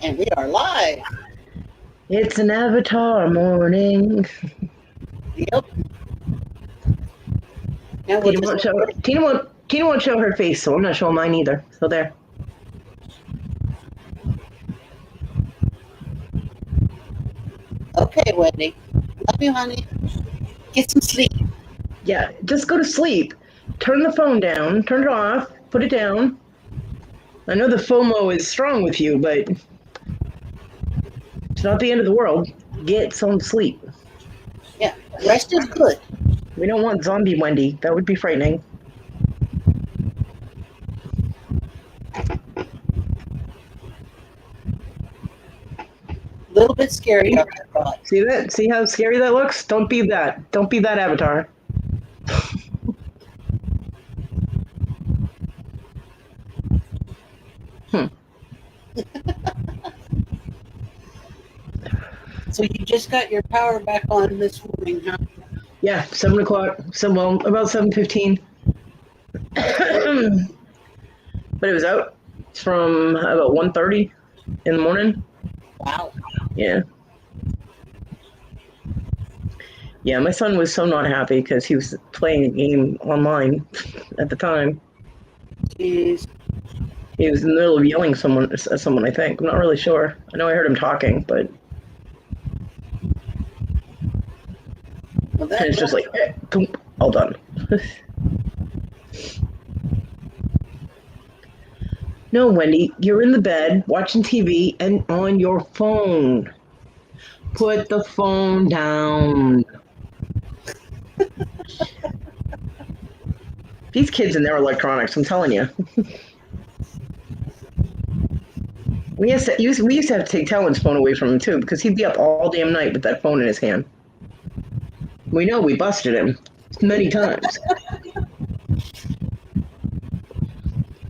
And we are live. It's an Avatar morning. Yep. Now we'll just Tina won't show her face, so I'm not showing mine either. So there. Okay, Wendy. Love you, honey. Get some sleep. Yeah, just go to sleep. Turn the phone down. Turn it off. Put it down. I know the FOMO is strong with you, but it's not the end of the world. Get some sleep. Yeah, rest is good. We don't want zombie Wendy. That would be frightening. A little bit scary. See that? See how scary that looks? Don't be that. Don't be that Avatar. So you just got your power back on this morning, huh? Yeah, 7 o'clock. About 7:15. But it was out from about 1:30 in the morning. Wow. Yeah. Yeah, my son was so not happy because he was playing a game online at the time. Jeez. He was in the middle of yelling at someone, I think. I'm not really sure. I know I heard him talking, but it's just like, all done. No, Wendy, you're in the bed watching TV and on your phone. Put the phone down. These kids and their electronics, I'm telling you. We used to have to take Talon's phone away from him, too, because he'd be up all damn night with that phone in his hand. We know we busted him many times.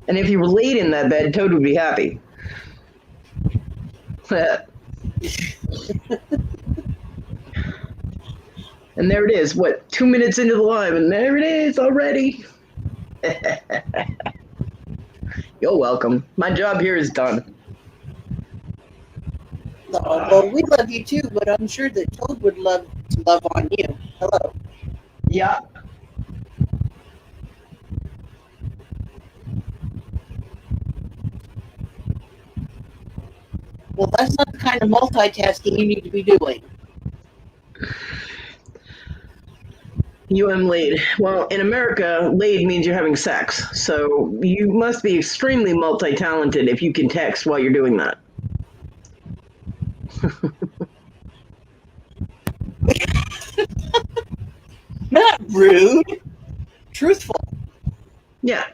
And if he were laid in that bed, Toad would be happy. And there it is, 2 minutes into the live, and there it is already. You're welcome. My job here is done. Oh, well, we love you too, but I'm sure that Toad would love to love on you. Hello. Yeah. Well, that's not the kind of multitasking you need to be doing. laid. Well, in America, laid means you're having sex. So you must be extremely multi-talented if you can text while you're doing that. Not rude. Truthful. Yeah.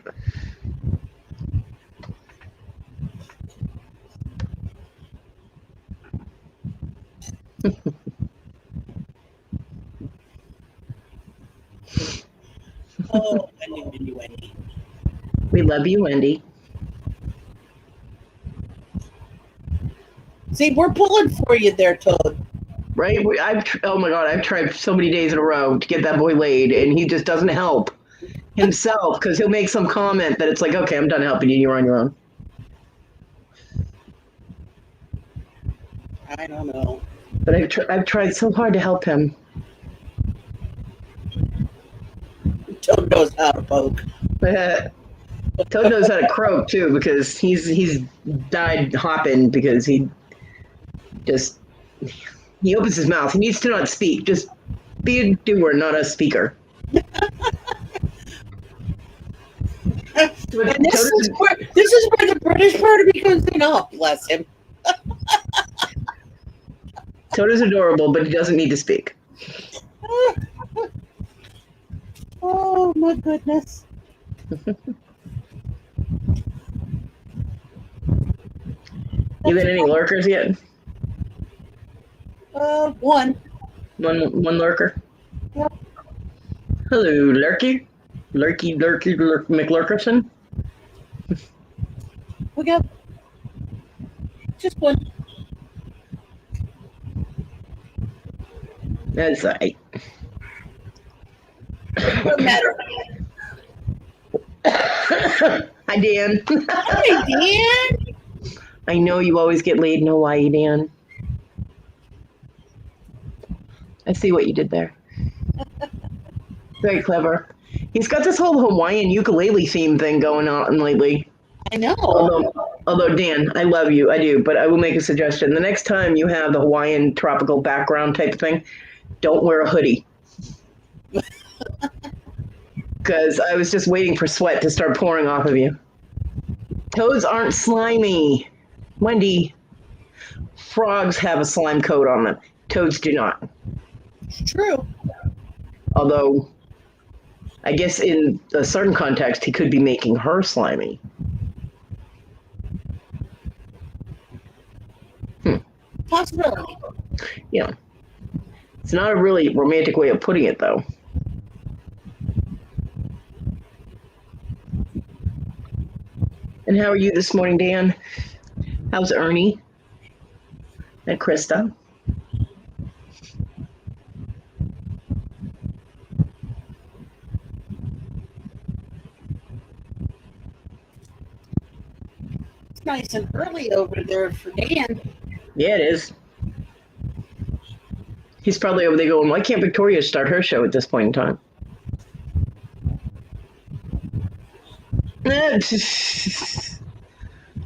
Oh, Wendy. We love you, Wendy. See, we're pulling for you there, Toad. Right? Oh my God, I've tried so many days in a row to get that boy laid, and he just doesn't help himself because he'll make some comment that it's like, okay, I'm done helping you. You're on your own. I don't know. But I've tried so hard to help him. Toad knows how to poke. Toad knows how to croak too, because he's died hopping because he opens his mouth. He needs to not speak. Just be a doer, not a speaker. And this is where the British part of me comes in. Oh, bless him. Toad is adorable, but he doesn't need to speak. Oh, my goodness. You got any lurkers yet? One. One lurker? Yep. Hello, Lurky. Lurky McLurkerson. We got just one. That's right. No matter. Hi, Dan. Hi, Dan. I know you always get laid in Hawaii, Dan. I see what you did there. Very clever. He's got this whole Hawaiian ukulele theme thing going on lately. I know. Although, Dan, I love you. I do. But I will make a suggestion. The next time you have the Hawaiian tropical background type of thing, don't wear a hoodie. Because I was just waiting for sweat to start pouring off of you. Toads aren't slimy. Wendy, frogs have a slime coat on them. Toads do not. It's true. Although, I guess in a certain context, he could be making her slimy. Possibility. Yeah. It's not a really romantic way of putting it, though. And how are you this morning, Dan? How's Ernie? And Krista? It's nice and early over there for Dan. Yeah, it is. He's probably over there going, why can't Victoria start her show at this point in time?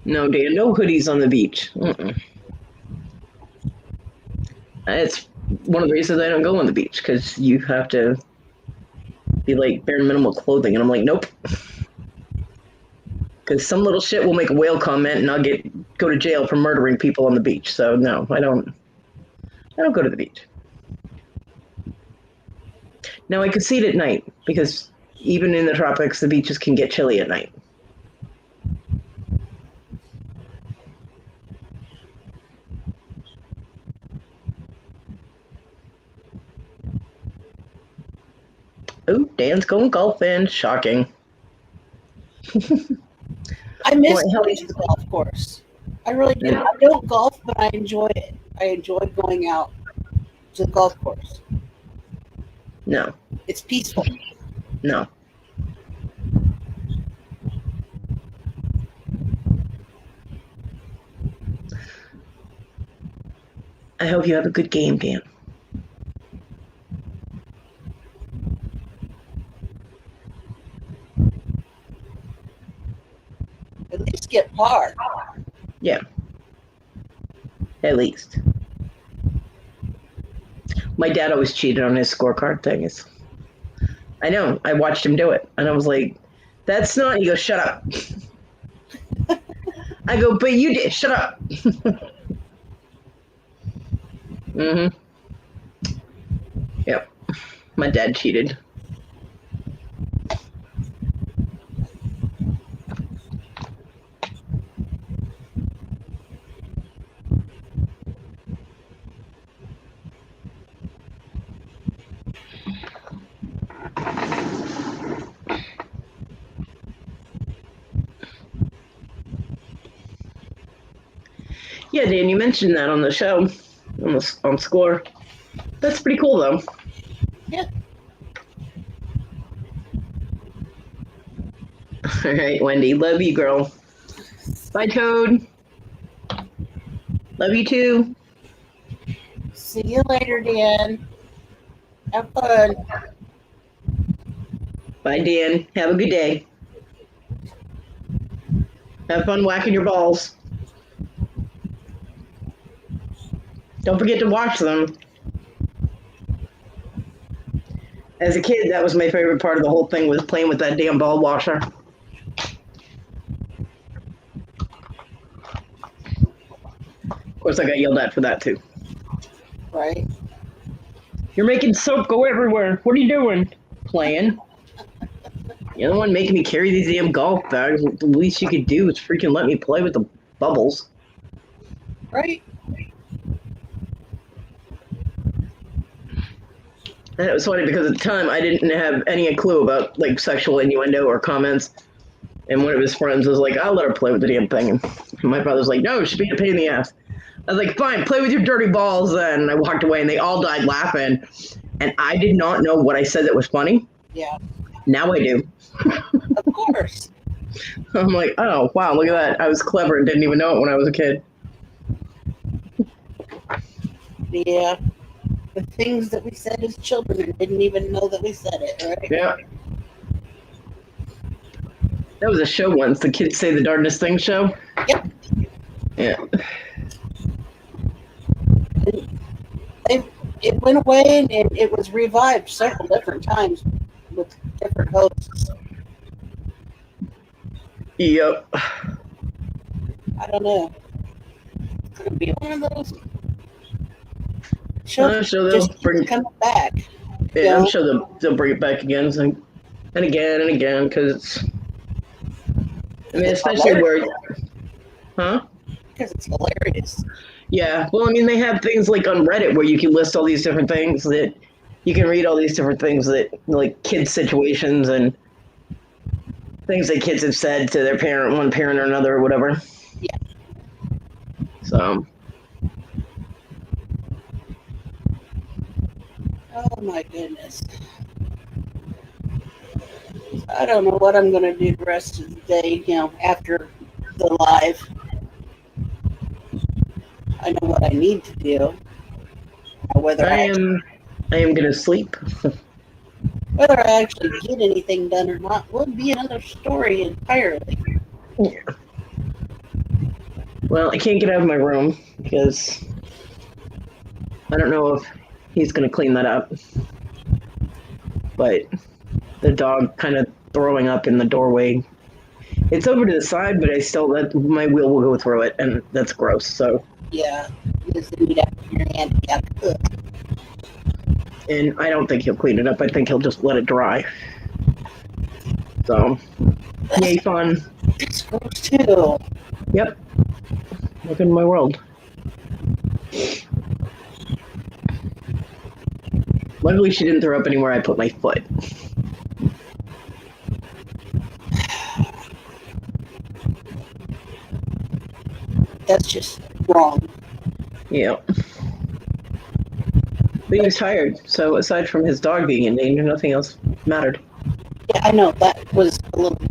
No, Dan, no hoodies on the beach. It's one of the reasons I don't go on the beach, because you have to be like bare minimal clothing, and I'm like, nope. Because some little shit will make a whale comment, and I'll go to jail for murdering people on the beach. So no, I don't go to the beach. Now I could see it at night, because even in the tropics, the beaches can get chilly at night. Oh, Dan's going golfing. Shocking. I miss going to the golf course. I really do. I don't golf, but I enjoy it. I enjoy going out to the golf course. No. It's peaceful. No. I hope you have a good game, Dan. At least get par. Yeah. At least. My dad always cheated on his scorecard thing. I know. I watched him do it. And I was like, that's not... He goes, shut up. I go, but you did. Shut up. Mm-hmm. Yep. My dad cheated. Yeah, Dan, you mentioned that on the show, on Score. That's pretty cool, though. Yeah. All right, Wendy. Love you, girl. Bye, Toad. Love you, too. See you later, Dan. Have fun. Bye, Dan. Have a good day. Have fun whacking your balls. Don't forget to watch them. As a kid, that was my favorite part of the whole thing, was playing with that damn ball washer. Of course, I got yelled at for that, too. Right. You're making soap go everywhere. What are you doing? Playing. You're the one making me carry these damn golf bags. The least you could do is freaking let me play with the bubbles. Right. And it was funny because at the time I didn't have any clue about like sexual innuendo or comments. And one of his friends was like, I'll let her play with the damn thing. And my brother's like, no, she's being a pain in the ass. I was like, fine, play with your dirty balls then. And I walked away and they all died laughing. And I did not know what I said that was funny. Yeah. Now I do. Of course. I'm like, oh, wow, look at that. I was clever and didn't even know it when I was a kid. Yeah. The things that we said as children and didn't even know that we said it, right? Yeah. That was a show once, the Kids Say the Darndest Things show. Yep. Yeah. It went away and it was revived several different times with different hosts. Yep. I don't know. It's going to be one of those shows I'm sure just they'll keep bring. coming back. Yeah, I'm sure they'll bring it back again and again, because I mean, especially where, huh? Because it's hilarious. Yeah, well, I mean, they have things like on Reddit where you can list all these different things that you can read all these different things that like kids' situations and things that kids have said to their parent, one parent or another, or whatever. Yeah. So. Oh my goodness. I don't know what I'm going to do the rest of the day, after the live. I know what I need to do. Whether I am gonna sleep. whether I actually get anything done or not will be another story entirely. Yeah. Well, I can't get out of my room because I don't know if he's gonna clean that up. But the dog kind of throwing up in the doorway. It's over to the side, but my wheel will go through it, and that's gross. So. Yeah, because then you'd have to your hand to cook. And I don't think he'll clean it up. I think he'll just let it dry. So, yay fun. It's gross too. Yep. Look in my world. Luckily, she didn't throw up anywhere I put my foot. That's just wrong. Yeah. But he was tired, so aside from his dog being in danger, nothing else mattered. Yeah, I know. That was a little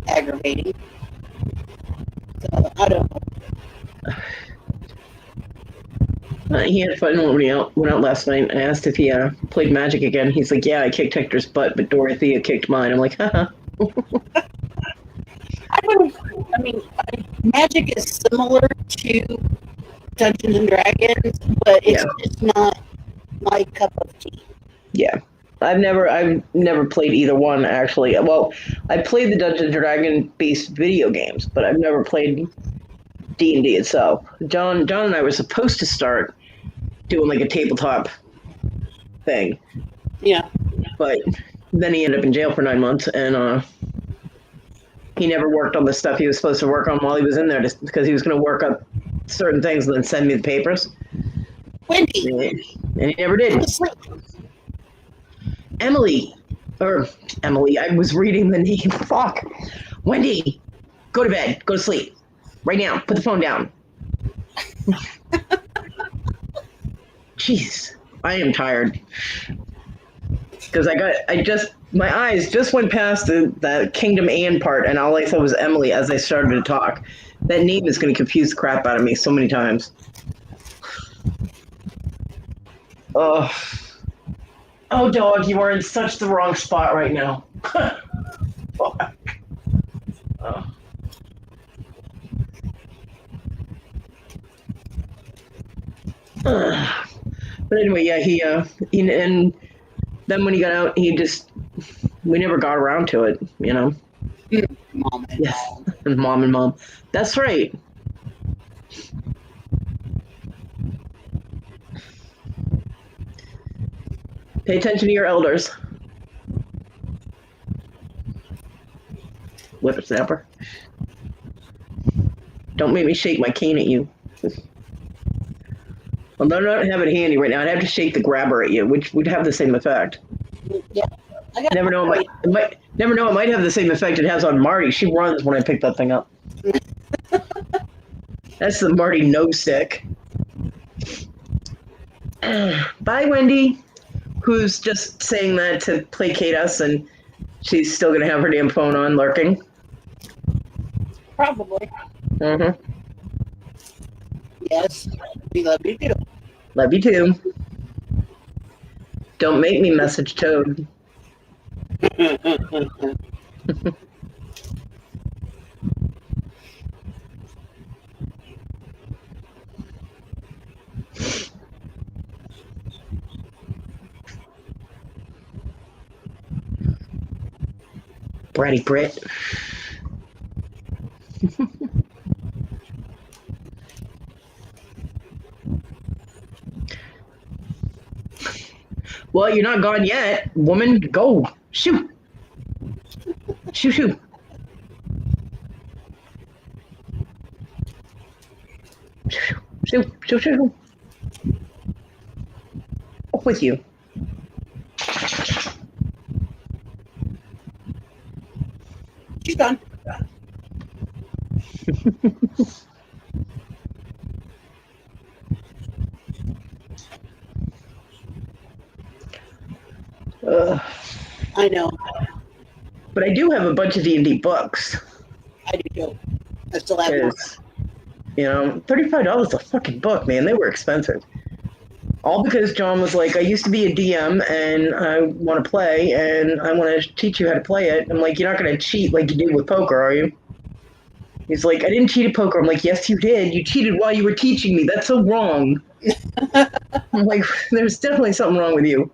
aggravating. So, I don't know. He had fun when we went out last night. I asked if he played Magic again. He's like, yeah, I kicked Hector's butt, but Dorothea kicked mine. I'm like, haha. Magic is similar to Dungeons and Dragons, but it's just not my cup of tea. Yeah. I've never played either one, actually. Well, I played the Dungeons and Dragon based video games, but I've never played D&D itself. John and I were supposed to start doing like a tabletop thing. Yeah. But then he ended up in jail for 9 months, and he never worked on the stuff he was supposed to work on while he was in there, just because he was going to work up certain things and then send me the papers. Wendy. And he never did. Emily. I was reading the name. Fuck. Wendy. Go to bed. Go to sleep. Right now. Put the phone down. Jeez. I am tired. Because my eyes just went past the Kingdom Anne part, and all I saw was Emily as I started to talk. That name is going to confuse the crap out of me so many times. Oh, dog, you are in such the wrong spot right now. Fuck. Oh. But anyway, yeah, he and then when he got out, we never got around to it, you know. Mom and Mom and mom. That's right. Pay attention to your elders. Whippersnapper. Don't make me shake my cane at you. Although I don't have it handy right now, I'd have to shake the grabber at you, which would have the same effect. Yeah. Never know. It might have the same effect it has on Marty. She runs when I pick that thing up. That's the Marty no stick. Bye, Wendy. Who's just saying that to placate us, and she's still gonna have her damn phone on, lurking. Probably. Mm-hmm. Yes. We love you too. Love you too. Don't make me message Toad. Bratty Brit. Well, you're not gone yet. Woman, go. Shoot. Shoot, shoot. Shoot, shoot, shoot, shoot. Off with you. She's done. I know. But I do have a bunch of D&D books. I do too. I still have more. You know, $35 a fucking book, man. They were expensive. All because John was like, I used to be a DM and I want to play and I want to teach you how to play it. I'm like, you're not going to cheat like you do with poker, are you? He's like, I didn't cheat at poker. I'm like, yes, you did. You cheated while you were teaching me. That's so wrong. I'm like, there's definitely something wrong with you.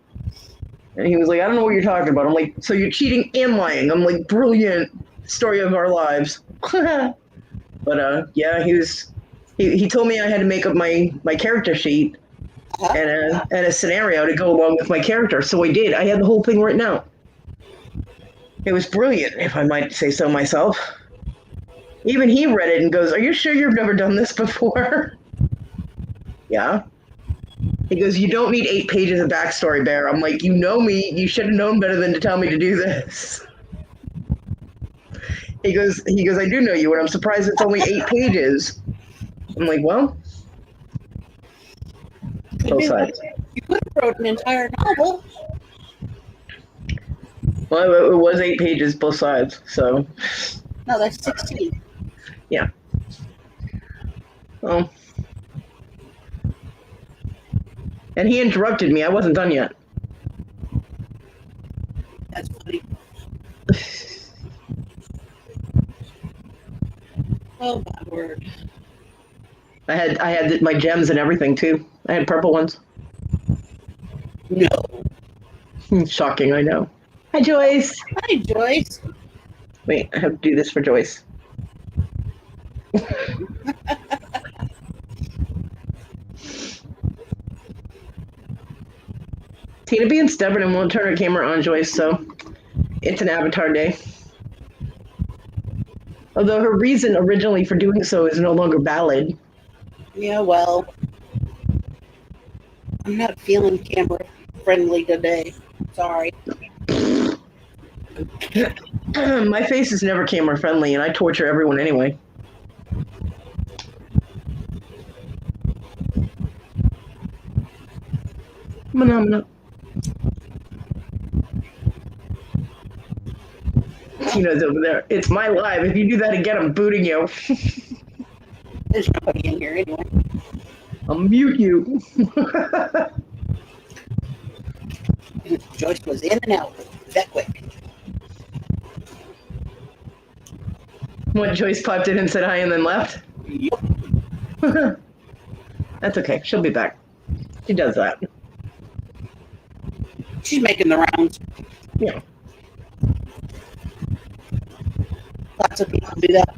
And he was like, I don't know what you're talking about. I'm like, so you're cheating and lying. I'm like, brilliant story of our lives. But yeah, he told me I had to make up my character sheet and a scenario to go along with my character. So I did. I had the whole thing written out. It was brilliant, if I might say so myself. Even he read it and goes, are you sure you've never done this before? Yeah. He goes, you don't need 8 pages of backstory, Bear. I'm like, you know me. You should have known better than to tell me to do this. He goes, I do know you, and I'm surprised it's only 8 pages. I'm like, well, both sides. You could have wrote an entire novel. Well, it was 8 pages, both sides, so. No, that's 16. Yeah. Well. And he interrupted me. I wasn't done yet. That's funny. Oh my word! I had my gems and everything too. I had purple ones. No. Shocking, I know. Hi, Joyce. Hi, Joyce. Wait, I have to do this for Joyce. Tina being stubborn and won't turn her camera on, Joyce, so it's an avatar day. Although her reason originally for doing so is no longer valid. Yeah, well, I'm not feeling camera friendly today. Sorry. My face is never camera friendly, and I torture everyone anyway. Phenomena. Tina's over there. It's my live. If you do that again, I'm booting you. There's nobody in here anyway. I'll mute you. Joyce was in and out that quick. What, Joyce popped in and said hi and then left? Yep. That's okay. She'll be back. She does that. She's making the rounds. Yeah. Lots of people do that.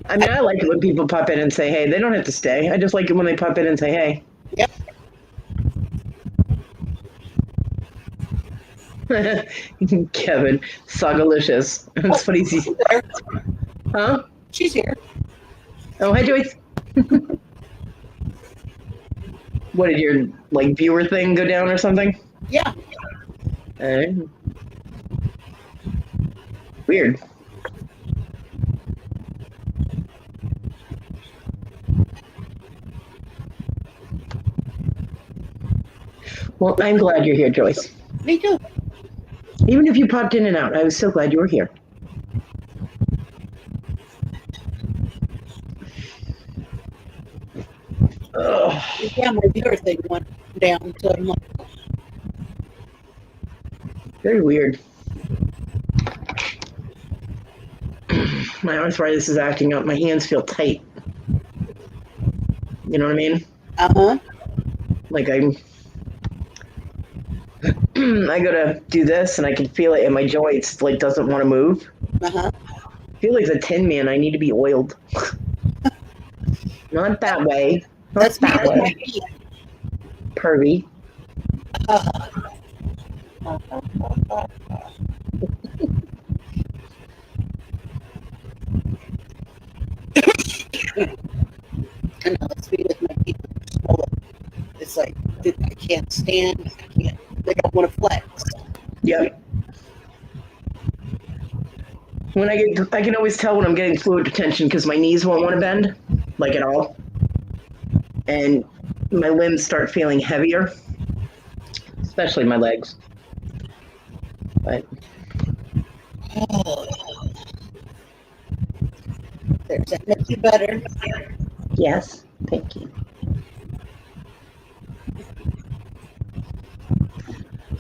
I mean, I like it when people pop in and say hey. They don't have to stay. I just like it when they pop in and say hey. Yep. Kevin, Sagalicious. That's what he's. She's there. Huh? She's here. Oh, hi, Joyce. What, did your viewer thing go down or something? Yeah. Weird. Well, I'm glad you're here, Joyce. Me too. Even if you popped in and out, I was so glad you were here. Yeah, my viewer thing went down. So I'm like, Very weird. My arthritis is acting up. My hands feel tight. You know what I mean? uh-huh. Like I go to do this and I can feel it in my joints. Like doesn't want to move. Uh-huh. I feel like a tin man. I need to be oiled. Not that way. Not That's me that with my way. feet. Pervy. I know, it's me with my feet. Swollen. It's like, dude, I can't stand. I can't. They don't want to flex. Yep. I can always tell when I'm getting fluid retention because my knees won't want to bend, like at all, and my limbs start feeling heavier, especially my legs. But Oh, there's that make you better. yes, thank you.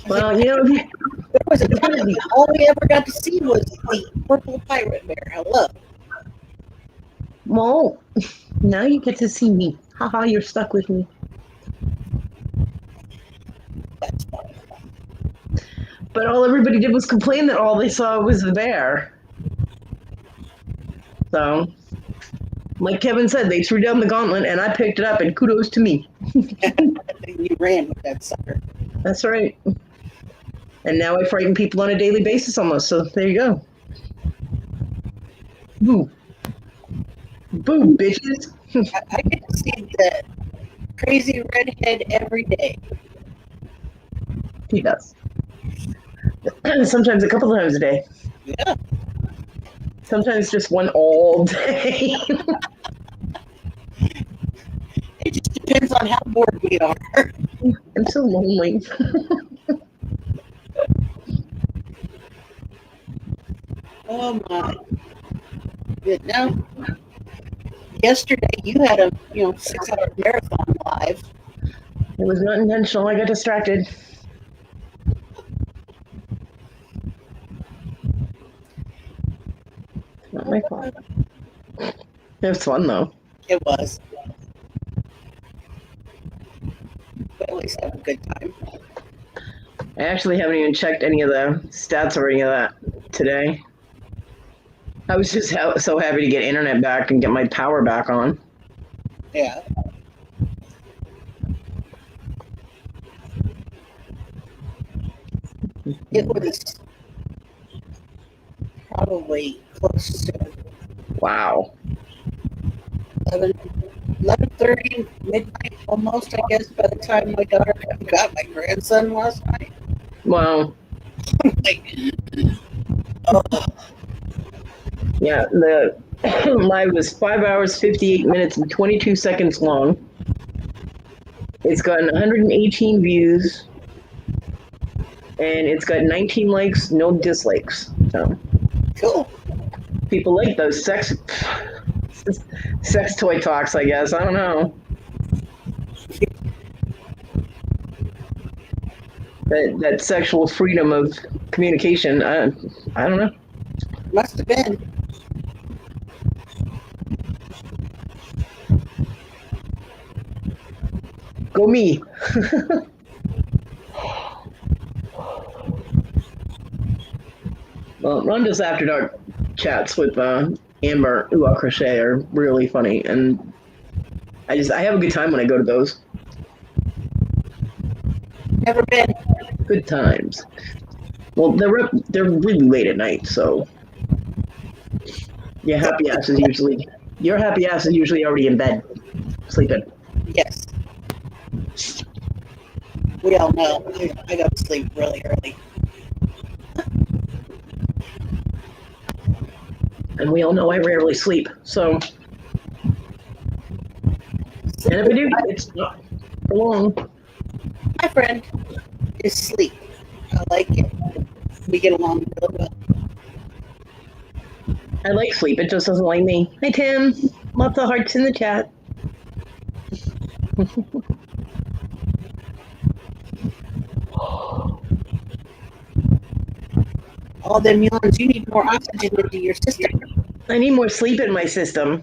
Well, There was a time all we ever got to see was the purple pirate bear. Hello. well, now you get to see me. Haha, you're stuck with me. That's fine. But all everybody did was complain that all they saw was the bear. So, like Kevin said, they threw down the gauntlet and I picked it up, and kudos to me. You ran with that sucker. That's right. And now I frighten people on a daily basis almost, so there you go. Boo. Boo, bitches. I get to see the crazy redhead every day. He does. Sometimes a couple times a day. Yeah. Sometimes just one all day. It just depends on how bored we are. I'm so lonely. Oh my. Good. Now, yesterday you had a 6-hour marathon live. It was not intentional. I got distracted. It's not my fault. It was fun though. It was. But at least have a good time. I actually haven't even checked any of the stats or any of that today. I was just so happy to get internet back and get my power back on. Yeah. It was probably close to Wow. 11:30 midnight almost, I guess, by the time my daughter got my grandson last night. Wow. Like, oh, Yeah, the live was 5 hours, 58 minutes, and 22 seconds long. It's gotten 118 views, and it's got 19 likes, no dislikes. So cool. people like those sex toy talks, I guess. I don't know. That sexual freedom of communication. I don't know. Must have been. Go me. Well, Rhonda's After Dark chats with Amber Uwa Crochet are really funny, and I have a good time when I go to those. Never been. Good times. Well, they're really late at night, so your happy ass is usually already in bed, sleeping. Yes. We all know. I go to sleep really early. And we all know I rarely sleep, so. And if I do, it's not for long. My friend is sleep. I like it. We get along really well. I like sleep, it just doesn't like me. Hi, Tim. Lots of hearts in the chat. All them yawns, you need more oxygen into your system. I need more sleep in my system.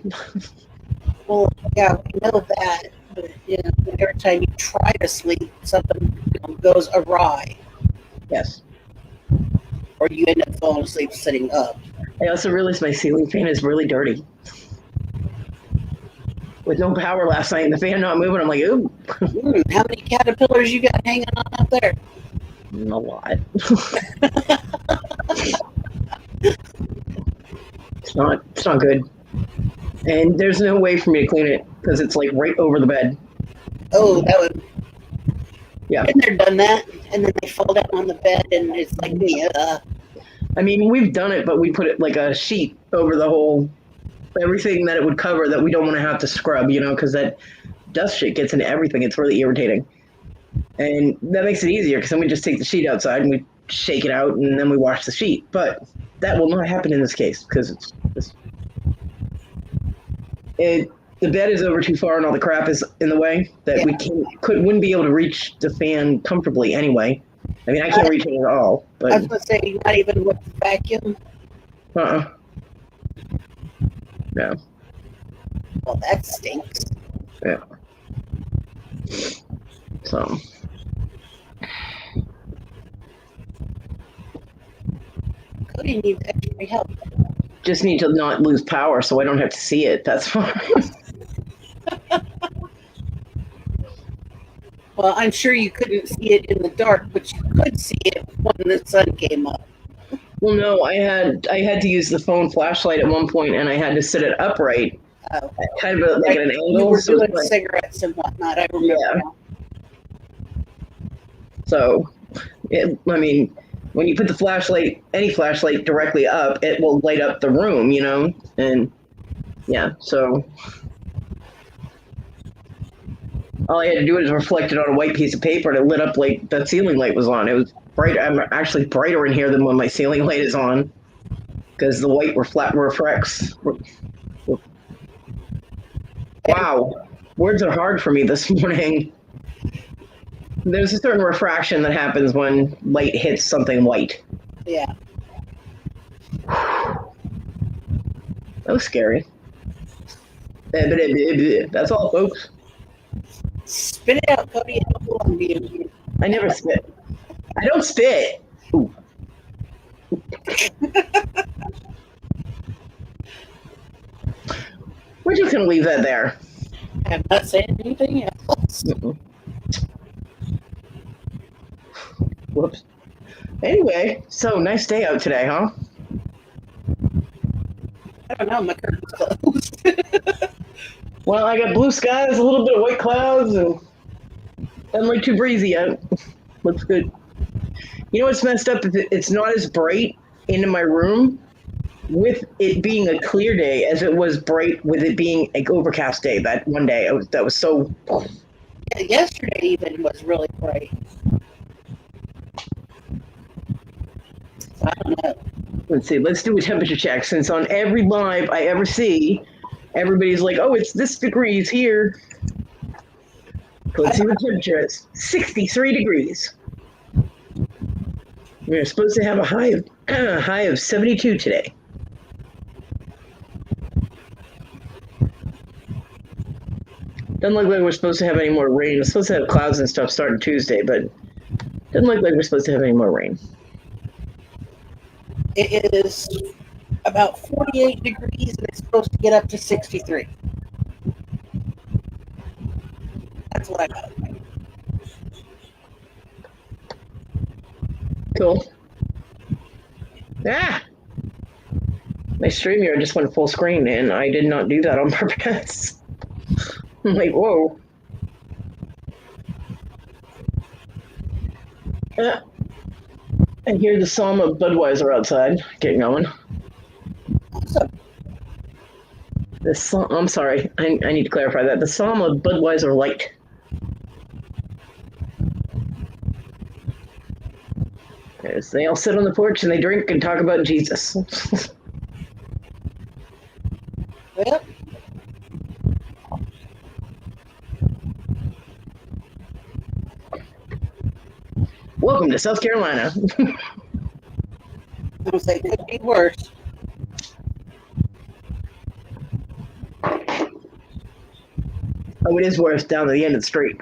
Well, yeah, we know that, but every time you try to sleep, something goes awry, Yes. or you end up falling asleep sitting up. I also realized my ceiling fan is really dirty. With no power last night and the fan not moving, I'm like, ooh. How many caterpillars you got hanging on up there? A lot. It's not good. And there's no way for me to clean it because it's like right over the bed. Oh, that would. Yeah. Been there, done that, and then they fall down on the bed, and it's like, yeah. I mean, we've done it, but we put it like a sheet over the whole, everything that it would cover that we don't want to have to scrub, because that dust shit gets into everything. It's really irritating. And that makes it easier because then we just take the sheet outside and we shake it out and then we wash the sheet. But that will not happen in this case because the bed is over too far and all the crap is in the way that we wouldn't be able to reach the fan comfortably anyway. I mean, I can't reach it at all. But I was going to say, not even with the vacuum. No. Well, that stinks. Yeah. So. Cody needs extra help. Just need to not lose power so I don't have to see it. That's fine. Well, I'm sure you couldn't see it in the dark, but you could see it when the sun came up. Well, no, I had to use the phone flashlight at one point, and I had to sit it upright, kind of like at an angle. You were doing cigarettes and whatnot. I remember. Yeah. So, I mean, when you put the flashlight, any flashlight directly up, it will light up the room, and yeah, so all I had to do was reflect it on a white piece of paper and it lit up like the ceiling light was on. It was bright. I'm actually brighter in here than when my ceiling light is on because the white reflects. Wow, words are hard for me this morning. There's a certain refraction that happens when light hits something white. Yeah. That was scary. That's all, folks. Spit it out, Cody. It don't belong to you. I never spit. I don't spit. Ooh. We're just going to leave that there. I'm not saying anything else. Whoops. Anyway, so nice day out today, huh? I don't know. My curtain's closed. Well, I got blue skies, a little bit of white clouds, and doesn't look too breezy out. Looks good. You know what's messed up? It's not as bright into my room with it being a clear day as it was bright with it being an overcast day. That one day, that was so. Yeah, yesterday even was really bright. I don't know. Let's see. Let's do a temperature check. Since on every live I ever see, everybody's like, "Oh, it's this degrees here." Let's see what the temperature is. 63 degrees. We're supposed to have a high of 72 today. Doesn't look like we're supposed to have any more rain. We're supposed to have clouds and stuff starting Tuesday, but doesn't look like we're supposed to have any more rain. It is about 48 degrees and it's supposed to get up to 63. That's what I got. Cool. Ah! My StreamYard just went full screen and I did not do that on purpose. I'm like, whoa. I hear the Psalm of Budweiser outside getting going. Awesome. I'm sorry, I need to clarify that. The Psalm of Budweiser Light. As they all sit on the porch and they drink and talk about Jesus. Well, Welcome to South Carolina. I was like, could be worse. Oh, it is worse down at the end of the street.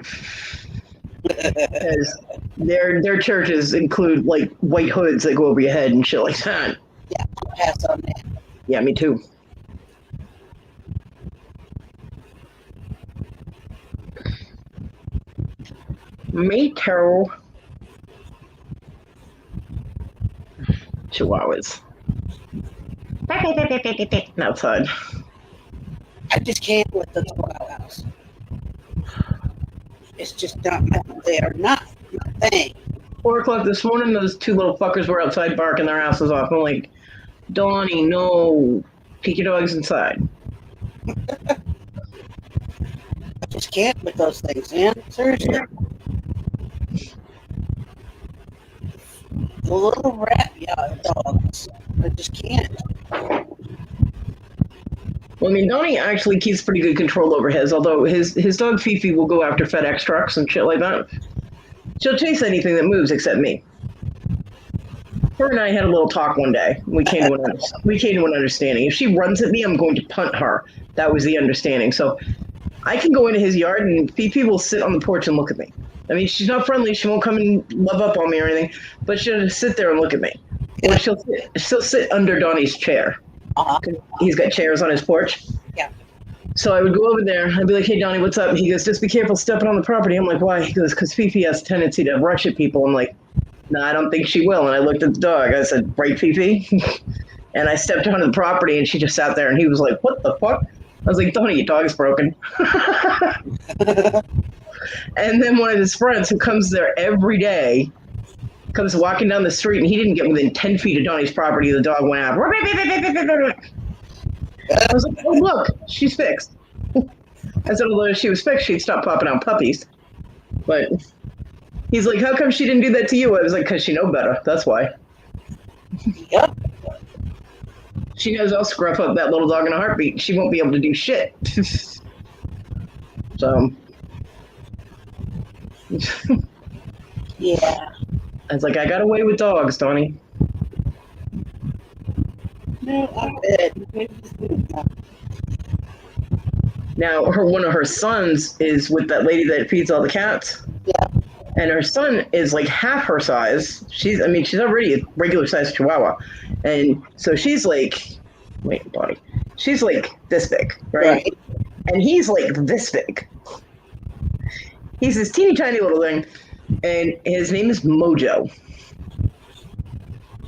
Because their churches include like white hoods that go over your head and shit like that. Yeah, I'll pass on that. Yeah, me too. Me too. Chihuahuas. Outside. I just can't with the Chihuahua house. It's just not. They are not my thing. 4 o'clock this morning, those 2 little fuckers were outside barking their asses off. I'm like, Donnie, no. Take your dogs inside. I just can't with those things, man. Seriously. The little rat dogs. I just can't. Well, I mean, Donnie actually keeps pretty good control over his, although his dog Fifi will go after FedEx trucks and shit like that. She'll chase anything that moves except me. Her and I had a little talk one day. We came to an understanding. If she runs at me, I'm going to punt her. That was the understanding. So I can go into his yard and Fifi will sit on the porch and look at me. I mean, she's not friendly. She won't come and love up on me or anything, but she'll just sit there and look at me. Or she'll sit under Donnie's chair. He's got chairs on his porch. Yeah. So I would go over there. I'd be like, hey, Donnie, what's up? He goes, just be careful stepping on the property. I'm like, why? He goes, because Fifi has a tendency to rush at people. I'm like, no, I don't think she will. And I looked at the dog. I said, right, Fifi? And I stepped onto the property, and she just sat there, and he was like, what the fuck? I was like, Donnie, your dog's broken. And then one of his friends who comes there every day comes walking down the street, and he didn't get within 10 feet of Donnie's property. The dog went out. I was like, oh, look, she's fixed. I said, although if she was fixed, she'd stop popping out puppies. But he's like, how come she didn't do that to you? I was like, because she know better. That's why. Yep. She knows I'll scruff up that little dog in a heartbeat. She won't be able to do shit. So. Yeah. I was like, I got away with dogs, Donnie. No, I'm good. Now, one of her sons is with that lady that feeds all the cats. Yeah. And her son is like half her size. She's already a regular sized Chihuahua. And so she's like, she's like this big, right? And he's like this big. He's this teeny tiny little thing. And his name is Mojo.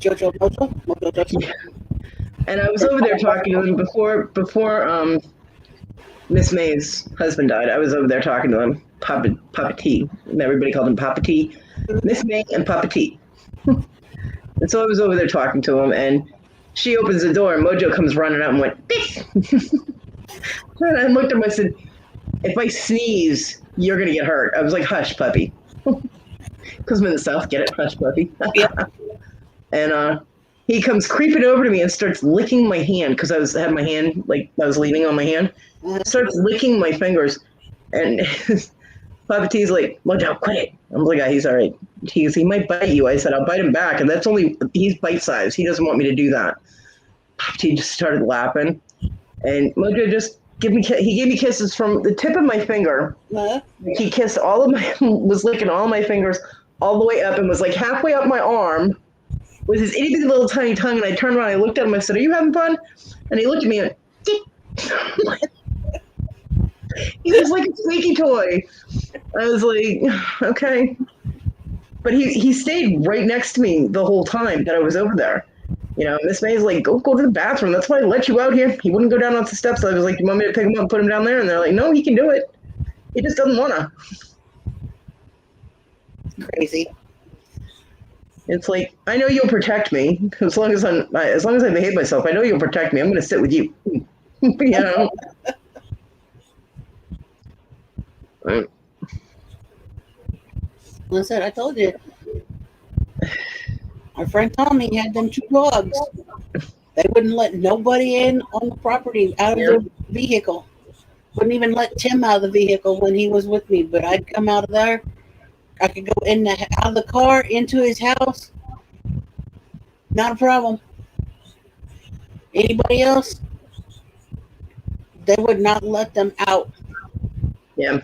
Mojo. Yeah. And I was over there talking to him before Miss May's husband died. I was over there talking to him, Papa T. Everybody called him Papa T. Miss May and Papa T. And so I was over there talking to him, and she opens the door, and Mojo comes running out and went, Biff! And I looked at him, I said, if I sneeze, you're going to get hurt. I was like, hush, puppy. Because I'm in the South, get it? Hush, puppy. And he comes creeping over to me and starts licking my hand, because I had my hand, like I was leaning on my hand. Starts licking my fingers. And Papa T's like, Mojo, quit it. I'm like, he's all right. He might bite you. I said, I'll bite him back. And he's bite size. He doesn't want me to do that. Papa T just started laughing. And Mojo just gave me kisses from the tip of my finger. He kissed was licking all my fingers all the way up and was like halfway up my arm with his itty bitty little tiny tongue. And I turned around, I looked at him, I said, are you having fun? And he looked at me and he was like a squeaky toy. I was like, okay. But he stayed right next to me the whole time that I was over there. You know, Miss May's like, go to the bathroom. That's why I let you out here. He wouldn't go down off the steps. I was like, you want me to pick him up and put him down there? And they're like, no, he can do it. He just doesn't want to. Crazy. It's like, I know you'll protect me. As long as I behave myself, I know you'll protect me. I'm going to sit with you. You know? Right. Listen, I told you. My friend Tommy had them 2 dogs. They wouldn't let nobody in on the property out of the vehicle. Wouldn't even let Tim out of the vehicle when he was with me. But I'd come out of there, I could go out of the car into his house. Not a problem. Anybody else? They would not let them out. Yeah.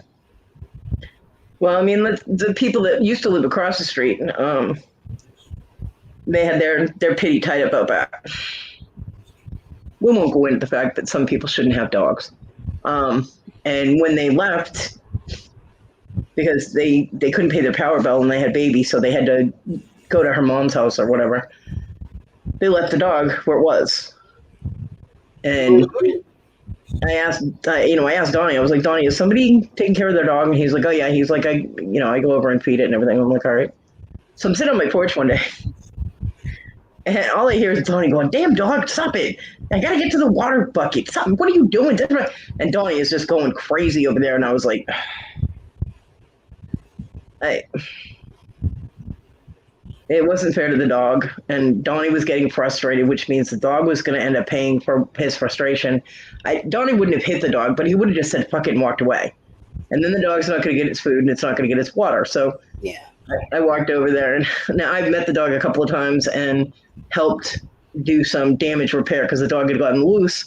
Well, I mean, the people that used to live across the street, they had their pity tied up about that. We won't go into the fact that some people shouldn't have dogs. And when they left, because they couldn't pay their power bill and they had babies, so they had to go to her mom's house or whatever. They left the dog where it was, and I asked Donnie. I was like, Donnie, is somebody taking care of their dog? And he's like, oh yeah. He's like, I go over and feed it and everything. I'm like, all right. So I'm sitting on my porch one day, and all I hear is Donnie going, damn dog, stop it. I gotta get to the water bucket. Stop. What are you doing? And Donnie is just going crazy over there. And I was like, it wasn't fair to the dog. And Donnie was getting frustrated, which means the dog was going to end up paying for his frustration. Donnie wouldn't have hit the dog, but he would have just said, fuck it, and walked away. And then the dog's not going to get its food and it's not going to get its water. So yeah, I walked over there, and now I've met the dog a couple of times and helped do some damage repair because the dog had gotten loose,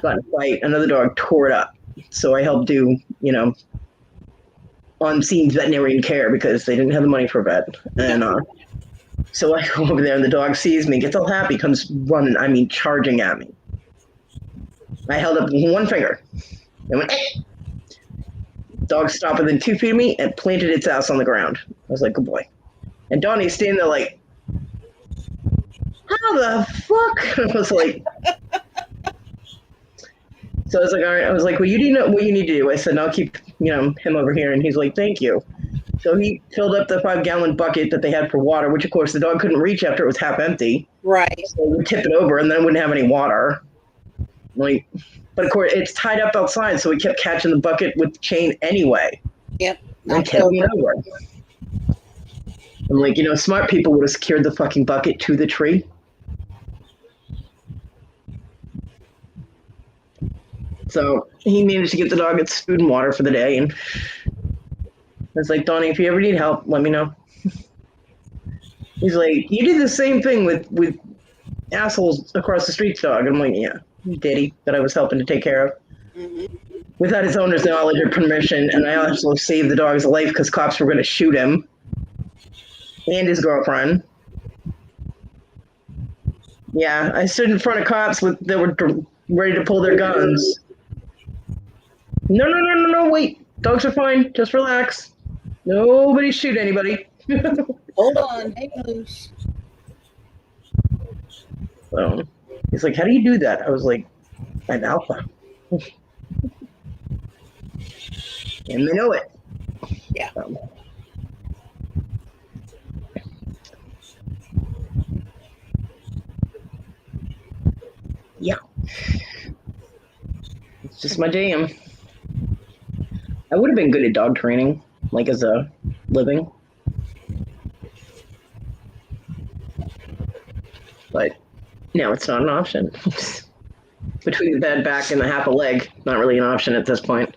got in a fight. Another dog tore it up. So I helped do, on-scene veterinarian care because they didn't have the money for a vet. And so I go over there, and the dog sees me, gets all happy, comes running, charging at me. I held up one finger and went, eh. Dog stopped within 2 feet of me and planted its ass on the ground. I was like, good boy. And Donnie's standing there like, how the fuck? I was like, so I was like, all right. I was like, well, you do know what you need to do. I said, I'll keep, him over here. And he's like, thank you. So he filled up the 5-gallon bucket that they had for water, which of course the dog couldn't reach after it was half empty. Right. So we tip it over, and then it wouldn't have any water. But of course it's tied up outside, so we kept catching the bucket with the chain anyway. Yep. And kept it over. I'm like, smart people would have secured the fucking bucket to the tree. So he managed to get the dog its food and water for the day, and I was like, Donnie, if you ever need help, let me know. He's like, you did the same thing with assholes across the street, dog. I'm like, yeah, Diddy, that I was helping to take care of. Mm-hmm. Without his owner's knowledge or permission, and I also saved the dog's life because cops were going to shoot him and his girlfriend. Yeah, I stood in front of cops that were ready to pull their guns. No, wait. Dogs are fine. Just relax. Nobody shoot anybody. Hold on. Hang loose. So he's like, how do you do that? I was like, I'm alpha. And they know it. Yeah. Yeah. It's just my jam. I would have been good at dog training, like as a living. But now it's not an option. Between the bad back and the half a leg, not really an option at this point.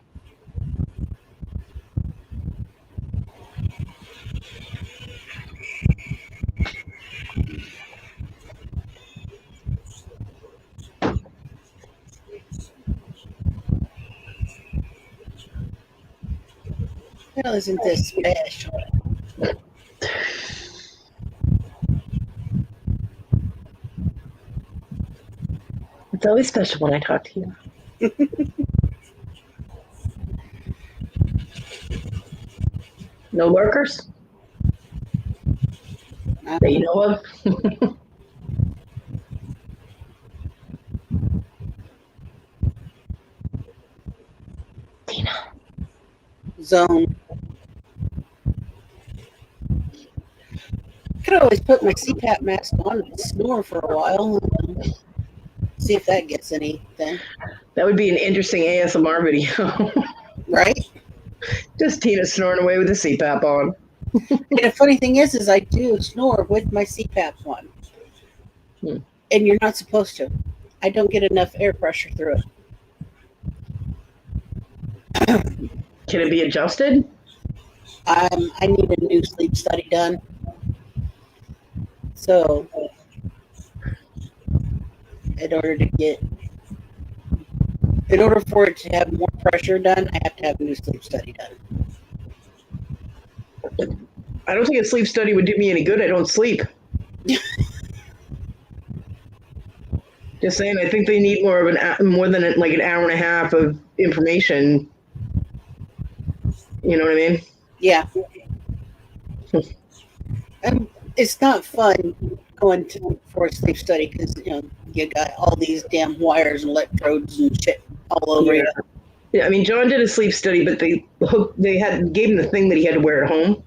Hell, isn't this special? It's always special when I talk to you. No lurkers? That you know of? Tina. Zone. I could always put my CPAP mask on and snore for a while. See if that gets anything. That would be an interesting ASMR video. Right? Just Tina snoring away with the CPAP on. And the funny thing is I do snore with my CPAP on. And you're not supposed to. I don't get enough air pressure through it. Can it be adjusted? I need a new sleep study done. So, in order to get, in order for it to have more pressure done, I have to have a new sleep study done. I don't think a sleep study would do me any good. I don't sleep. Just saying, I think they need more than like an hour and a half of information. You know what I mean? Yeah. And it's not fun going for a sleep study because you got all these damn wires and electrodes and shit all over you. Yeah, I mean, John did a sleep study, but they gave him the thing that he had to wear at home,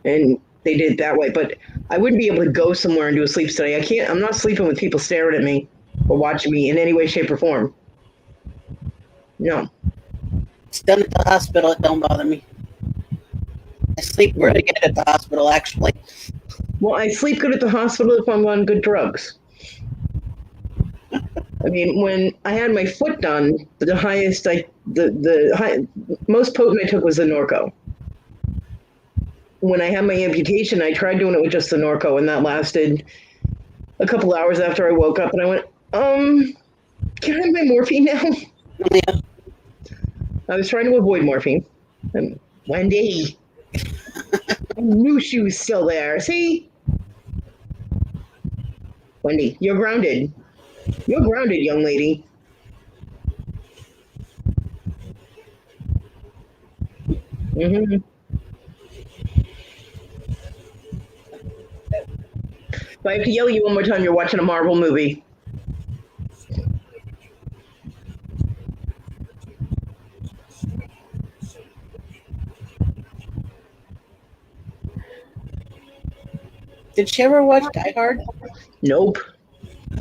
and they did it that way. But I wouldn't be able to go somewhere and do a sleep study. I'm not sleeping with people staring at me or watching me in any way, shape, or form. No. It's done at the hospital. It don't bother me. I sleep really good at the hospital, actually. Well, I sleep good at the hospital if I'm on good drugs. I mean, when I had my foot done, the most potent I took was the Norco. When I had my amputation, I tried doing it with just the Norco, and that lasted a couple hours after I woke up, and I went, can I have my morphine now? Yeah. I was trying to avoid morphine. And Wendy, I knew she was still there. See? Wendy, you're grounded. You're grounded, young lady. Mm-hmm. If I have to yell at you one more time, you're watching a Marvel movie. Did she ever watch Die Hard? Nope.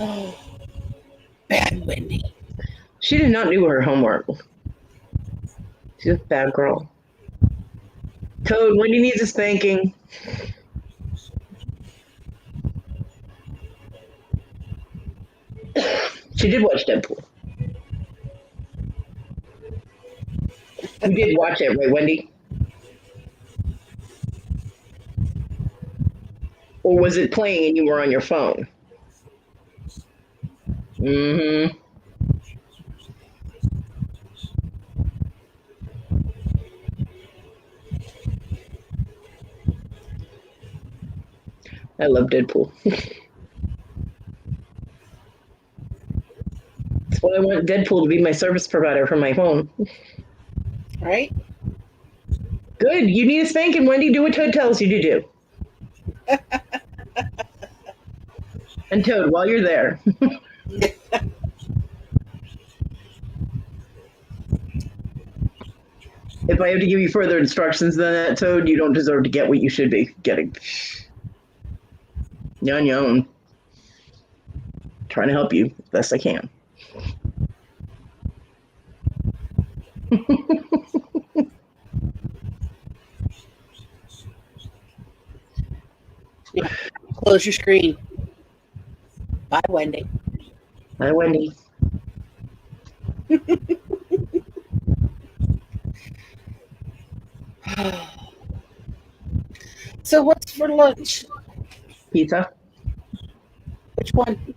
Oh, bad Wendy. She did not do her homework. She's a bad girl. Toad, Wendy needs a spanking. She did watch Deadpool. You did watch it, right, Wendy? Or was it playing and you were on your phone? Mm-hmm. I love Deadpool. That's why I want Deadpool to be my service provider for my phone. Right? Good. You need a spanking, Wendy. Do what Toad tells you to do. And Toad, while you're there. If I have to give you further instructions than that, Toad, you don't deserve to get what you should be getting. You're on your own. Trying to help you as best I can. Close your screen. Bye, Wendy. Bye, Wendy. So what's for lunch? Pizza. Which one?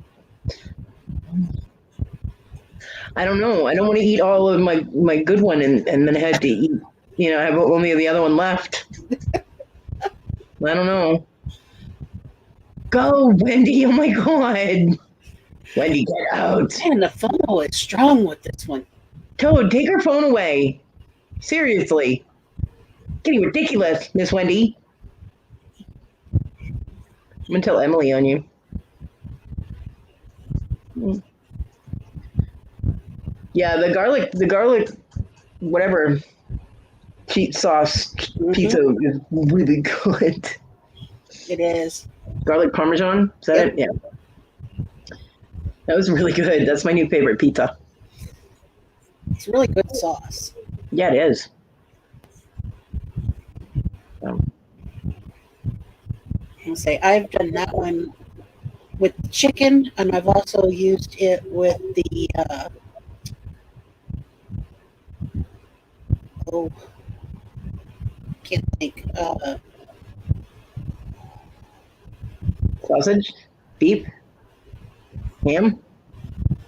I don't know. I don't want to eat all of my good one and then have to eat. I have only the other one left. I don't know. Go, Wendy. Oh, my God. Wendy, get out. Man, the FOMO is strong with this one. Toad, take her phone away. Seriously. Getting ridiculous, Miss Wendy. I'm going to tell Emily on you. Yeah, the garlic, whatever, cheat sauce pizza is really good. It is. Garlic Parmesan? Is that it? Yeah. That was really good. That's my new favorite pizza. It's really good sauce. Yeah, it is. I'll say I've done that one with chicken, and I've also used it with the can't think. Sausage, beef, ham,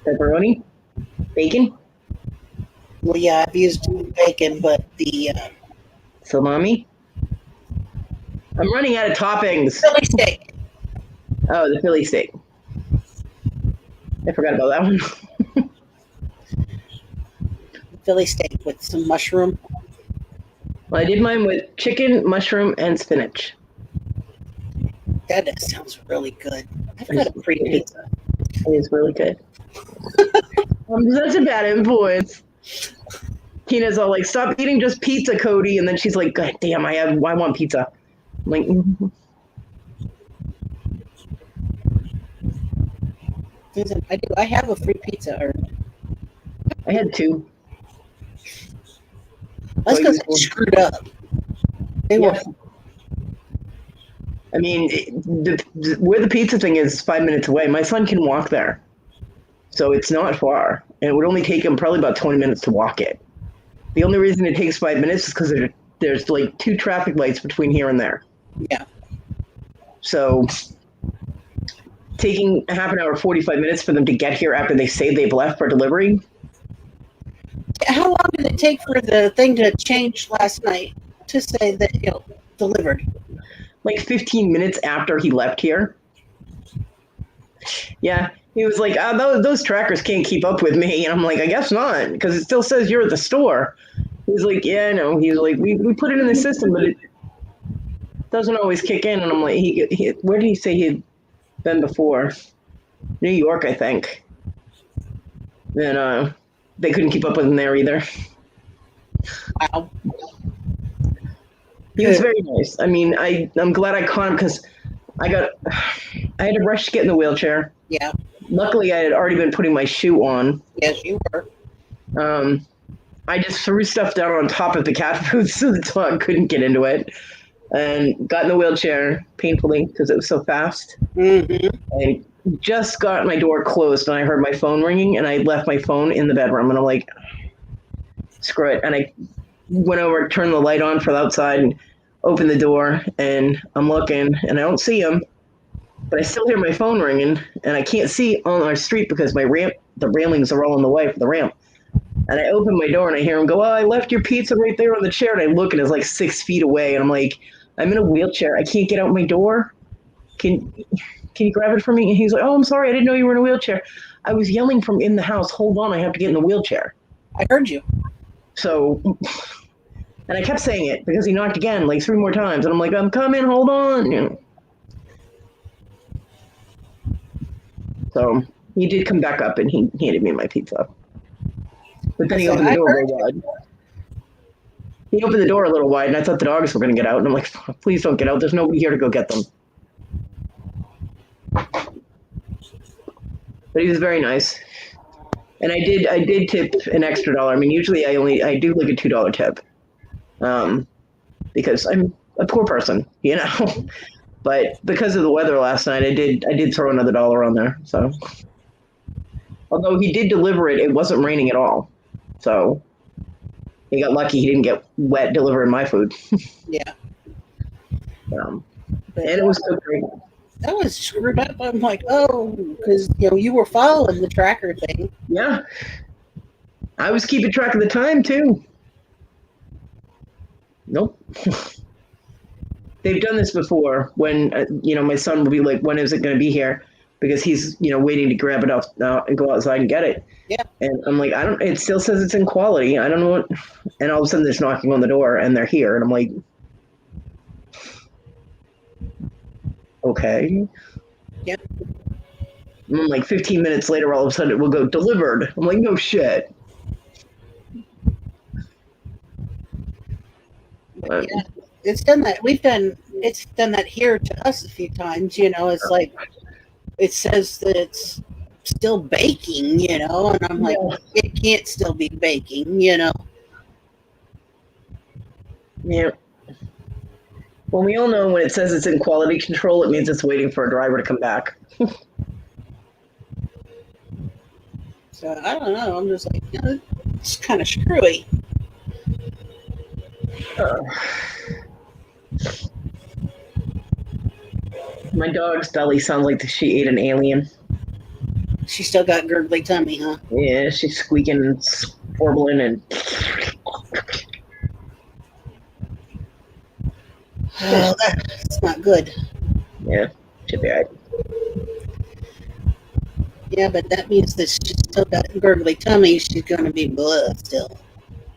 pepperoni, bacon, Well, yeah, I've used bacon, but the salami. I'm running out of toppings. Philly steak. Oh, the Philly steak. I forgot about that one. Philly steak with some mushroom. Well, I did mine with chicken, mushroom, and spinach. That sounds really good. I've got a free pizza. It is really good. I'm such a bad influence. Tina's all like, "Stop eating just pizza, Cody," and then she's like, "God damn, I want pizza." I'm like, Listen, I do. I have a free pizza earned. I had 2. That's because I screwed up. They were. I mean, where the pizza thing is 5 minutes away. My son can walk there, so it's not far, and it would only take him probably about 20 minutes to walk it. The only reason it takes 5 minutes is because there's like 2 traffic lights between here and there. Yeah. So taking a half an hour, 45 minutes for them to get here after they say they've left for delivery. How long did it take for the thing to change last night to say that delivered? Like 15 minutes after he left here. Yeah, he was like, those trackers can't keep up with me. And I'm like, I guess not, because it still says you're at the store. He's like, yeah, I know. He's like, we put it in the system, but it doesn't always kick in. And I'm like, where did he say he'd been before? New York, I think. Then they couldn't keep up with him there either. Wow. He was very nice. I mean, I'm glad I caught him because I had to rush to get in the wheelchair. Yeah. Luckily, I had already been putting my shoe on. Yes, you were. I just threw stuff down on top of the cat food so the dog couldn't get into it, and got in the wheelchair painfully because it was so fast. Mm-hmm. I just got my door closed and I heard my phone ringing, and I left my phone in the bedroom, and I'm like, screw it. And I went over, turned the light on for the outside, and opened the door, and I'm looking, and I don't see him, but I still hear my phone ringing, and I can't see on our street because the railings are all in the way for the ramp. And I open my door, and I hear him go, "Oh, I left your pizza right there on the chair." And I look, and it's like 6 feet away, and I'm like, I'm in a wheelchair. I can't get out my door. Can you grab it for me? And he's like, "Oh, I'm sorry. I didn't know you were in a wheelchair." I was yelling from in the house, "Hold on, I have to get in the wheelchair." I heard you. So, and I kept saying it because he knocked again like 3 more times. And I'm like, "I'm coming, hold on." You know. So he did come back up, and he handed me my pizza. But then he opened the door a little wide. He opened the door a little wide, and I thought the dogs were going to get out. And I'm like, "Please don't get out. There's nobody here to go get them." But he was very nice. And I did tip an extra $1. I mean, usually I do like a $2 tip, because I'm a poor person, you know. But because of the weather last night, I did throw another $1 on there. So, although he did deliver it, it wasn't raining at all. So he got lucky. He didn't get wet delivering my food. Yeah. And it was so great. That was screwed up. I'm like, oh, because you were following the tracker thing. Yeah, I was keeping track of the time too. Nope. They've done this before when my son will be like, "When is it going to be here?" Because he's waiting to grab it up and go outside and get it. Yeah. And I'm like, it still says it's in quality. I don't know what. And all of a sudden, there's knocking on the door, and they're here, and I'm like, okay. Yeah. And then like 15 minutes later, all of a sudden it will go delivered. I'm like, no shit. Yeah, it's done that. It's done that here to us a few times. It's like it says that it's still baking. And I'm like, it can't still be baking. Yeah. Well, we all know when it says it's in quality control, it means it's waiting for a driver to come back. So I don't know. I'm just like, it's kind of screwy. My dog's belly sounds like she ate an alien. She still got gurgly tummy, huh? Yeah, she's squeaking and warbling and. Oh, that's not good. Yeah, should be alright. Yeah, but that means that she's still got gurgly tummy. She's going to be blood still.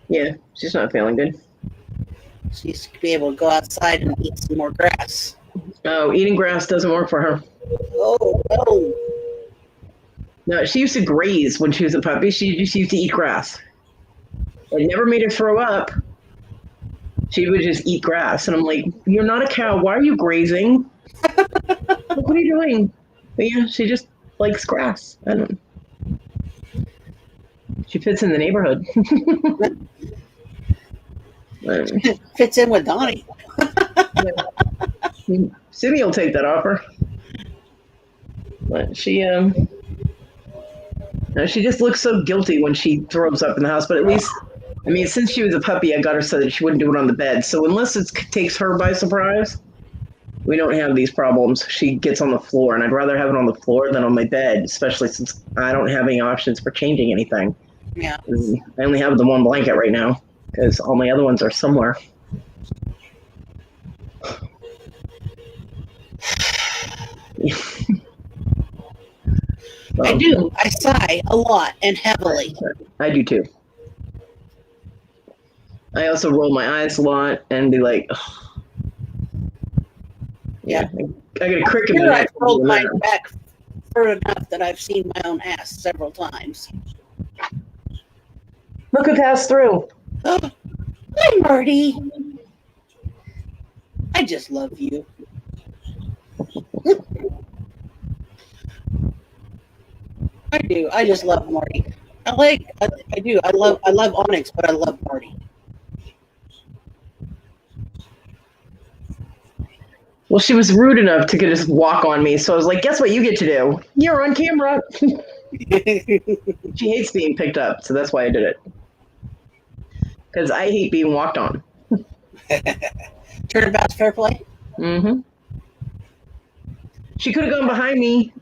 Yeah, she's not feeling good. She used to be able to go outside and eat some more grass. Oh, eating grass doesn't work for her. Oh, no. No, she used to graze when she was a puppy. She just used to eat grass. It never made her throw up. She would just eat grass. And I'm like, you're not a cow. Why are you grazing? Like, what are you doing? But yeah, she just likes grass. I don't. She fits in the neighborhood. Fits in with Donnie. Simi will take that offer. But she just looks so guilty when she throws up in the house. But at least, I mean, since she was a puppy, I got her so that she wouldn't do it on the bed. So unless it takes her by surprise, we don't have these problems. She gets on the floor, and I'd rather have it on the floor than on my bed, especially since I don't have any options for changing anything. Yeah. I only have the one blanket right now because all my other ones are somewhere. I do. I sigh a lot and heavily. I do too. I also roll my eyes a lot and be like, ugh. Yeah. I get a crick in my neck. I've rolled my back far enough that I've seen my own ass several times. Look who passed through. Oh, hi, Marty. I just love you. I do. I just love Marty. I do. I love Onyx, but I love Marty. Well, she was rude enough to just walk on me, so I was like, guess what you get to do? You're on camera. She hates being picked up, so that's why I did it. Because I hate being walked on. Turnabout's fair play? Mm-hmm. She could have gone behind me.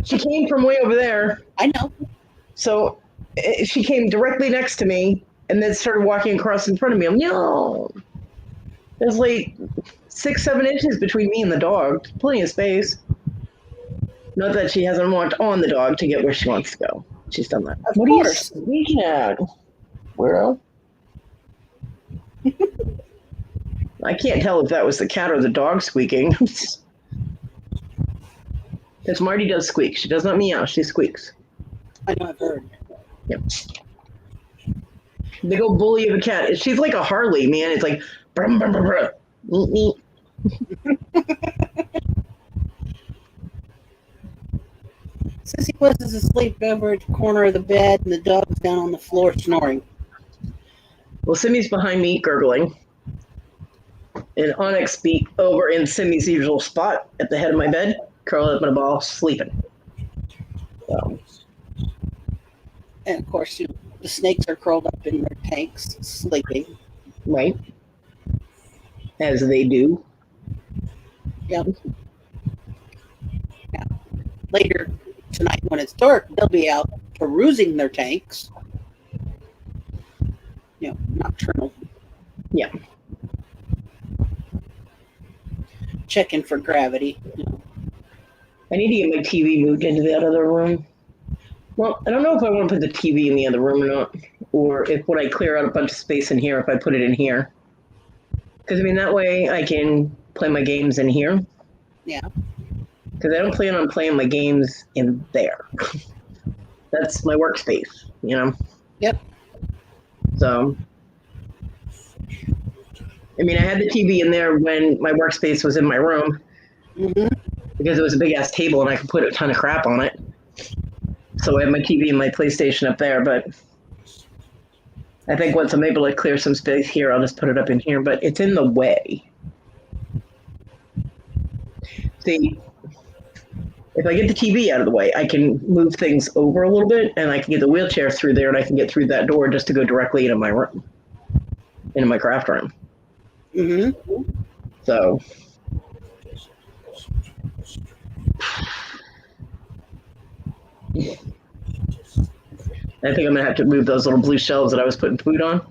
She came from way over there. I know. So she came directly next to me and then started walking across in front of me. I'm, no. There's like 6-7 inches between me and the dog. Plenty of space. Not that she hasn't walked on the dog to get where she wants to go. She's done that. Of course. What are you squeaking at? Weirdo. I can't tell if that was the cat or the dog squeaking. Because Marty does squeak. She does not meow. She squeaks. I know, I've heard. Yep. Big old bully of a cat. She's like a Harley, man. It's like, brum, brum, brum, brum. Neat, neat. Sissy Puss is asleep over at the corner of the bed, and the dog's down on the floor snoring. Well, Simmy's behind me, gurgling. And Onyx be over in Simmy's usual spot at the head of my bed, curled up in a ball, sleeping. So. And of course, the snakes are curled up in their tanks, sleeping. Right. As they do. Yep. Yeah. Later tonight, when it's dark, they'll be out perusing their tanks. Nocturnal. Yeah. Checking for gravity. I need to get my TV moved into that other room. Well, I don't know if I want to put the TV in the other room or not, or if when I clear out a bunch of space in here, if I put it in here. Because, I mean, that way I can play my games in here. Yeah. Because I don't plan on playing my games in there. That's my workspace, you know? Yep. So, I mean, I had the TV in there when my workspace was in my room. Mm-hmm. Because it was a big-ass table and I could put a ton of crap on it. So I have my TV and my PlayStation up there, but I think once I'm able to clear some space here, I'll just put it up in here, but it's in the way. See, if I get the TV out of the way, I can move things over a little bit, and I can get the wheelchair through there, and I can get through that door just to go directly into my room, into my craft room. Mm-hmm. So, I think I'm gonna have to move those little blue shelves that I was putting food on.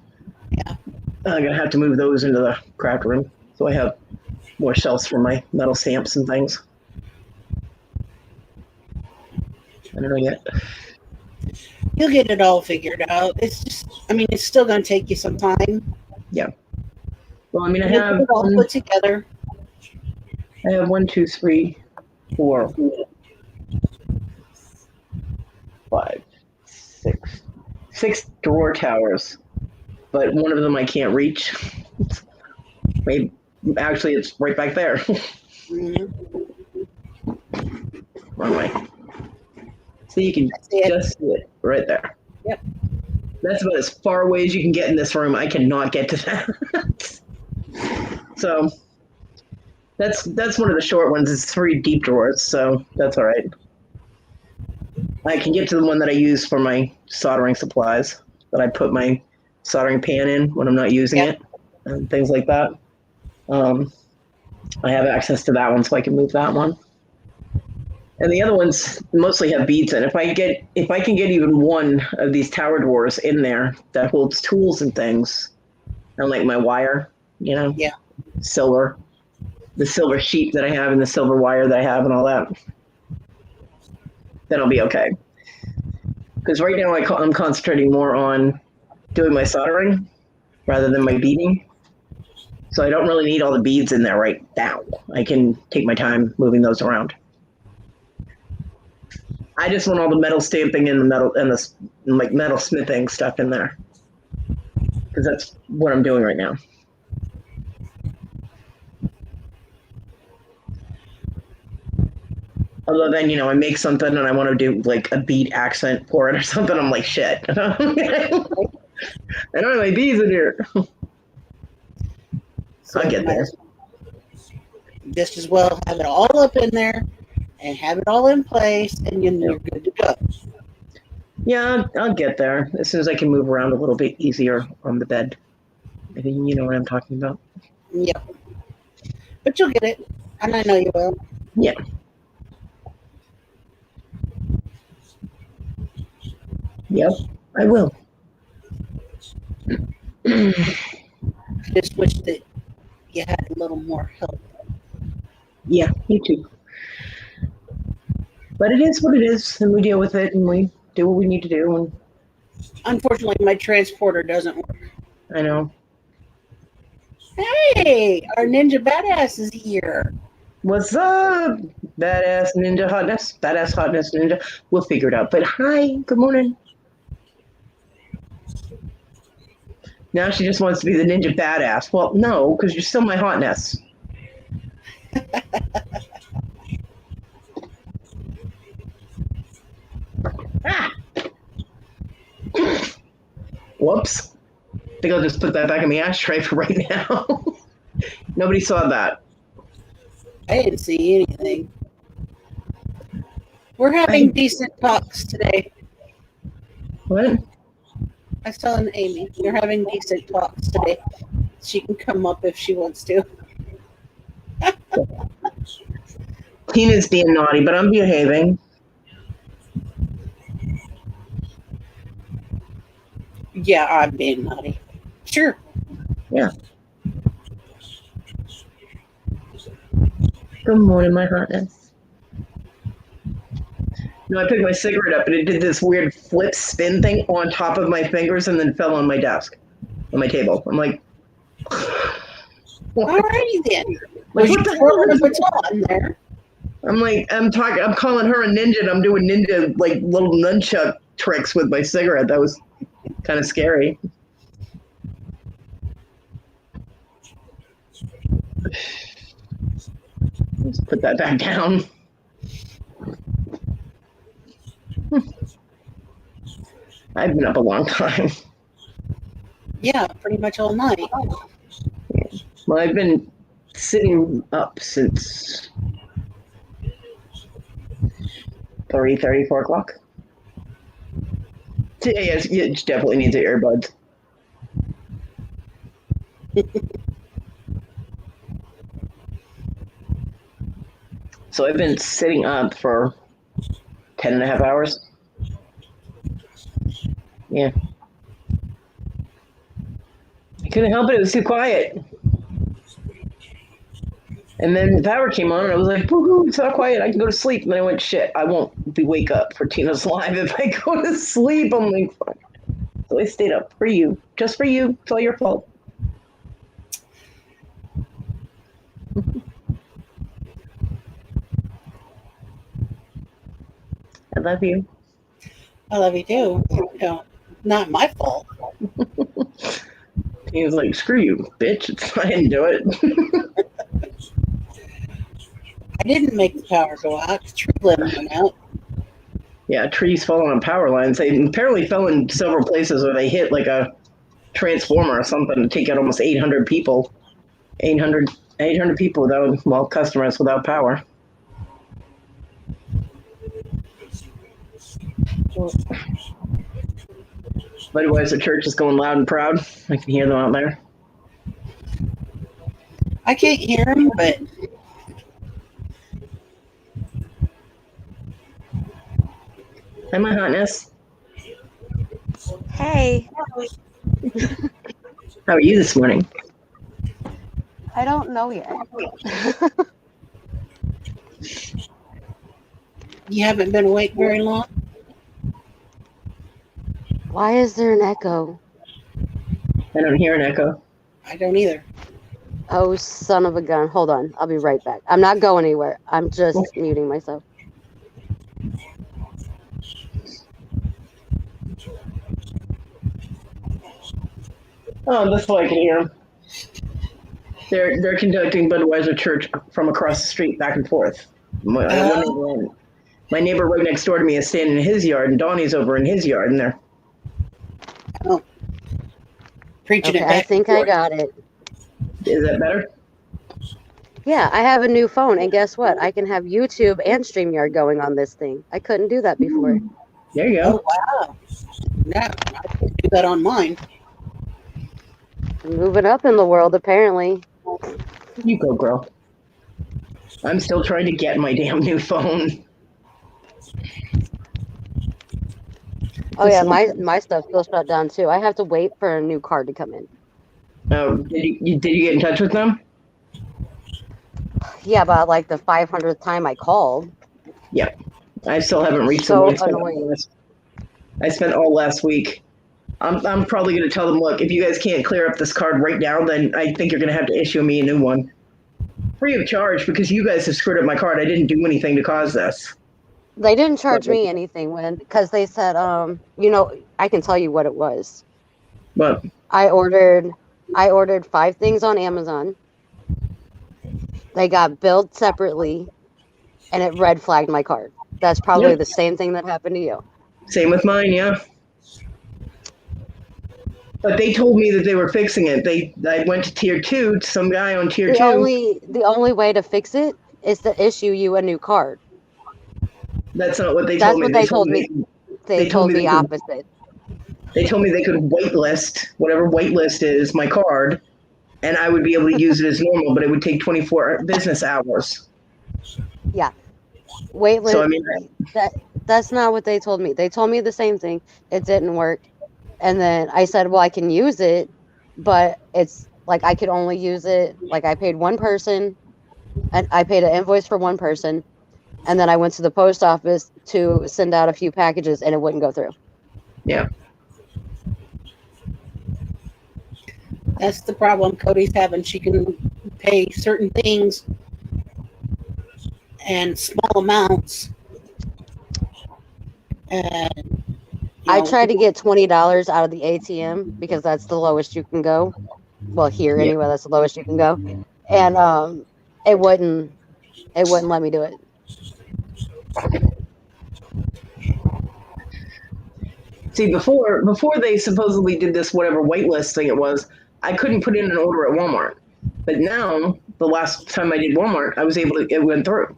Yeah. I'm gonna have to move those into the craft room so I have more shelves for my metal stamps and things. I don't know yet. You'll get it all figured out. It's just, I mean, it's still going to take you some time. Yeah. Well, I mean, You'll get it all put together. I have 1, 2, 3, 4, 5, 6 drawer towers, but one of them I can't reach. Maybe, actually, it's right back there. Wrong way. So you can just see it right there. Yep. That's about as far away as you can get in this room. I cannot get to that. So that's one of the short ones. It's 3 deep drawers, so that's all right. I can get to the one that I use for my soldering supplies, that I put my soldering pan in when I'm not using it, and things like that. I have access to that one, so I can move that one. And the other ones mostly have beads in. If I can get even one of these tower drawers in there that holds tools and things, and like my wire, silver, the silver sheet that I have and the silver wire that I have and all that, then I'll be okay. Because right now I'm concentrating more on doing my soldering rather than my beading. So I don't really need all the beads in there right now. I can take my time moving those around. I just want all the metal stamping and the metal and the like metal smithing stuff in there, because that's what I'm doing right now. Although then, I make something and I want to do like a bead accent for it or something. I'm like, shit. I don't have my beads in here. I'll get there. Just as well have it all up in there and have it all in place, and you're good to go. Yeah, I'll get there as soon as I can move around a little bit easier on the bed. I think you know what I'm talking about. Yep. But you'll get it, and I know you will. Yeah. Yep, I will. I just wish that you had a little more help. Yeah, me too. But it is what it is, and we deal with it, and we do what we need to do. And unfortunately, my transporter doesn't work. I know. Hey, our ninja badass is here. What's up, badass ninja hotness? Badass hotness ninja. We'll figure it out. But hi, good morning. Now she just wants to be the ninja badass. Well, no, because you're still my hotness. Ah! Whoops. I think I'll just put that back in the ashtray for right now. Nobody saw that. I didn't see anything. We're having decent talks today. What? I was telling Amy, we're having decent talks today. She can come up if she wants to. Tina's being naughty, but I'm behaving. Yeah, I'm being naughty. Sure. Yeah. Good morning, my hotness. No, I picked my cigarette up and it did this weird flip spin thing on top of my fingers and then fell on my desk, on my table. I'm like, alrighty then. Like, what the hell is baton there? I'm like, I'm calling her a ninja and I'm doing ninja, like, little nunchuck tricks with my cigarette. That was kind of scary. Let's put that back down. I've been up a long time. Yeah, pretty much all night. Well, I've been sitting up since 3:30, 4 o'clock. Yes, it definitely needs the earbuds. So I've been sitting up for 10 and a half hours. Yeah. I couldn't help it. It was too quiet. And then the power came on, and I was like, woohoo, it's not quiet. I can go to sleep. And then I went, shit, I won't wake up for Tina's Live if I go to sleep. I'm like, fuck. So I stayed up for you. Just for you. It's all your fault. I love you. I love you too. No, not my fault. He was like, screw you, bitch. I didn't do it. I didn't make the power go out. The tree limb went out. Yeah, trees falling on power lines. They apparently fell in several places where they hit like a transformer or something to take out almost 800 people. 800 people without, well, customers without power. Budweiser Church is going loud and proud. I can hear them out there. I can't hear him, but Hi, my hotness. Hey, How are you this morning? I don't know yet. you haven't been awake very long. Why is there an echo? I don't hear an echo. I don't either. Oh, son of a gun. Hold on. I'll be right back. I'm not going anywhere. I'm just muting myself. Oh, that's why I can hear them. They're conducting Budweiser Church from across the street back and forth. My neighbor right next door to me is standing in his yard, and Donnie's over in his yard, and they're Preaching Okay, it back. I think I got it. Is that better? Yeah, I have a new phone, and guess what? I can have YouTube and StreamYard going on this thing. I couldn't do that before. There you go. Oh, wow. No, I can do that on mine. Moving up in the world, apparently. You go, girl. I'm still trying to get my damn new phone. Oh yeah, my stuff's still shut down too. I have to wait for a new card to come in. Oh, did you get in touch with them? Yeah, about like the 500th time I called. Yep. I still haven't reached So them. annoying. I spent all last week. I'm probably going to tell them, look, if you guys can't clear up this card right now, then I think you're going to have to issue me a new one. Free of charge, because you guys have screwed up my card. I didn't do anything to cause this. They didn't charge me anything because they said, I can tell you what it was. But I ordered 5 things on Amazon. They got billed separately, and it red flagged my card. That's probably the same thing that happened to you. Same with mine, yeah. But they told me that they were fixing it. I went to tier 2 to some guy on tier 2. The only way to fix it is to issue you a new card. That's not what they That's told me. what they told me. They told me the opposite. They told me they could whitelist, whatever whitelist is, my card, and I would be able to use it as normal, but it would take 24 business hours. Yeah. Waitlist. So, I mean, that's not what they told me. They told me the same thing. It didn't work. And then I said, well, I can use it, but it's like I could only use it. Like I paid one person, and I paid an invoice for one person. And then I went to the post office to send out a few packages, and it wouldn't go through. Yeah. That's the problem Cody's having. She can pay certain things and small amounts. And I tried to get $20 out of the ATM because that's the lowest you can go. Well, here anyway, that's the lowest you can go. And it wouldn't let me do it. See, before they supposedly did this whatever whitelist thing it was, I couldn't put in an order at Walmart. But now, the last time I did Walmart, I was able to, it went through.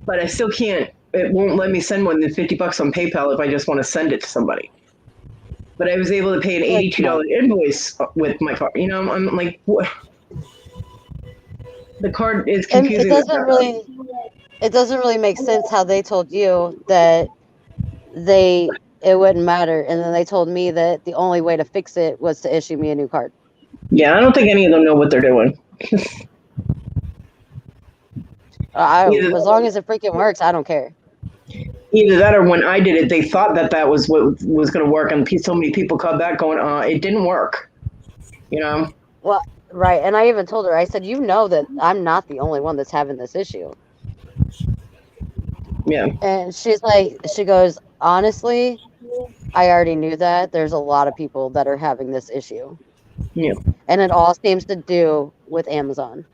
But I still can't, it won't let me send more than $50 on PayPal if I just want to send it to somebody. But I was able to pay an $82 invoice with my card. You know, I'm like, what? The card is confusing. It doesn't really make sense how they told you that they it wouldn't matter. And then they told me that the only way to fix it was to issue me a new card. Yeah, I don't think any of them know what they're doing. As long as it freaking works, I don't care. Either that or when I did it, they thought that was what was going to work, and so many people called back going, it didn't work. You know? Well, right. And I even told her, I said, you know that I'm not the only one that's having this issue. Yeah. And she goes, honestly, I already knew that. There's a lot of people that are having this issue. Yeah. And it all seems to do with Amazon.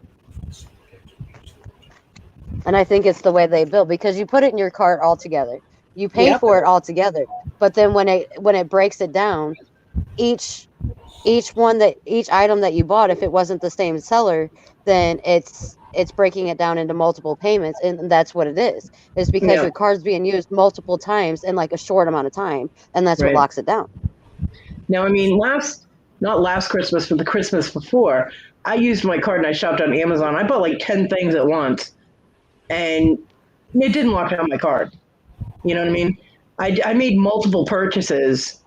And I think it's the way they build, because you put it in your cart all together. You pay for it all together. But then when it breaks it down, each item that you bought, if it wasn't the same seller, then it's breaking it down into multiple payments, and that's what it is. It's because your card's being used multiple times in like a short amount of time, and that's what locks it down. Now, I mean, not last Christmas, but the Christmas before, I used my card and I shopped on Amazon. I bought like 10 things at once, and it didn't lock down my card. You know what I mean? I made multiple purchases,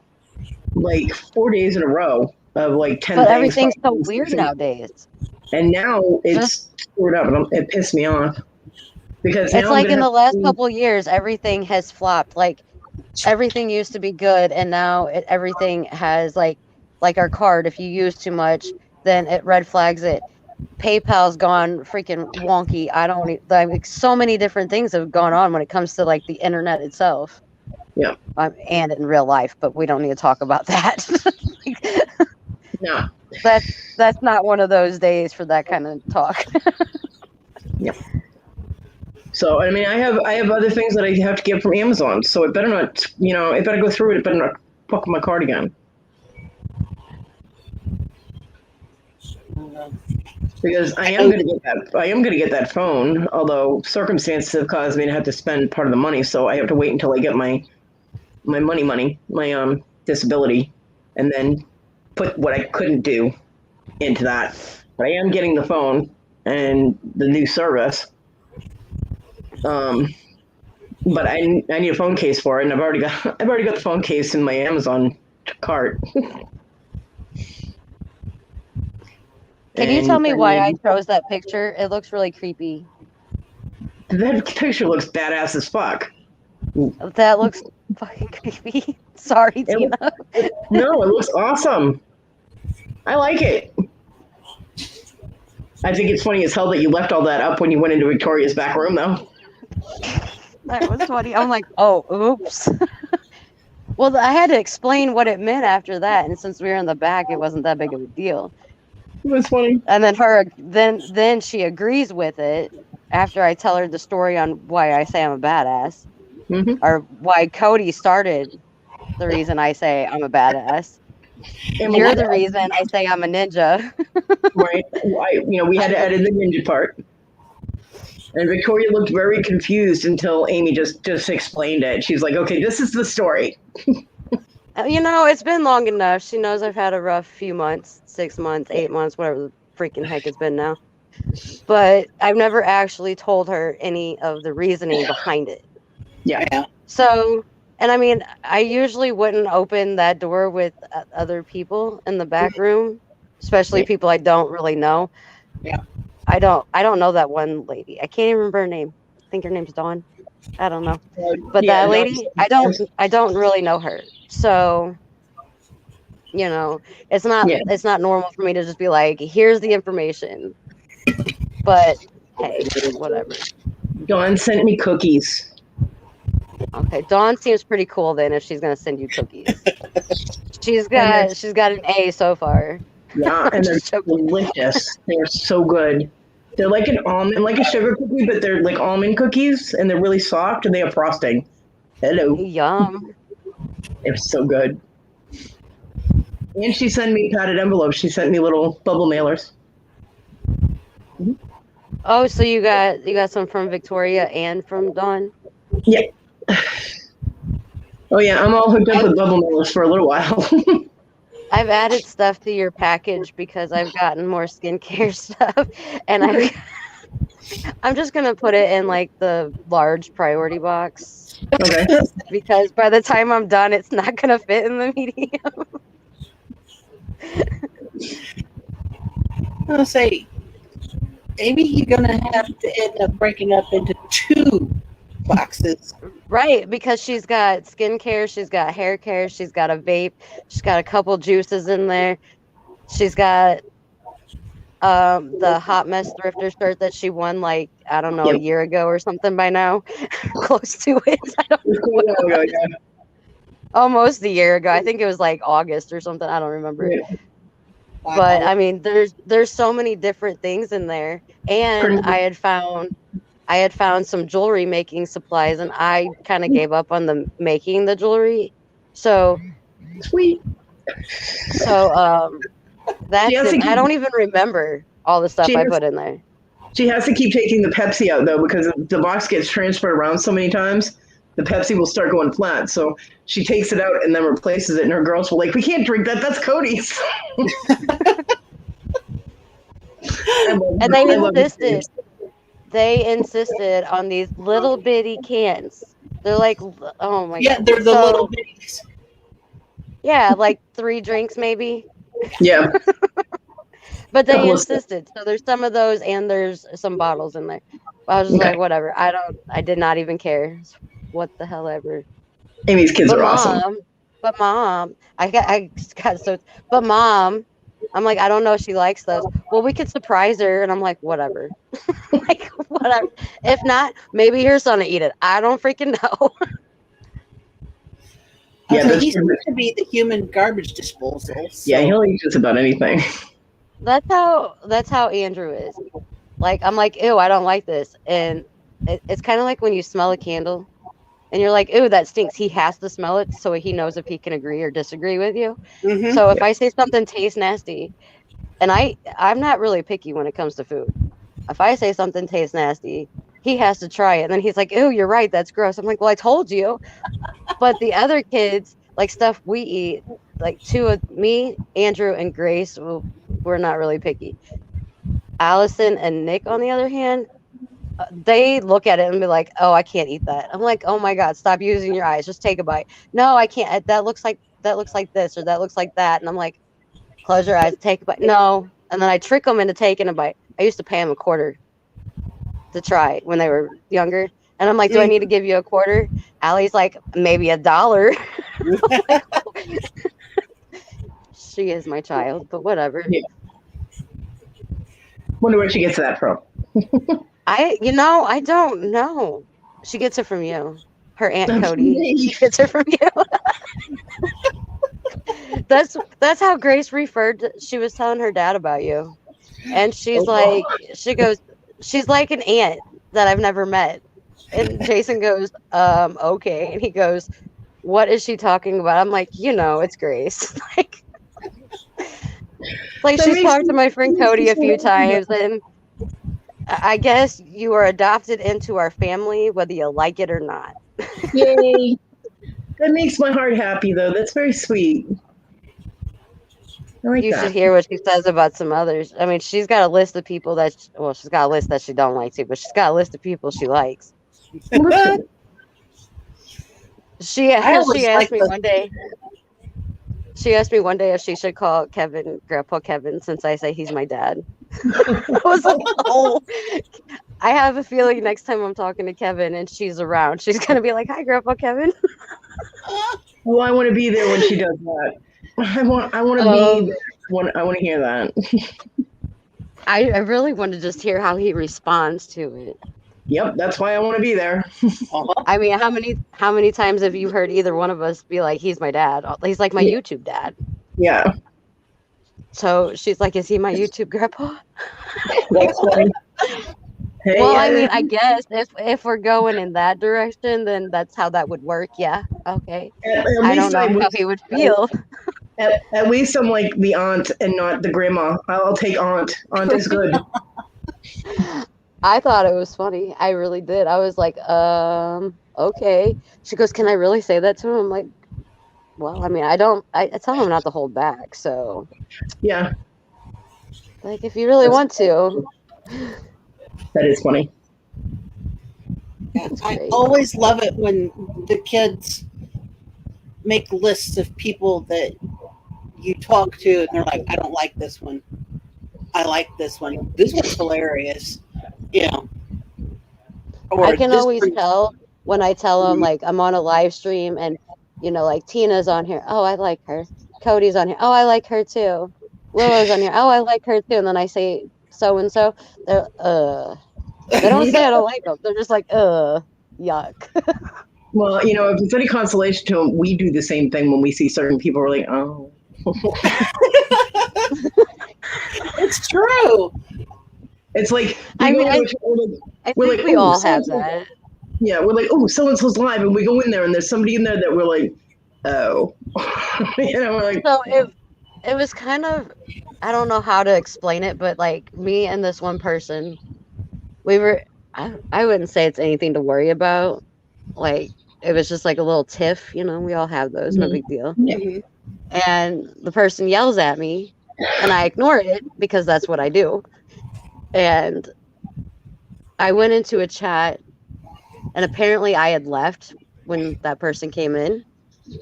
like 4 days in a row of like 10 but things. Everything's so weird nowadays. And now it's screwed up, and it pissed me off. Because it's like in the last couple of years, everything has flopped. Like everything used to be good, and now everything has like our card. If you use too much, then it red flags it. PayPal's gone freaking wonky. Like so many different things have gone on when it comes to like the internet itself. Yeah. And in real life, but we don't need to talk about that. No. That's not one of those days for that kind of talk. Yeah. So I mean, I have other things that I have to get from Amazon, so it better not, it better go through it. It better not fuck my card again. Because I am going to get that phone, although circumstances have caused me to have to spend part of the money, so I have to wait until I get my money, my disability, and then put what I couldn't do into that. But I am getting the phone and the new service. But I need a phone case for it, and I've already got the phone case in my Amazon cart. Can you tell me why I chose that picture? It looks really creepy. That picture looks badass as fuck. That looks fucking creepy. Sorry, Tina. No, it looks awesome. I like it. I think it's funny as hell that you left all that up when you went into Victoria's back room, though. That was funny. I'm like, oh, oops. Well, I had to explain what it meant after that, and since we were in the back, it wasn't that big of a deal. It was funny. And then she agrees with it after I tell her the story on why I say I'm a badass, or why Cody started the reason I say I'm a badass. And you're the reason I say I'm a ninja. Right. We had to edit the ninja part. And Victoria looked very confused until Amy just explained it. She's like, okay, this is the story. It's been long enough. She knows I've had a rough few months, 6 months, 8 months, whatever the freaking heck it's been now. But I've never actually told her any of the reasoning behind it. Yeah. So, and I mean, I usually wouldn't open that door with other people in the back room, especially people I don't really know. Yeah. I don't know that one lady. I can't even remember her name. I think her name's Dawn. I don't know. But that lady, I don't really know her. So, it's not normal for me to just be like, here's the information. But hey, whatever. Dawn sent me cookies. Okay, Dawn seems pretty cool then if she's gonna send you cookies. She's got an A so far. Yeah, and they're delicious. They're so good. They're like like a sugar cookie, but they're like almond cookies, and they're really soft, and they have frosting. Hello. Yum. They're so good. And she sent me padded envelopes. She sent me little bubble mailers. Mm-hmm. Oh, so you got some from Victoria and from Dawn? Yeah. Oh yeah, I'm all hooked up with bubble mailers for a little while. I've added stuff to your package because I've gotten more skincare stuff, and I'm just gonna put it in like the large priority box Okay. because by the time I'm done, it's not gonna fit in the medium. I'll say maybe you're gonna have to end up breaking up into 2 boxes. Right, because she's got skincare, she's got hair care, she's got a vape, she's got a couple juices in there. She's got the hot mess thrifter shirt that she won like I don't know a Yep. year ago or something by now, close to it. I don't It's know. quite a while ago, yeah. Almost a year ago. I think it was like August or something. I don't remember. Yeah. But Wow. I mean, there's so many different things in there, and Pretty I had found some jewelry making supplies, and I kind of gave up on the making the jewelry. So sweet. so She that's has to it. I keep don't even remember all the stuff she I has, put in there. she has to keep taking the Pepsi out though because if the box gets transferred around so many times, the Pepsi will start going flat. So she takes it out and then replaces it, and her girls were like, "We can't drink that. That's Cody's." And I love it. they insisted on these little bitty cans. They're like, oh my Yeah, god. they're the little So bitties. yeah, like 3 drinks maybe. Yeah, But they couple of insisted. So there's some of those and there's some bottles in there. I was just okay. like, whatever. I did not even care. What the hell ever. Amy's kids But are awesome. mom, I got so, but mom, I'm like, I don't know if she likes those. Well, we could surprise her. And I'm like, whatever. Like, whatever. If not, maybe her son will eat it. I don't freaking know. I'll Yeah, say that's he's supposed to be the human garbage disposal. So. yeah. He'll eat just about anything. That's how Andrew is. Like, I'm like, ew, I don't like this. And it's kind of like when you smell a candle and you're like, ooh, that stinks. He has to smell it so he knows if he can agree or disagree with you. Mm-hmm. So if I say something tastes nasty, and I'm not really picky when it comes to food. If I say something tastes nasty, he has to try it. And then he's like, ooh, you're right, that's gross. I'm like, well, I told you. But the other kids, like stuff we eat, like me, Andrew, and Grace, we're not really picky. Allison and Nick, on the other hand, they look at it and be like, "Oh, I can't eat that." I'm like, "Oh my god, stop using your eyes. Just take a bite." No, I can't. That looks like this or that looks like that. And I'm like, "Close your eyes, take a bite." No, and then I trick them into taking a bite. I used to pay them a quarter to try when they were younger, and I'm like, "Do I need to give you a quarter?" Allie's like, "Maybe $1." Like, oh. She is my child, but whatever. Yeah. Wonder where she gets that from. I don't know. She gets it from you. Her Aunt That's Cody. me. She gets it from you. That's how Grace referred to, she was telling her dad about you. And she's like she's like an aunt that I've never met. And Jason goes, okay. And he goes, what is she talking about? I'm like, it's Grace. like she's talked to my friend Cody a few times, and I guess you are adopted into our family, whether you like it or not. Yay! That makes my heart happy, though. That's very sweet. I like You that. should hear what she says about some others. I mean, she's got a list of people she's got a list that she don't like too, but she's got a list of people she likes. She asked me one day. She asked me one day if she should call Kevin Grandpa Kevin since I say he's my dad. I was like, oh. I have a feeling next time I'm talking to Kevin and she's around, she's gonna be like, "Hi, Grandpa Kevin." Well, I want to be there when she does that. I want to be there. I want to hear that. I really want to just hear how he responds to it. Yep, that's why I want to be there. I mean, how many times have you heard either one of us be like, "He's my dad"? He's like my YouTube dad. Yeah. So she's like, "Is he my YouTube grandpa?" That's funny. Hey, well, I mean, I guess if we're going in that direction, then that's how that would work. Yeah. Okay. I don't know how he would feel. At least I'm like the aunt and not the grandma. I'll take aunt. Aunt is good. I thought it was funny. I really did. I was like, okay. She goes, "Can I really say that to him?" I'm like, well, I mean, I tell him not to hold back. So, yeah. Like, if you really want to. That is funny. It's I great. always love it when the kids make lists of people that you talk to and they're like, I don't like this one. I like this one. This one's hilarious. You know, I or can this always one. tell when I tell them like I'm on a live stream and like Tina's on here. Oh, I like her. Cody's on here. Oh, I like her too. Willow's on here. Oh, I like her too. And then I say so and so. They're They don't say I don't like them. They're just like yuck. Well, if it's any consolation to them, we do the same thing when we see certain people. We're like, oh. It's true. It's like I mean, I we're think like, we "Ooh, all have so-and-so." that. Yeah, we're like, oh, so and so's live, and we go in there, and there's somebody in there that we're like, oh, we're like, So it was kind of, I don't know how to explain it, but like me and this one person, we were I wouldn't say it's anything to worry about. Like it was just like a little tiff, we all have those, no big deal. Mhm. And the person yells at me and I ignore it because that's what I do. And I went into a chat and apparently I had left when that person came in.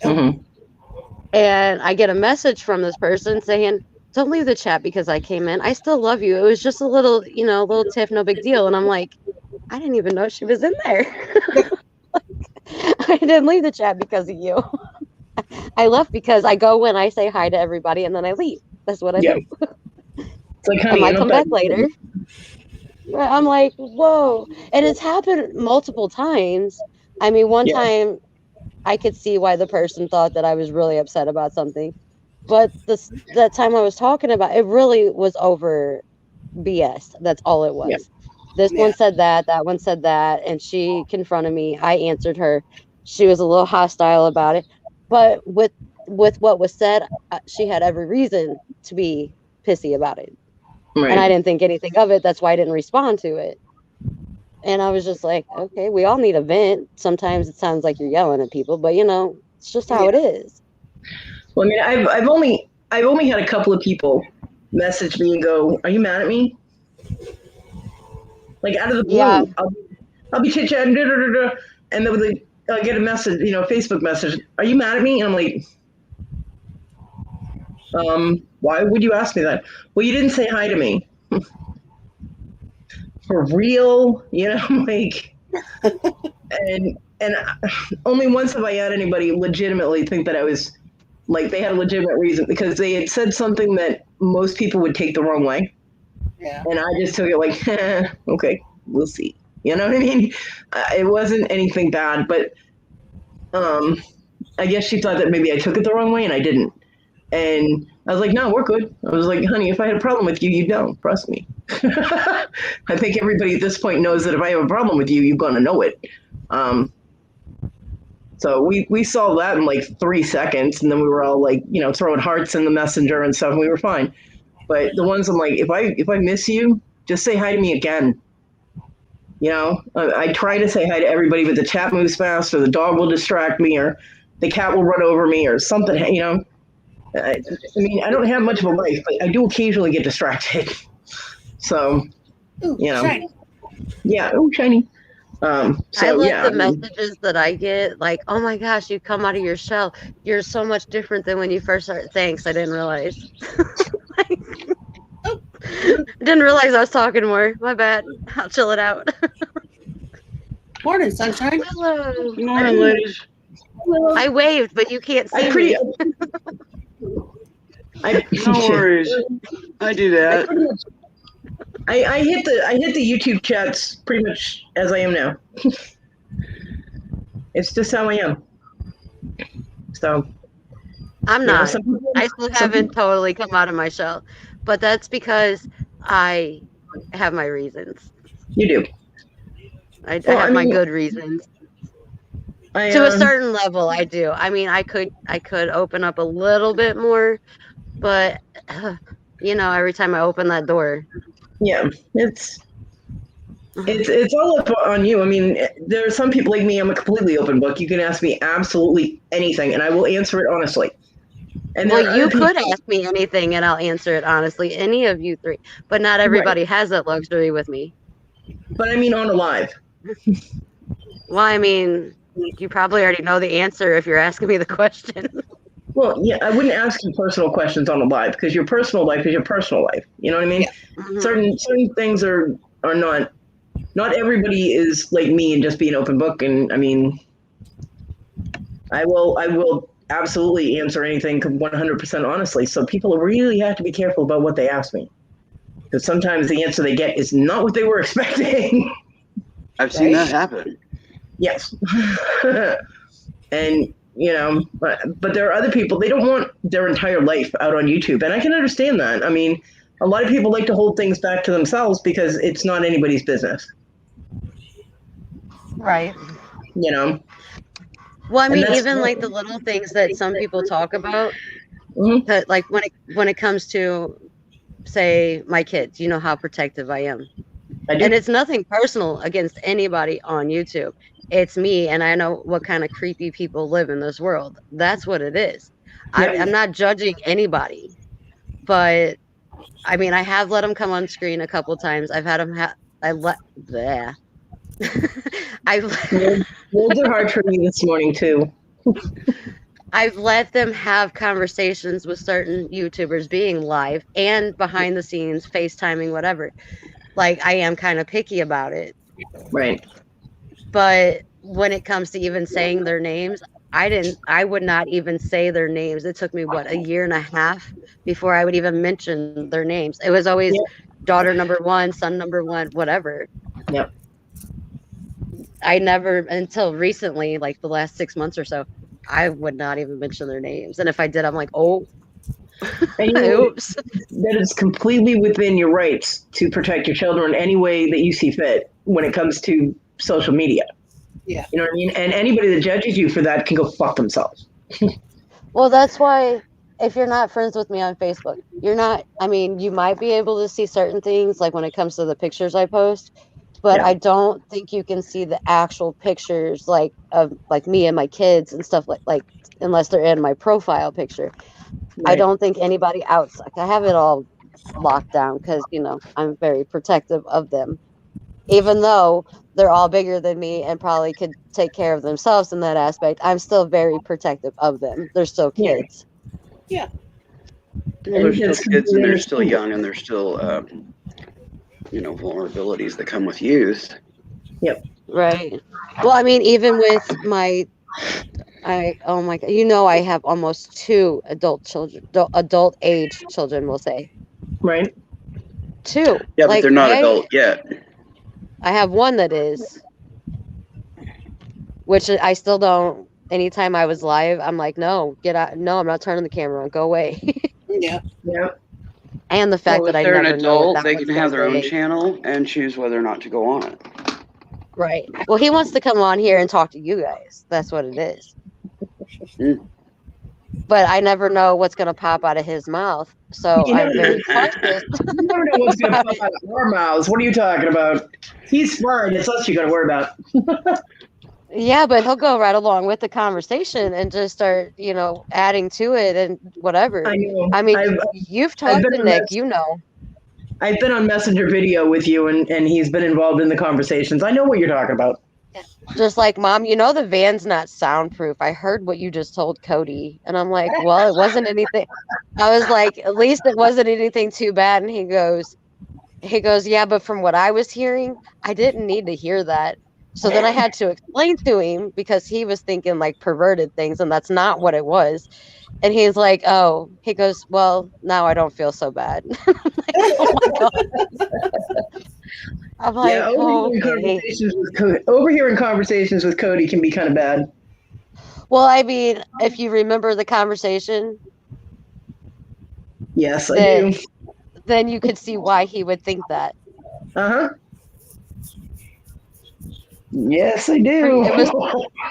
mhm. And I get a message from this person saying, don't leave the chat because I came in. I still love you. It was just a little, little tiff, no big deal. And I'm like, I didn't even know she was in there. I didn't leave the chat because of you. I left because I go when I say hi to everybody and then I leave. That's what I Yeah. do. It's like, I honey, might come back later. But I'm like, whoa. And it's happened multiple times. I mean, one Yeah. time I could see why the person thought that I was really upset about something. But that time I was talking about, it really was over BS. That's all it was. Yeah. This Yeah. one said that one said that, and she confronted me. I answered her. She was a little hostile about it, but with what was said, she had every reason to be pissy about it, and I Right. didn't think anything of it. That's why I didn't respond to it. And I was just like, okay, we all need a vent. Sometimes it sounds like you're yelling at people, but it's just how Yeah. it is. Well, I mean, I've only had a couple of people message me and go, "Are you mad at me?" Like out of the Yeah, blue, I'll be chit chatting, and then I'll get a message, Facebook message. Are you mad at me? And I'm like, why would you ask me that? Well, you didn't say hi to me. For real, like, and only once have I had anybody legitimately think that I was like they had a legitimate reason because they had said something that most people would take the wrong way, Yeah. and I just took it like, okay, we'll see. You know what I mean? It wasn't anything bad, but I guess she thought that maybe I took it the wrong way, and I didn't. And I was like, no, we're good. I was like, honey, if I had a problem with you, you'd know. Trust me. I think everybody at this point knows that if I have a problem with you, you're going to know it. So we solved that in like 3 seconds. And then we were all like, throwing hearts in the messenger and stuff. And we were fine. But the ones I'm like, if I miss you, just say hi to me again. I try to say hi to everybody, but the chat moves fast or the dog will distract me or the cat will run over me or something, I mean, I don't have much of a life, but I do occasionally get distracted. So, Ooh, shiny. Yeah, oh, shiny. I So, love yeah. the messages that I get, like, oh my gosh, you come out of your shell. You're so much different than when you first started. Thanks, I didn't realize. I didn't realize I was talking more. My bad. I'll chill it out. Morning, sunshine. Hello. Morning, ladies. I waved, but you can't see me. No worries. I do that. I hit the YouTube chats pretty much as I am now. It's just how I am. So I'm not. I still haven't totally come out of my shell, but that's because I have my reasons. You do. I have my good reasons. To a certain level, I do. I mean, I could open up a little bit more, but every time I open that door. Yeah, it's all up on you. I mean, there are some people like me. I'm a completely open book. You can ask me absolutely anything, and I will answer it honestly. And well, you could ask me anything, and I'll answer it honestly. Any of you three, but not everybody has that luxury with me. But I mean, on a live. Well, I mean, you probably already know the answer if you're asking me the question. Well, yeah, I wouldn't ask you personal questions on the live because your personal life is your personal life. You know what I mean? Yeah. Mhm. Certain things are not everybody is like me and just be an open book. And I mean, I will absolutely answer anything 100% honestly. So people really have to be careful about what they ask me because sometimes the answer they get is not what they were expecting. I've seen that happen. Yes. And you know, but there are other people, they don't want their entire life out on YouTube, and I can understand that. I mean, a lot of people like to hold things back to themselves because it's not anybody's business, Right. you know. Well, I And mean, that's even like the little things that some people talk about, Mhm. that like when it comes to, say, my kids, you know how protective I am. I do. And it's nothing personal against anybody on YouTube. It's me, and I know what kind of creepy people live in this world. That's what it is. Yeah. I'm not judging anybody, but I mean, I have let them come on screen a couple times. I've had them I let yeah. I've Words are hard for me this morning too. I've let them have conversations with certain YouTubers being live and behind the scenes, FaceTiming, whatever. Like, I am kind of picky about it. Right. But when it comes to even saying their names, I would not even say their names. It took me, what, a year and a half before I would even mention their names. It was always Yeah. daughter number one, son number one, whatever. Yep. I never, until recently, like the last 6 months or so, I would not even mention their names. And if I did, I'm like, oh, And you know, oops. that is completely within your rights to protect your children any way that you see fit when it comes to social media. Yeah. You know what I mean? And anybody that judges you for that can go fuck themselves. Well, that's why if you're not friends with me on Facebook, you're not, I mean, you might be able to see certain things like when it comes to the pictures I post, but Yeah. I don't think you can see the actual pictures like of like me and my kids and stuff like unless they're in my profile picture. I Right. don't think anybody outside. I have it all locked down because, you know, I'm very protective of them. Even though they're all bigger than me and probably could take care of themselves in that aspect, I'm still very protective of them. They're still Yeah. kids. Yeah. Well, they're And still that's kids and completely they're still understandable. young and they're still, vulnerabilities that come with youth. Yep. Right. Well, I mean, even with oh my God, you know, I have almost two adult children, adult age children, we'll say. Right. Two. Yeah, but Like, they're not adult yet. I have one that is, which I still don't. Anytime I was live, I'm like, no, get out. No, I'm not turning the camera on. Go away. Yeah. Yep. And the fact Well, that if I they're an never know what adult, that they one's can going have to their own say. channel and choose whether or not to go on it. Right. Well, he wants to come on here and talk to you guys. That's what it is. Mm. But I never know what's going to pop out of his mouth. So You never I'm know. very cautious You never know what's going to about pop it. out of our mouths. What are you talking about? He's fine. It's us you got to worry about. Yeah, but he'll go right along with the conversation and just start, you know, adding to it and whatever. I know. I mean, you've I've talked been to on Nick, you know. I've been on Messenger video with you, and he's been involved in the conversations. I know what you're talking about. Just like, Mom, you know the van's not soundproof. I heard what you just told Cody. And I'm like, well, it wasn't anything. I was like, at least it wasn't anything too bad. And he goes, yeah, but from what I was hearing, I didn't need to hear that. So then I had to explain to him because he was thinking like perverted things, and that's not what it was. And he's like, oh, he goes, well, now I don't feel so bad. I'm like, oh my God. I'm Yeah, like, oh, okay. overhearing conversations with Cody can be kind of bad. Well, I mean, if you remember the conversation, Yes, I that do. then you could see why he would think that. Uh huh. Yes, I It do. was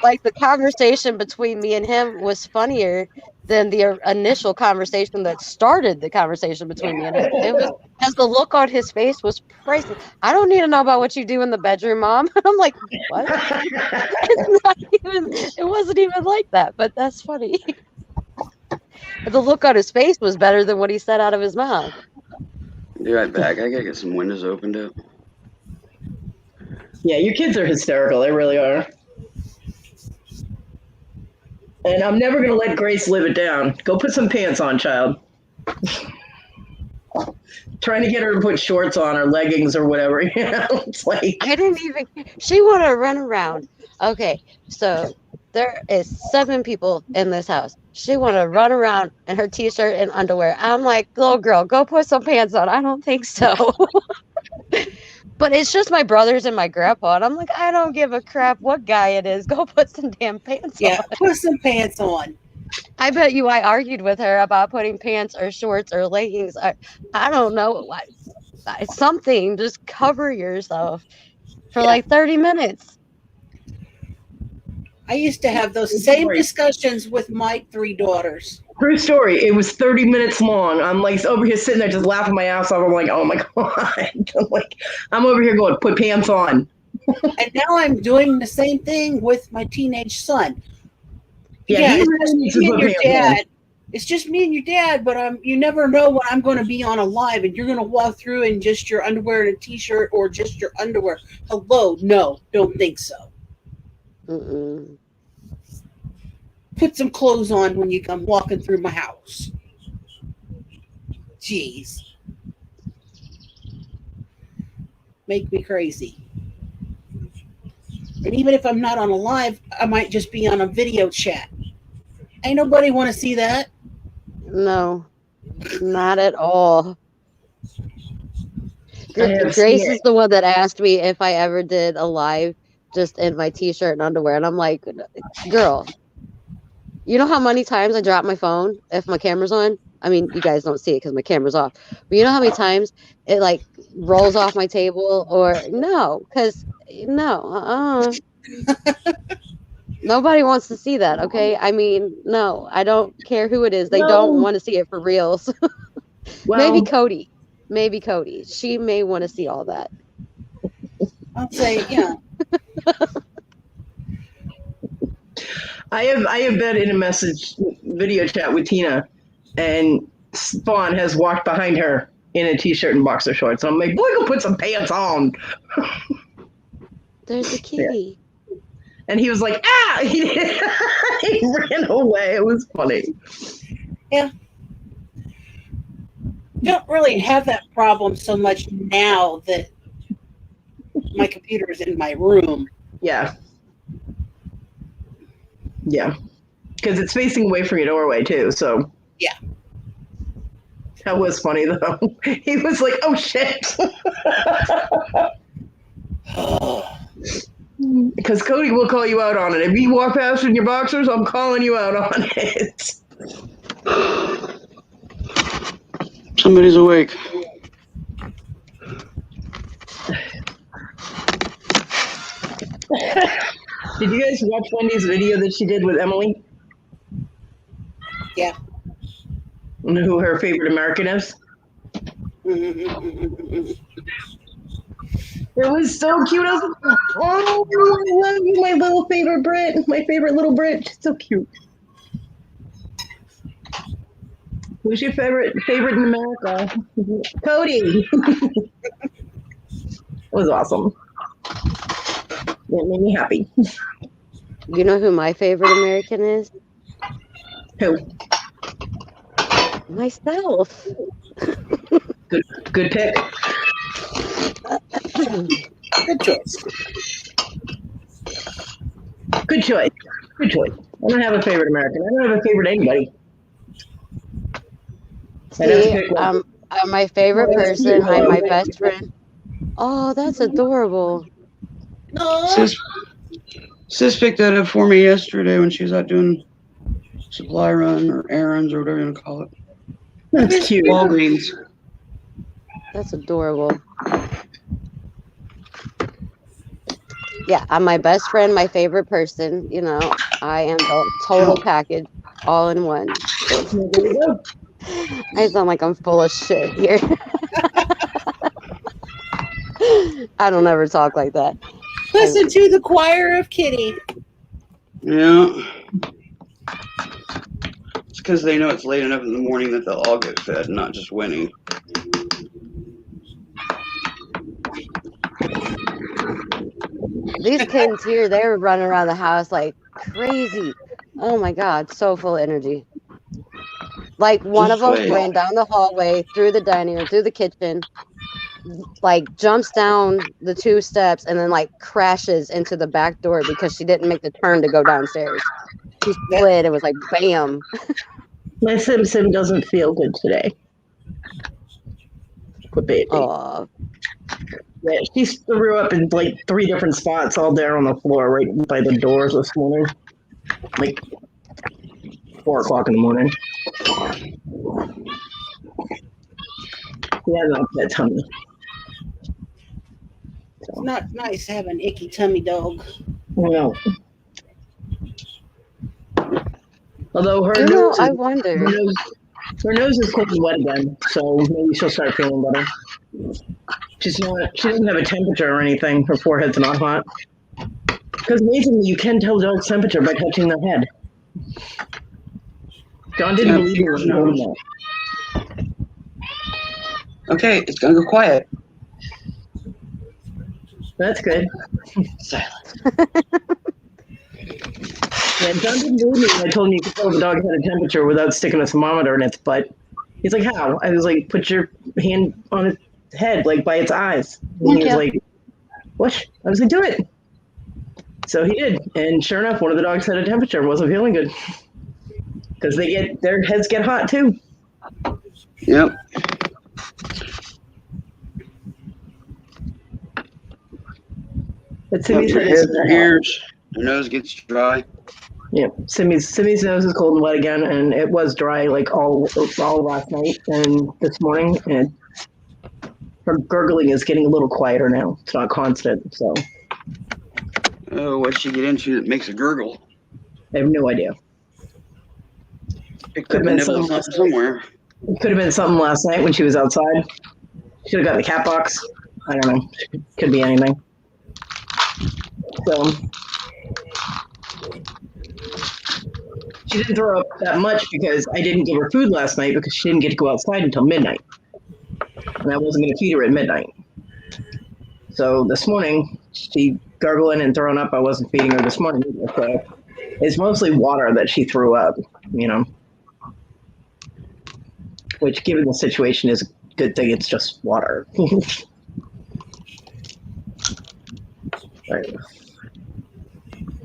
like the conversation between me and him was funnier than the initial conversation that started the conversation between me and him. It was because the look on his face was priceless. I don't need to know about what you do in the bedroom, Mom. I'm like, what? It's not even. It wasn't even like that, but that's funny. The look on his face was better than what he said out of his mouth. Be right back. I gotta get some windows opened up. Yeah, your kids are hysterical. They really are. And I'm never going to let Grace live it down. Go put some pants on, child. Trying to get her to put shorts on or leggings or whatever. It's like, I didn't even. She want to run around. Okay, so there is 7 people in this house. She want to run around in her t-shirt and underwear. I'm like, little girl, go put some pants on. I don't think so. But it's just my brothers and my grandpa, and I'm like, I don't give a crap what guy it is. Go put some damn pants Yeah, on. put some pants on. I bet you I argued with her about putting pants or shorts or leggings. I don't know, something. Just cover yourself for Yeah. like 30 minutes. I used to have those same discussions with my 3 daughters. true story. It was 30 minutes long. I'm like over here sitting there just laughing my ass off. I'm like, oh my God. I'm over here going, put pants on. And now I'm doing the same thing with my teenage son. Yeah, It's just me and your dad. It's just me and your dad, but you never know when I'm going to be on a live and you're going to walk through in just your underwear and a t-shirt or just your underwear. Hello, no, don't think so. Mm-mm. Put some clothes on when you come walking through my house. Jeez. Make me crazy. And even if I'm not on a live, I might just be on a video chat. Ain't nobody want to see that. No, not at all. Grace is the one that asked me if I ever did a live just in my t-shirt and underwear. And I'm like, girl, you know how many times I drop my phone if my camera's on? I mean, you guys don't see it because my camera's off. But you know how many times it like rolls off my table or no, because no, nobody wants to see that, okay? I mean, no, I don't care who it is. They don't want to see it for reals. Well, Maybe Cody. She may want to see all that. I'll say, yeah. I have been in a video chat with Tina, and Spawn has walked behind her in a t-shirt and boxer shorts. So I'm like, boy, go put some pants on. There's a kitty. Yeah. And he was like, ah! He ran away. It was funny. Yeah. Don't really have that problem so much now that my computer is in my room. Yeah. Yeah. Because it's facing away from your doorway, too. So. Yeah. That was funny, though. He was like, oh, shit. Because Cody will call you out on it. If you walk past in your boxers, I'm calling you out on it. Somebody's awake. Did you guys watch Wendy's video that she did with Emily? Yeah. Who her favorite American is? Mm-hmm. It was so cute. I was like, oh, I love you, my little favorite Brit. My favorite little Brit. She's so cute. Who's your favorite in America? Cody. It was awesome. It made me happy. You know who my favorite American is? Who? Myself. Good pick. Good choice. Good choice. Good choice. I don't have a favorite American. I don't have a favorite anybody. See, I'm my favorite person. I'm my best friend. Oh, that's adorable. Sis picked that up for me yesterday when she was out doing supply run or errands or whatever you want to call it. That's cute. Walgreens. That's adorable. Yeah, I'm my best friend, my favorite person. You know, I am the total package, all in one. I sound like I'm full of shit here. I don't ever talk like that. Listen to the choir of Kitty. Yeah. It's because they know it's late enough in the morning that they'll all get fed, not just Winnie. These kids here, they were running around the house like crazy. Oh my God, so full of energy. Like one of Just them wait. ran down the hallway, through the dining room, through the kitchen, like jumps down the 2 steps and then like crashes into the back door because she didn't make the turn to go downstairs. She That slid. It was like bam. My Sim doesn't feel good today. Poor baby. Oh, Yeah, she threw up in like 3 different spots, all there on the floor, right by the doors this morning. Like 4 o'clock in the morning. Yeah, no, that tummy. it's not nice to have an icky tummy dog. No. Although her you know, nose I is wonder. her nose is cold and wet again, so maybe she'll start feeling better. She doesn't have a temperature or anything. Her forehead's not hot. Because amazingly, you can tell a dog's temperature by touching their head. John didn't Yeah, believe me when I told him that. Okay, it's gonna go quiet. That's good. Silence. Yeah, John didn't believe me when I told him you could tell if a dog had a temperature without sticking a thermometer in its butt. He's like, how? I was like, put your hand on its head, like by its eyes. And he was like, what? I was like, do it. So he did. And sure enough, one of the dogs had a temperature and wasn't feeling good. Because their heads get hot too. Yep. But Yep, Simmy's their head is head, their ears, their nose gets dry. Yeah, Simmy's nose is cold and wet again, and it was dry like all last night and this morning. And her gurgling is getting a little quieter now. It's not constant, so Oh, what'd she get into that makes a gurgle? I have no idea. Picked Could up have a been nibble something last night. somewhere. Could have been something last night when she was outside. Should have got the cat box. I don't know. Could be anything. So she didn't throw up that much because I didn't give her food last night because she didn't get to go outside until midnight. And I wasn't going to feed her at midnight. So this morning, she gargling and throwing up. I wasn't feeding her this morning either. So it's mostly water that she threw up, which, given the situation, is a good thing. It's just water. Right.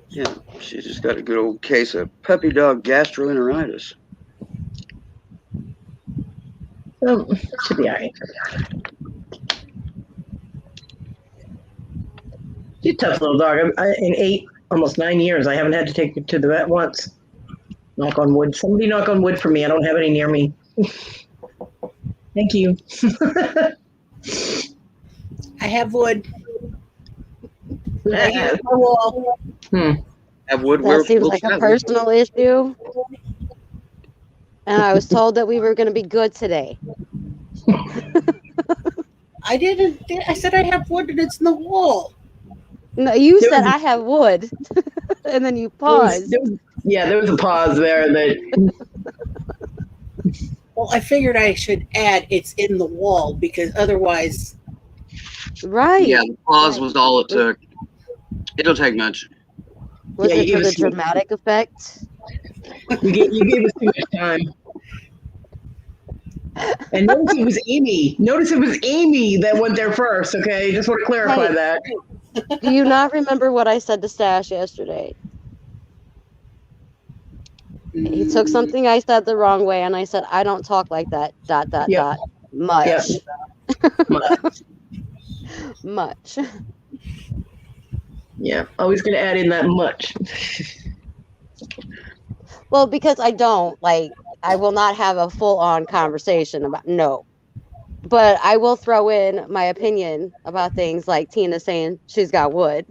Yeah, she just got a good old case of puppy dog gastroenteritis. So, should be all right. She's a tough little dog. In almost 9 years, I haven't had to take her to the vet once. Knock on wood. Somebody knock on wood for me. I don't have any near me. Thank you. I have wood. Right here on the wall. Have wood That seems like a personal issue. And I was told that we were going to be good today. I didn't. I said I have wood and it's in the wall. No, you said I have wood, and then you paused. There was a pause there. Well, I figured I should add it's in the wall because otherwise. Right. Yeah, the pause was all it took. It'll take much. Was it for the dramatic effect? You gave us too much time. And notice it was Amy. Notice it was Amy that went there first, okay? Just want to clarify that. Do you not remember what I said to Stash yesterday? He took something I said the wrong way, and I said, I don't talk like that, ... Much. Yep. Much. Yeah, always going to add in that much. Well, because I don't, I will not have a full-on conversation about, no. But I will throw in my opinion about things like Tina saying she's got wood.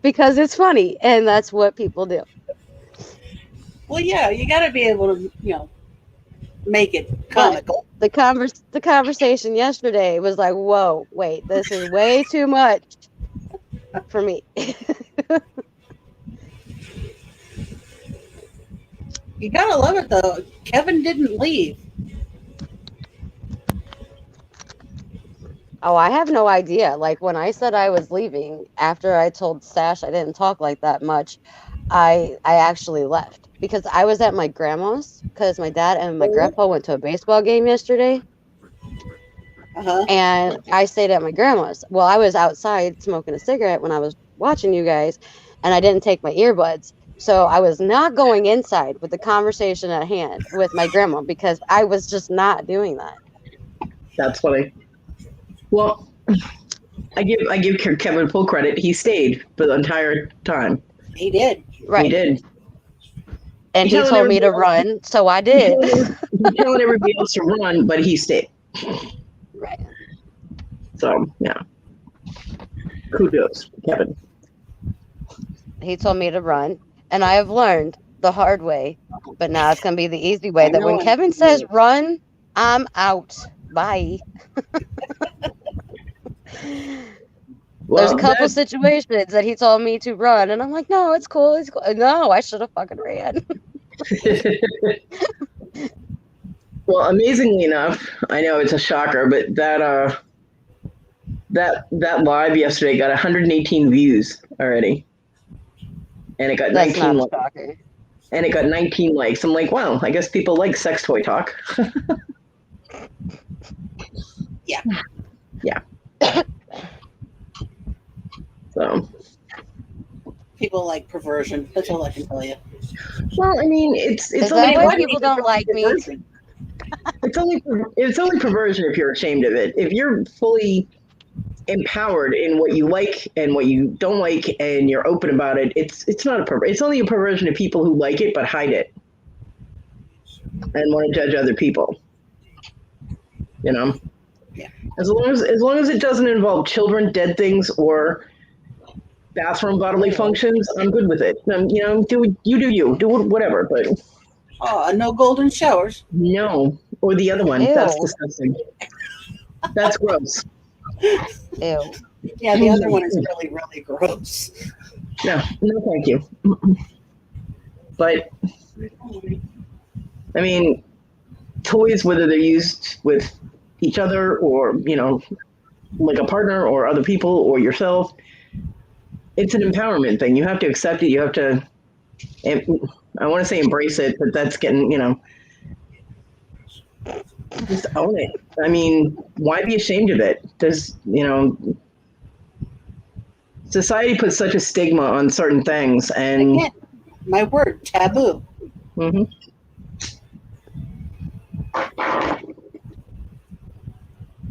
Because it's funny, and that's what people do. Well, yeah, you got to be able to, make it comical. But the conversation yesterday was like, whoa, wait, this is way too much for me. You got to love it, though. Kevin didn't leave. Oh, I have no idea. Like when I said I was leaving, after I told Stash I didn't talk like that much, I actually left because I was at my grandma's because my dad and my grandpa went to a baseball game yesterday. Uh-huh. And I stayed at my grandma's. Well, I was outside smoking a cigarette when I was watching you guys, and I didn't take my earbuds. So I was not going inside with the conversation at hand with my grandma because I was just not doing that. That's funny. Well, I give Kevin full credit. He stayed for the entire time. He did. Right. He did. And he told me to run, so I did. He's telling everybody else to run, but he stayed. Right. So, yeah. Kudos, Kevin. He told me to run, and I have learned the hard way, but now it's going to be the easy way that when Kevin says run, I'm out. Bye. There's a couple situations that he told me to run, and I'm like, no, it's cool. It's cool. No, I should have fucking ran. Well, amazingly enough, I know it's a shocker, but that live yesterday got 118 views already, and it got That's 19 not a likes. shocker. And it got 19 likes. I'm like, wow, I guess people like sex toy talk. Yeah. Yeah. So. People like perversion. That's all I can tell you. Well, I mean, it's Is only that why people don't like me? it's only perversion if you're ashamed of it. If you're fully empowered in what you like and what you don't like, and you're open about it, it's not a perversion. It's only a perversion of people who like it but hide it and want to judge other people. You know, Yeah. as long as it doesn't involve children, dead things, or bathroom bodily functions, I'm good with it. You know, do whatever, but Oh, no golden showers. no, or the other one. Ew. That's disgusting. That's gross. Ew. Yeah, the other one is really, really gross. No, thank you. But I mean, toys, whether they're used with each other or, you know, like a partner or other people or yourself, it's an empowerment thing. You have to accept it. You have to, I want to say embrace it, but that's getting, you know, just own it. I mean, why be ashamed of it? There's, you know, society puts such a stigma on certain things, and Again, my word, taboo. Mm-hmm.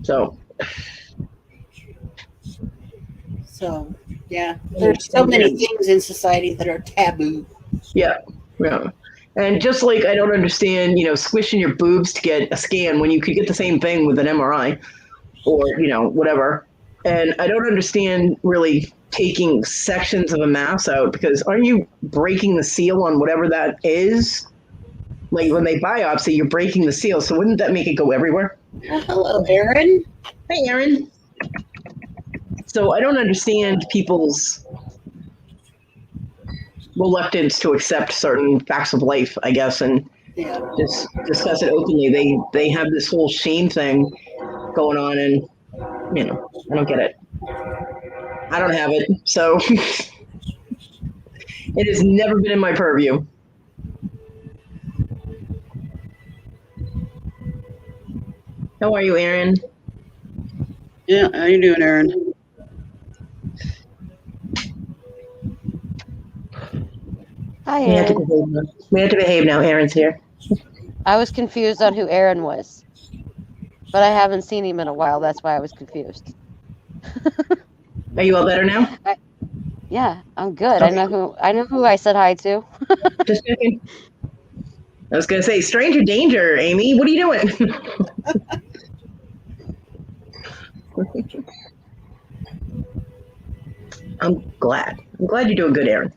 So, yeah, there's so many things in society that are taboo. Yeah. And just like I don't understand, you know, squishing your boobs to get a scan when you could get the same thing with an MRI or, you know, whatever. And I don't understand really taking sections of a mass out, because aren't you breaking the seal on whatever that is? Like when they biopsy, you're breaking the seal. So wouldn't that make it go everywhere? Hello, Aaron. Hey, Aaron. So I don't understand people's reluctance to accept certain facts of life, I guess, and just discuss it openly. They have this whole shame thing going on, and you know, I don't get it. I don't have it, so it has never been in my purview. How are you, Aaron? Yeah, how you doing, Aaron? Hi, We have to Aaron. behave now. We have to behave now. Aaron's here. I was confused on who Aaron was, but I haven't seen him in a while. That's why I was confused. Are you all better now? Yeah, I'm good. Okay. I know who I said hi to. Just checking. I was gonna say, stranger danger, Amy. What are you doing? I'm glad you're doing good, Aaron.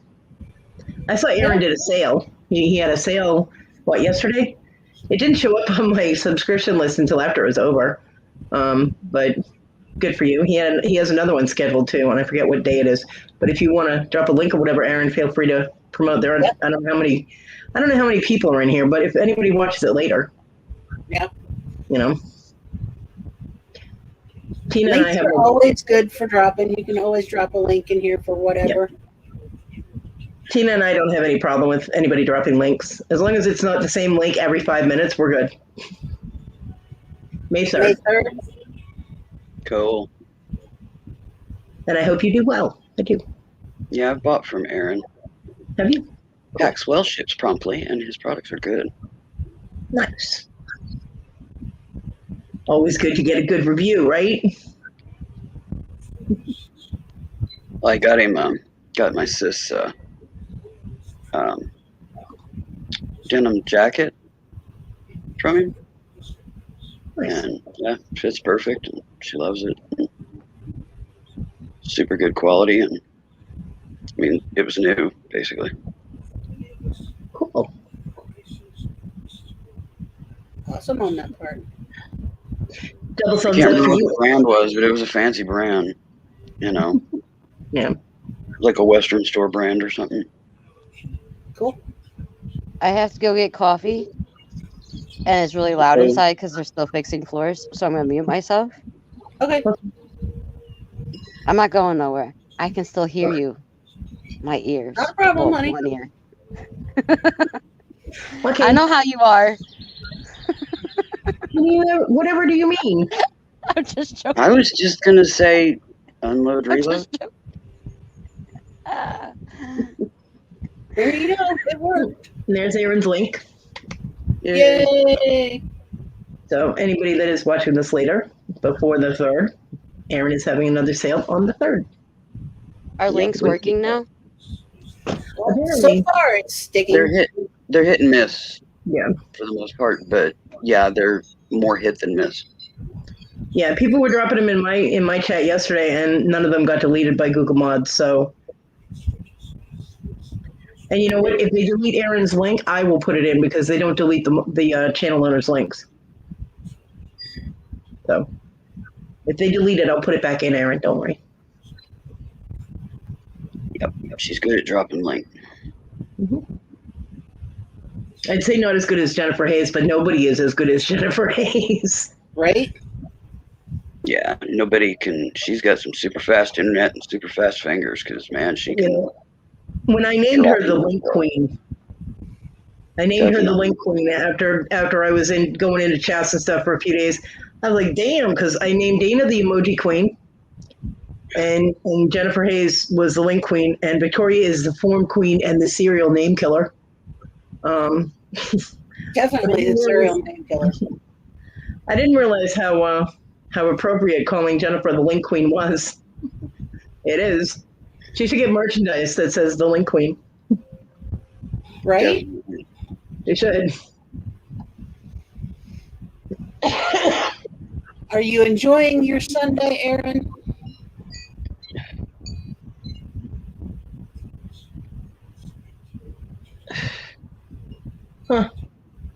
I saw Aaron did a sale. He had a sale, what, yesterday? It didn't show up on my subscription list until after it was over. But good for you. He has another one scheduled too, and I forget what day it is. But if you want to drop a link or whatever, Aaron, feel free to promote there. Yep. I don't know how many people are in here, but if anybody watches it later, Yep. you know, Tina and I Links have are always good for dropping. You can always drop a link in here for whatever. Tina and I don't have any problem with anybody dropping links. As long as it's not the same link every 5 minutes, we're good. May 3rd. May 3rd. Cool. And I hope you do well. I do. Yeah, I've bought from Aaron. Have you? Paxwell ships promptly, and his products are good. Nice. Always good to get a good review, right? Well, I got him. Got my sis denim jacket from him, Nice. and yeah, fits perfect, and she loves it. Super good quality, and I mean, it was new basically. Cool. Awesome on that part. Double I thumbs can't up remember to what you. the brand was, but it was a fancy brand. You know, Yeah. like a Western store brand or something. Cool. I have to go get coffee, and it's really loud inside because they're still fixing floors. So I'm gonna mute myself. Okay. I'm not going nowhere. I can still hear you. My ears. Not a problem, honey. One ear. Okay. I know how you are. Whatever do you mean? I'm just joking. I was just gonna say, unload, I'm reload. just joking. Ah. There you go. It worked. And there's Aaron's link. Yay. So anybody that is watching this later, before the 3rd, Aaron is having another sale on the 3rd. Are links working now? Well, so far, it's sticking. They're hit and miss. Yeah. For the most part, but yeah, they're more hit than miss. Yeah, people were dropping them in my chat yesterday, and none of them got deleted by Google Mods. So, and you know what? If they delete Aaron's link, I will put it in because they don't delete the channel owner's links. So, if they delete it, I'll put it back in, Aaron. Don't worry. Yep, she's good at dropping link. Mm-hmm. I'd say not as good as Jennifer Hayes, but nobody is as good as Jennifer Hayes. Right? Yeah, nobody can. She's got some super fast internet and super fast fingers because, man, she can. Yeah. When I named her the Link Queen, after I was going into chats and stuff for a few days. I was like, damn, because I named Dana the Emoji Queen, and Jennifer Hayes was the Link Queen, and Victoria is the Form Queen and the Serial Name Killer. Definitely the serial name killer. I didn't realize how appropriate calling Jennifer the Link Queen was. It is. She should get merchandise that says the Link Queen. Right? They should. Are you enjoying your Sunday, Aaron? Huh.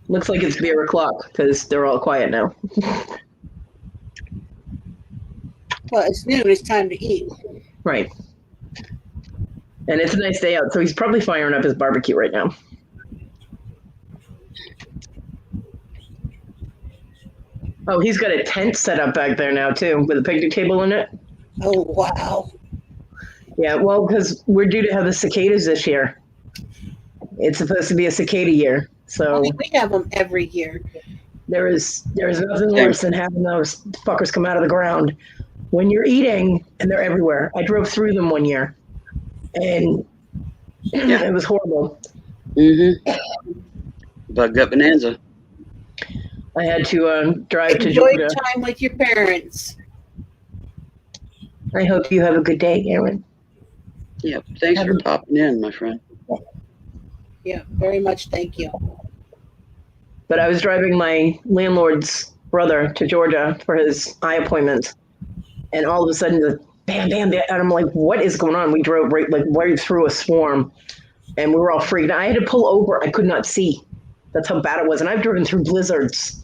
Looks like it's beer o'clock because they're all quiet now. Well, it's noon. It's time to eat. Right. And it's a nice day out, so he's probably firing up his barbecue right now. Oh, he's got a tent set up back there now, too, with a picnic table in it. Oh, wow. Yeah, well, because we're due to have the cicadas this year. It's supposed to be a cicada year. So I mean, we have them every year. there is nothing worse than having those fuckers come out of the ground when you're eating, and they're everywhere. I drove through them one year, and it was horrible. Mm-hmm. Bug gut bonanza. I had to drive to Enjoy Georgia. time with your parents. I hope you have a good day, Aaron. Yep. Thanks for popping in, my friend. Yeah, very much. Thank you. But I was driving my landlord's brother to Georgia for his eye appointment, and all of a sudden, the bam, bam, bam, and I'm like, "What is going on?" We drove right through a swarm, and we were all freaked out. I had to pull over. I could not see. That's how bad it was, and I've driven through blizzards.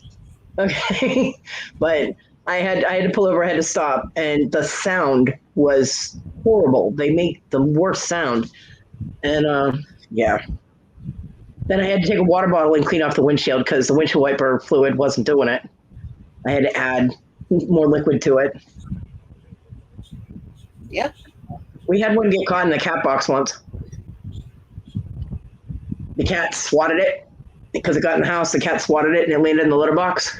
Okay, but I had to pull over. I had to stop, and the sound was horrible. They make the worst sound, and yeah. Then I had to take a water bottle and clean off the windshield because the windshield wiper fluid wasn't doing it. I had to add more liquid to it. Yep. We had one get caught in the cat box once. The cat swatted it because it got in the house. The cat swatted it and it landed in the litter box.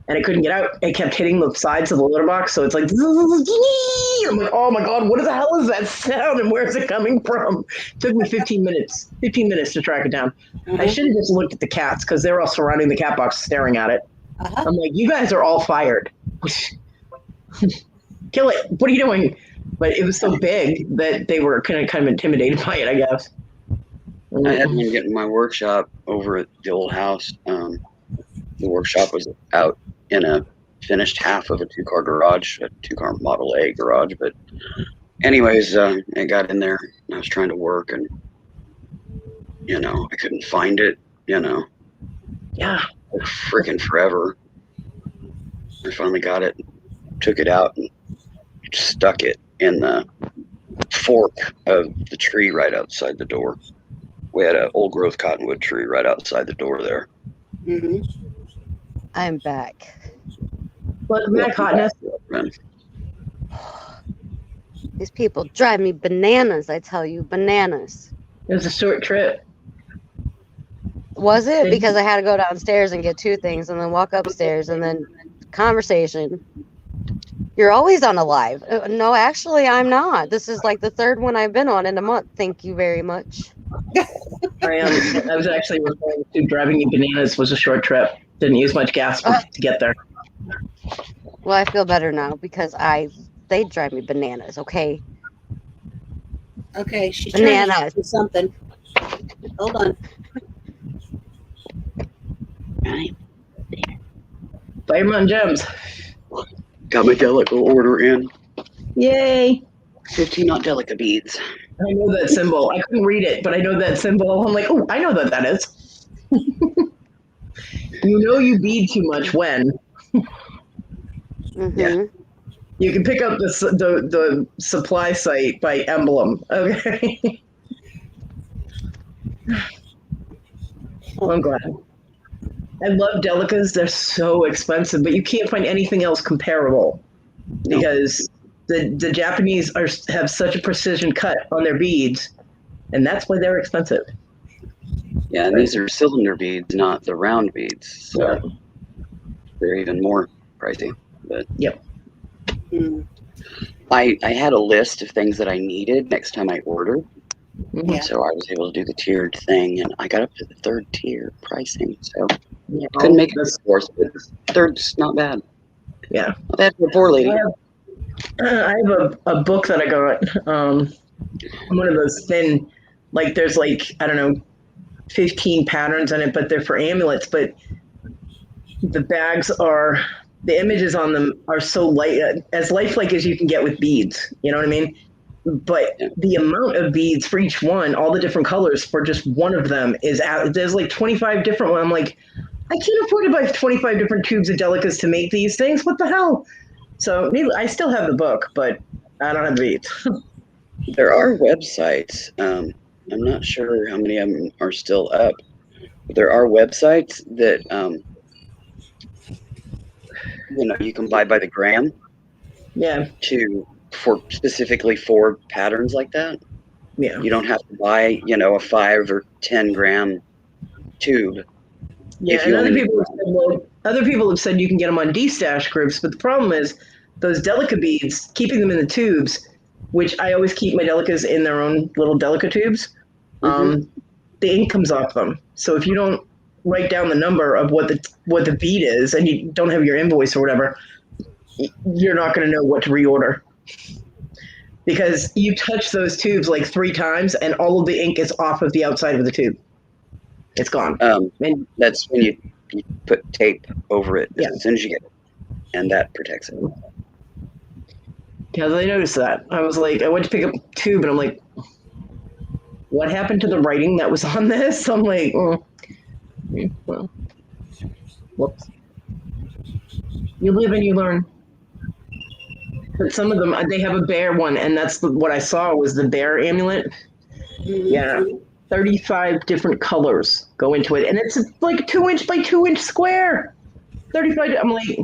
And it couldn't get out. It kept hitting the sides of the litter box. So it's like, I'm like, oh my God, what the hell is that sound? And where is it coming from? It took me 15 minutes to track it down. I should have just looked at the cats because they were all surrounding the cat box staring at it. I'm like, you guys are all fired. Kill it. What are you doing? But it was so big that they were kind of intimidated by it, I guess. I had one get in my workshop over at the old house. The workshop was out in a finished half of a 2-car garage, a 2-car Model A garage. But anyways, it got in there. And I was trying to work, and I couldn't find it. Yeah, freaking forever. I finally got it, took it out, and stuck it in the fork of the tree right outside the door. We had an old growth cottonwood tree right outside the door there. I'm back. Welcome back, Hotness. These people drive me bananas, I tell you, bananas. It was a short trip. Was it? Because I had to go downstairs and get 2 things and then walk upstairs and then conversation. You're always on a live. No, actually, I'm not. This is like the 3rd one I've been on in a month. Thank you very much. I was actually referring to driving you bananas was a short trip. Didn't use much gas to get there. Well, I feel better now because they drive me bananas, okay? Okay, she's Bananas. trying to do something. Hold on. Right. Fire Mountain Gems. Got my Delica order in. Yay. 15 not Delica beads. I know that symbol. I couldn't read it, but I know that symbol. I'm like, oh, I know that is. You bead too much when. Yeah. You can pick up the supply site by emblem. Okay. Well, I'm glad. I love Delicas. They're so expensive, but you can't find anything else comparable because the Japanese have such a precision cut on their beads, and that's why they're expensive. Yeah, and these are cylinder beads, not the round beads. So they're even more pricey. But yep. I had a list of things that I needed next time I ordered. Yeah. So I was able to do the tiered thing, and I got up to the 3rd tier pricing. So couldn't make it this course, but 3rd's not bad. Yeah. Not bad for a poor lady. I have a book that I got. One of those thin, like there's like, I don't know, 15 patterns in it, but they're for amulets. But the bags the images on them are so light, as lifelike as you can get with beads. You know what I mean? But the amount of beads for each one, all the different colors for just one of them there's like 25 different ones. I'm like, I can't afford to buy 25 different tubes of Delicas to make these things. What the hell? So I still have the book, but I don't have the beads. There are websites. I'm not sure how many of them are still up. But there are websites that you can buy by the gram. Yeah. Specifically for patterns like that. Yeah. You don't have to buy, a 5 or 10 gram tube. Yeah, and other people have said you can get them on D-stash groups, but the problem is those Delica beads, keeping them in the tubes, which I always keep my Delicas in their own little Delica tubes, the ink comes off them. So if you don't write down the number of what the bead is and you don't have your invoice or whatever, you're not going to know what to reorder. Because you touch those tubes like 3 times and all of the ink is off of the outside of the tube. It's gone. And that's when you put tape over it as soon as you get it. And that protects it. Because I noticed that. I was like, I went to pick up a tube and I'm like, what happened to the writing that was on this? I'm like, well, whoops. You live and you learn. But some of them, they have a bear one, and that's what I saw was the bear amulet. Yeah, 35 different colors go into it, and it's like a 2-inch by 2-inch square. 35. I'm like,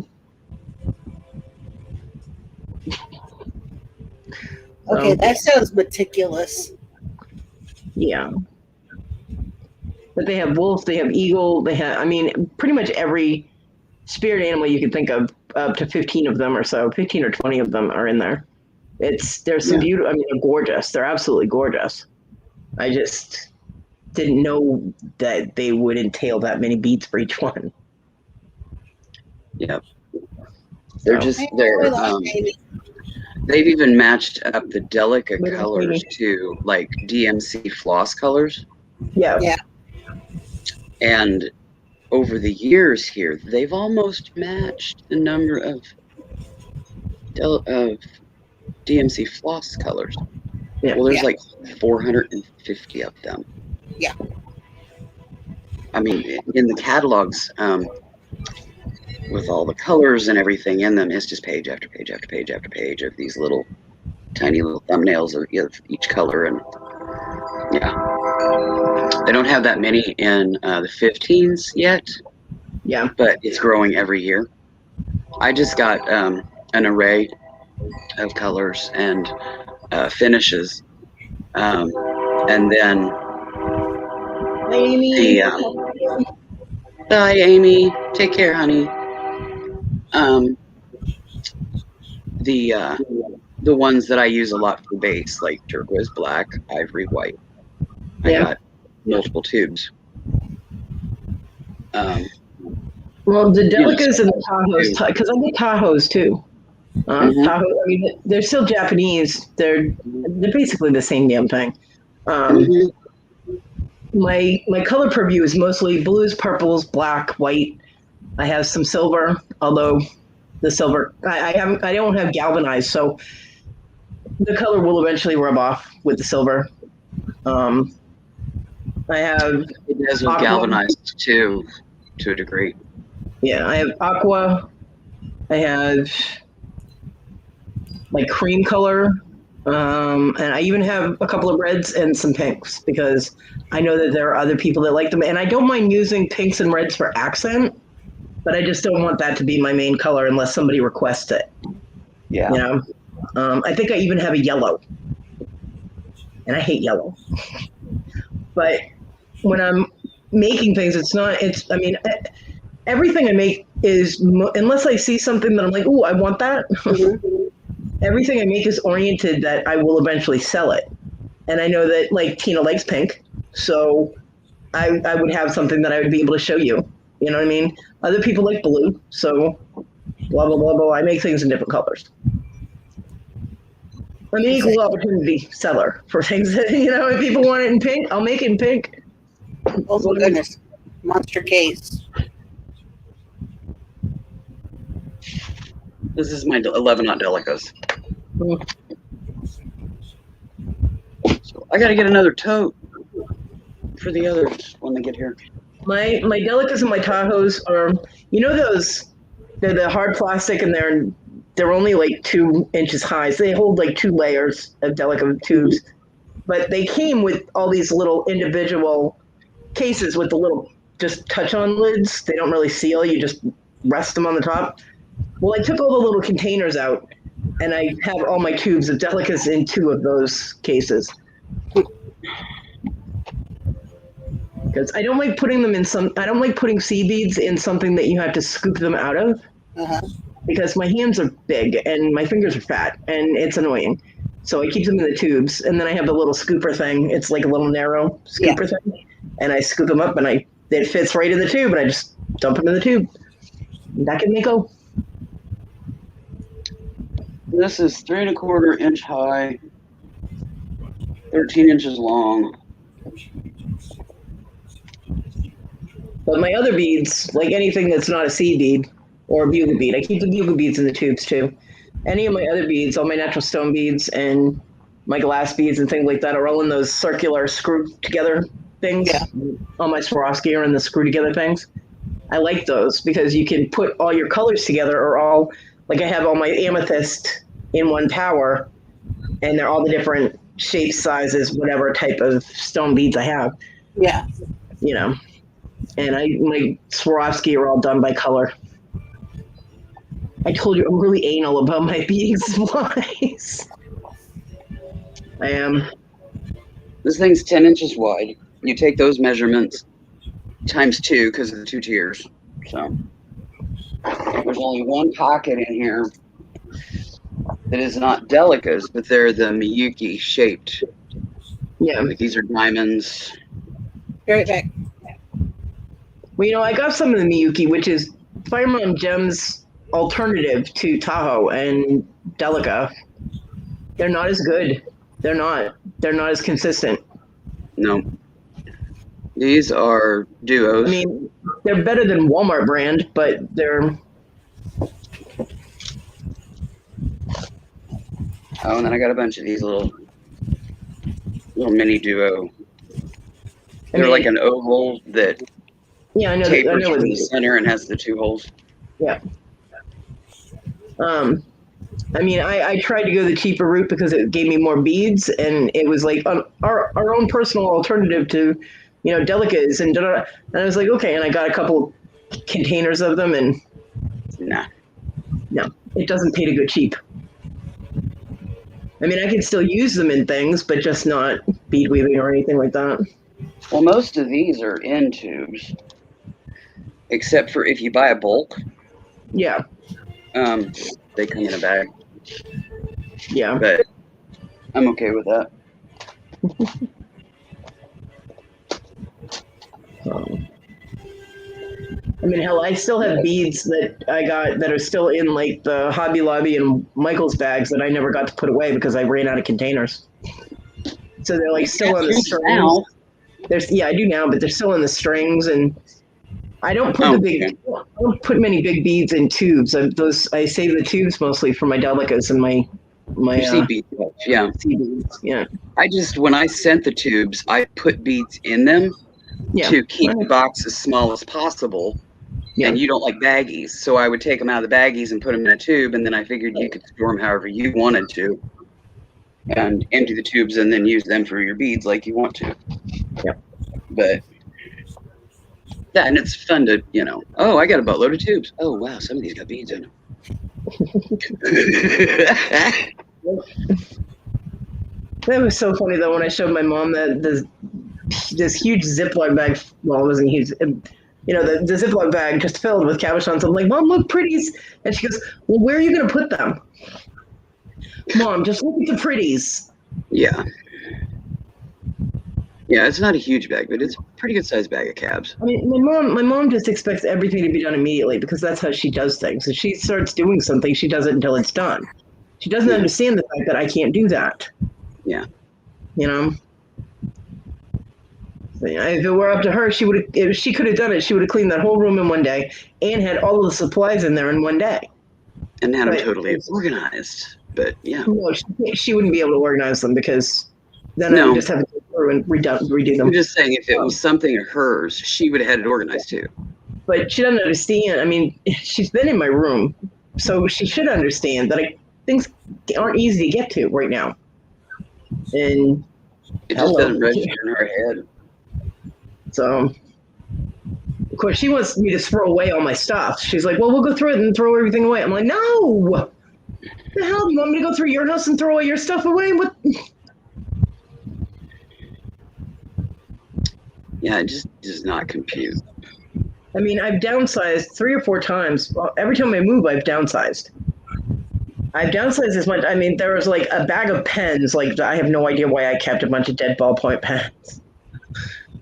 Okay, So, that sounds meticulous. yeah. But they have wolf, they have eagle, they have, I mean, pretty much every spirit animal you can think of, up to 15 of them or so, 15 or 20 of them are in there. There's some Yeah. beautiful, I mean, they're gorgeous. They're absolutely gorgeous. I just didn't know that they would entail that many beads for each one. Yep. They're So, just, I they're, really like Amy. they've even matched up the delicate Little colors Amy. to like DMC floss colors. yeah. Yeah. And over the years here, they've almost matched the number of DMC floss colors. Yeah. Well, there's Yeah. like 450 of them. Yeah. I mean, in the catalogs, with all the colors and everything in them, it's just page after page after page after page of these little tiny little thumbnails of each color. And yeah, they don't have that many in the 15s yet, Yeah. but it's growing every year. I just got an array of colors and finishes, and then Amy. the bye, Amy. Take care, honey. The ones that I use a lot for base, like turquoise black, ivory white. I Yeah. got multiple tubes. Well, the You know, Delicas and the Tahoes, because I get Tahoes too. Mhm. Tahoe, I mean, they're still Japanese. They're basically the same damn thing. Mhm. My color purview is mostly blues, purples, black, white. I have some silver, although the silver I don't have galvanized, so the color will eventually rub off with the silver. I have It does with aqua. galvanized too, to a degree. Yeah, I have aqua. I have like cream color. And I even have a couple of reds and some pinks because I know that there are other people that like them. And I don't mind using pinks and reds for accent, but I just don't want that to be my main color unless somebody requests it. Yeah. You know, I think I even have a yellow, and I hate yellow. But when I'm making things, I mean, everything I make is, unless I see something that I'm like, ooh, I want that. Mhm. Everything I make is oriented that I will eventually sell it. And I know that like Tina likes pink, so I would have something that I would be able to show you. You know what I mean? Other people like blue, so blah blah blah blah. I make things in different colors. I'm an equal opportunity seller for things that, if people want it in pink, I'll make it in pink. Oh my goodness. Monster case. This is my 11-aught Delicas. So I got to get another tote for the others when they get here. My Delicas and my Tahoes are, they're the hard plastic and they're only like 2 inches high. So they hold like 2 layers of Delica tubes. But they came with all these little individual cases with the little just touch-on lids. They don't really seal. You just rest them on the top. Well, I took all the little containers out, and I have all my tubes of Delicas in 2 of those cases. Because I don't like putting them I don't like putting seed beads in something that you have to scoop them out of. Uh-huh. Because my hands are big and my fingers are fat, and it's annoying. So I keep them in the tubes, and then I have the little scooper thing. It's like a little narrow scooper thing, and I scoop them up, and it fits right in the tube, and I just dump them in the tube. And back in they go. This is 3 1/4 inch high, 13 inches long. But my other beads, like anything that's not a seed bead or a bugle bead, I keep the bugle beads in the tubes too. Any of my other beads, all my natural stone beads and my glass beads and things like that are all in those circular screw together things. Yeah. All my Swarovski are in the screw together things. I like those because you can put all your colors together, or all, like I have all my amethyst in one power, and they're all the different shapes, sizes, whatever type of stone beads I have. Yeah. And my Swarovski are all done by color. I told you I'm really anal about my beading supplies. I am. This thing's 10 inches wide. You take those measurements times 2 because of the 2 tiers. So there's only one pocket in here that is not Delicas, but they're the Miyuki shaped. Yeah. Like these are diamonds. Be right back. Well, I got some of the Miyuki, which is Fire Mom Gem's alternative to Tahoe and Delica. They're not as good. They're not as consistent. No. These are duos. I mean, they're better than Walmart brand, but they're... Oh, and then I got a bunch of these little mini duo. They're like an oval that tapers from the center and has the 2 holes. Yeah. I mean, I tried to go the cheaper route because it gave me more beads, and it was like our own personal alternative to, Delicas, and I was like, okay, and I got a couple containers of them, and no, it doesn't pay to go cheap. I mean, I can still use them in things, but just not bead weaving or anything like that. Well, most of these are in tubes, except for if you buy a bulk. Yeah. They come in a bag. Yeah. But I'm okay with that. I mean, hell, I still have beads that I got that are still in like the Hobby Lobby and Michael's bags that I never got to put away because I ran out of containers. So they're like still on the strings. Now. I do now, but they're still in the strings, and I don't put I don't put many big beads in tubes. I save the tubes mostly for my Delicas and my seed beads. Yeah. Seed beads. Yeah. When I sent the tubes, I put beads in them to keep the box as small as possible. Yeah. And you don't like baggies, so I would take them out of the baggies and put them in a tube, and then I figured you could store them however you wanted to, and empty the tubes and then use them for your beads like you want to. Yeah. But yeah, and it's fun to, oh, I got a buttload of tubes. Oh, wow, some of these got beads in them. That was so funny, though, when I showed my mom that this huge Ziploc bag, well, it wasn't huge, the Ziploc bag just filled with cabochons. I'm like, Mom, look, pretties. And she goes, well, where are you going to put them? Mom, just look at the pretties. Yeah. Yeah, it's not a huge bag, but it's a pretty good sized bag of cabs. I mean, my mom just expects everything to be done immediately because that's how she does things. If she starts doing something, she does it until it's done. She doesn't understand the fact that I can't do that. Yeah. If it were up to her, if she could have done it, she would have cleaned that whole room in one day and had all of the supplies in there in one day. And had them totally organized. But yeah. No, she wouldn't be able to organize them because then I would just have to go through and redo them. I'm just saying, if it was something of hers, she would have had it organized too. But she doesn't understand. I mean, she's been in my room, so she should understand that things aren't easy to get to right now. And it just doesn't register in her head. So, of course, she wants me to throw away all my stuff. She's like, well, we'll go through it and throw everything away. I'm like, no! What the hell? You want me to go through your house and throw all your stuff away? What? Yeah, it just does not compute. I mean, I've downsized 3 or 4 times. Well, every time I move, I've downsized. I've downsized as much. I mean, there was like a bag of pens. Like, I have no idea why I kept a bunch of dead ballpoint pens.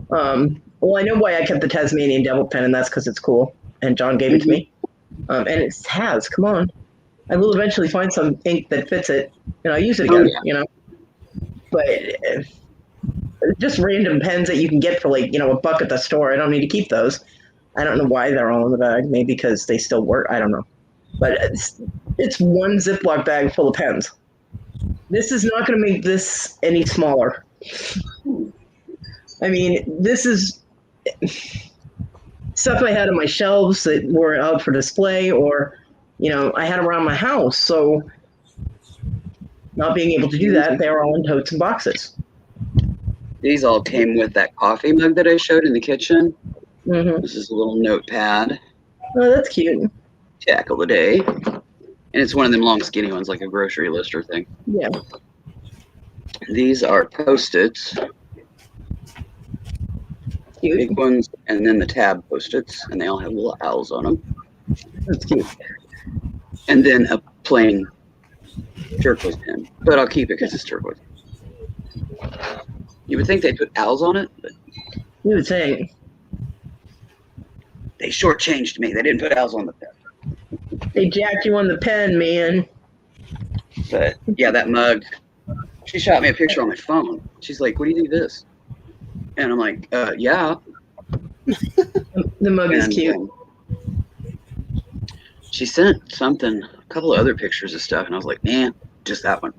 Well, I know why I kept the Tasmanian Devil pen, and that's because it's cool. And John gave it to me. And it has. Come on. I will eventually find some ink that fits it, and I'll use it again, But just random pens that you can get for like, $1 at the store. I don't need to keep those. I don't know why they're all in the bag. Maybe because they still work. I don't know. But it's one Ziploc bag full of pens. This is not going to make this any smaller. I mean, this is stuff I had on my shelves that were out for display, or, I had around my house. So not being able to do that, they were all in totes and boxes. These all came with that coffee mug that I showed in the kitchen. Mm-hmm. This is a little notepad. Oh, that's cute. Tackle the day. And it's one of them long skinny ones, like a grocery lister thing. Yeah. These are Post-its, Cute. big ones, and then the tab Post-its, and they all have little owls on them. That's cute. And then a plain turquoise pen, but I'll keep it because it's turquoise. You would think they put owls on it, but You would think. they shortchanged me. They didn't put owls on the pen. They jacked you on the pen, man. But yeah, that mug. She shot me a picture on my phone. She's like, "What do you think of this?" And I'm like, "Yeah." The mug is And, cute. She sent something, a couple of other pictures of stuff, and I was like, "Man, just that one."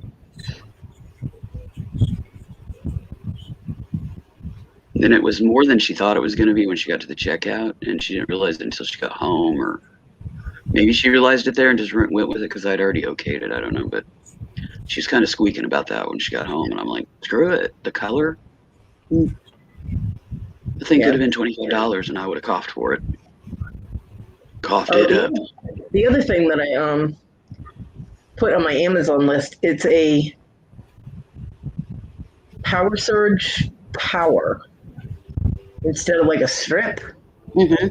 Then it was more than she thought it was going to be when she got to the checkout, and she didn't realize it until she got home, or maybe she realized it there and just went with it because I'd already okayed it. I don't know, but she was kind of squeaking about that when she got home, and I'm like, screw it. The color, the thing could have been $25, and I would have coughed for it. Coughed it up. The other thing that I put on my Amazon list, it's a Power Surge Power instead of like a strip. Mm-hmm.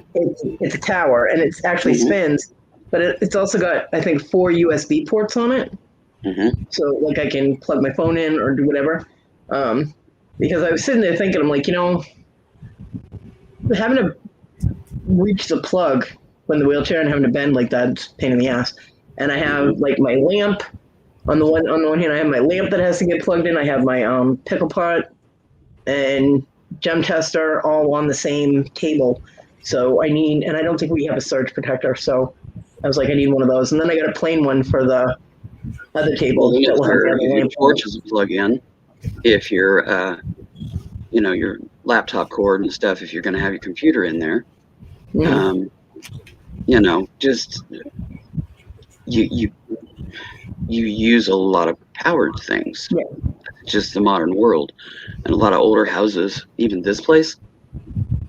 It's a tower, and it actually spins, but it's also got, I think, 4 USB ports on it. Mm-hmm. So like I can plug my phone in or do whatever. Because I was sitting there thinking, I'm like, having to reach the plug when the wheelchair and having to bend like that, it's a pain in the ass. And I have like my lamp on the one hand. I have my lamp that has to get plugged in. I have my pickle pot and gem tester all on the same table. So and I don't think we have a surge protector. So I was like, I need one of those. And then I got a plain one for the other table. Well, that will have the other your lamp on torch it. is a plug-in. If your, your laptop cord and stuff, if you're going to have your computer in there, just you use a lot of powered things. Yeah. Just the modern world, and a lot of older houses, even this place,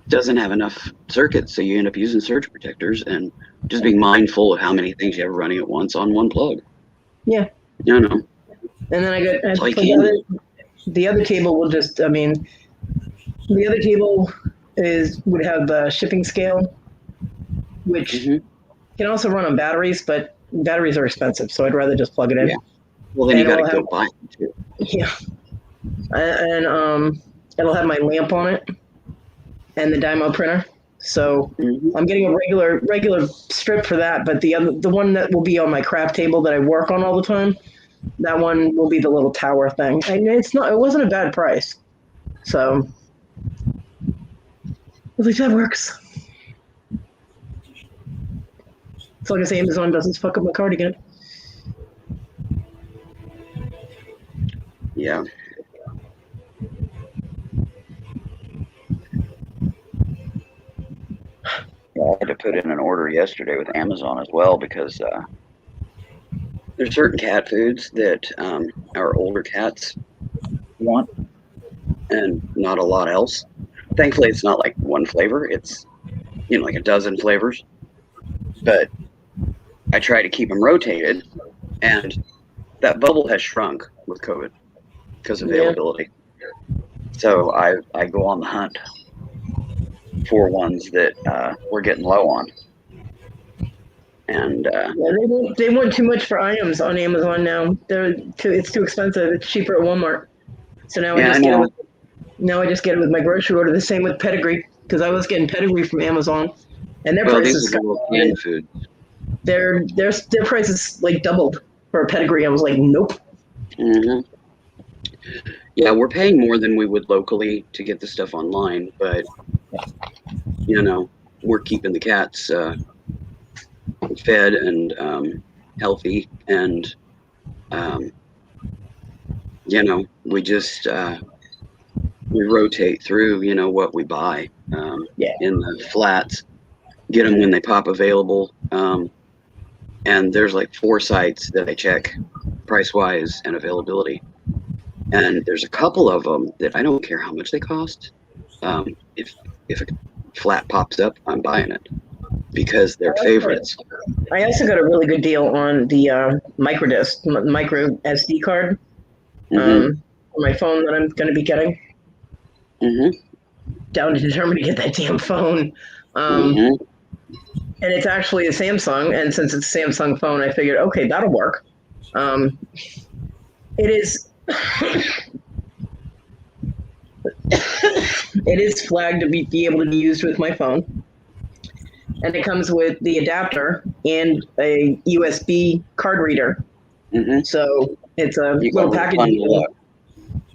doesn't have enough circuits, so you end up using surge protectors and just being mindful of how many things you have running at once on one plug. Yeah. And then I got like the other table will just, the other table would have the shipping scale, which can also run on batteries, but batteries are expensive, so I'd rather just plug it in. Yeah. Well, then you got to go buy them too. Yeah. And it'll have my lamp on it and the Dymo printer. So I'm getting a regular strip for that, but the one that will be on my craft table that I work on all the time, that one will be the little tower thing. And it wasn't a bad price. So at least that works. As long as Amazon doesn't fuck up my cardigan. Yeah. I had to put in an order yesterday with Amazon as well because there's certain cat foods that our older cats want and not a lot else. Thankfully, it's not like one flavor. It's, like a dozen flavors. But I try to keep them rotated, and that bubble has shrunk with COVID because of availability. So I go on the hunt for ones that we're getting low on. And they want too much for items on Amazon now. It's too expensive. It's cheaper at Walmart. So now I just get it with my grocery order. The same with pedigree, because I was getting pedigree from Amazon, and their prices canned food. Their prices like doubled for a pedigree. I was like, nope. Mm-hmm. Yeah, we're paying more than we would locally to get the stuff online, but we're keeping the cats fed and healthy, and we just we rotate through what we buy in the flats, get them when they pop available, and there's like 4 sites that I check price wise and availability, and there's a couple of them that I don't care how much they cost. If a flat pops up, I'm buying it because they're favorites. I also got a really good deal on the micro SD card. for my phone that I'm going to be getting. Mm-hmm. Down to determine to get that damn phone. Mm-hmm. And it's actually a Samsung, and since it's a Samsung phone, I figured, okay, that'll work. It is it is flagged to be able to be used with my phone, and it comes with the adapter and a USB card reader. Mm-hmm. So it's a You little got package fun deal, luck.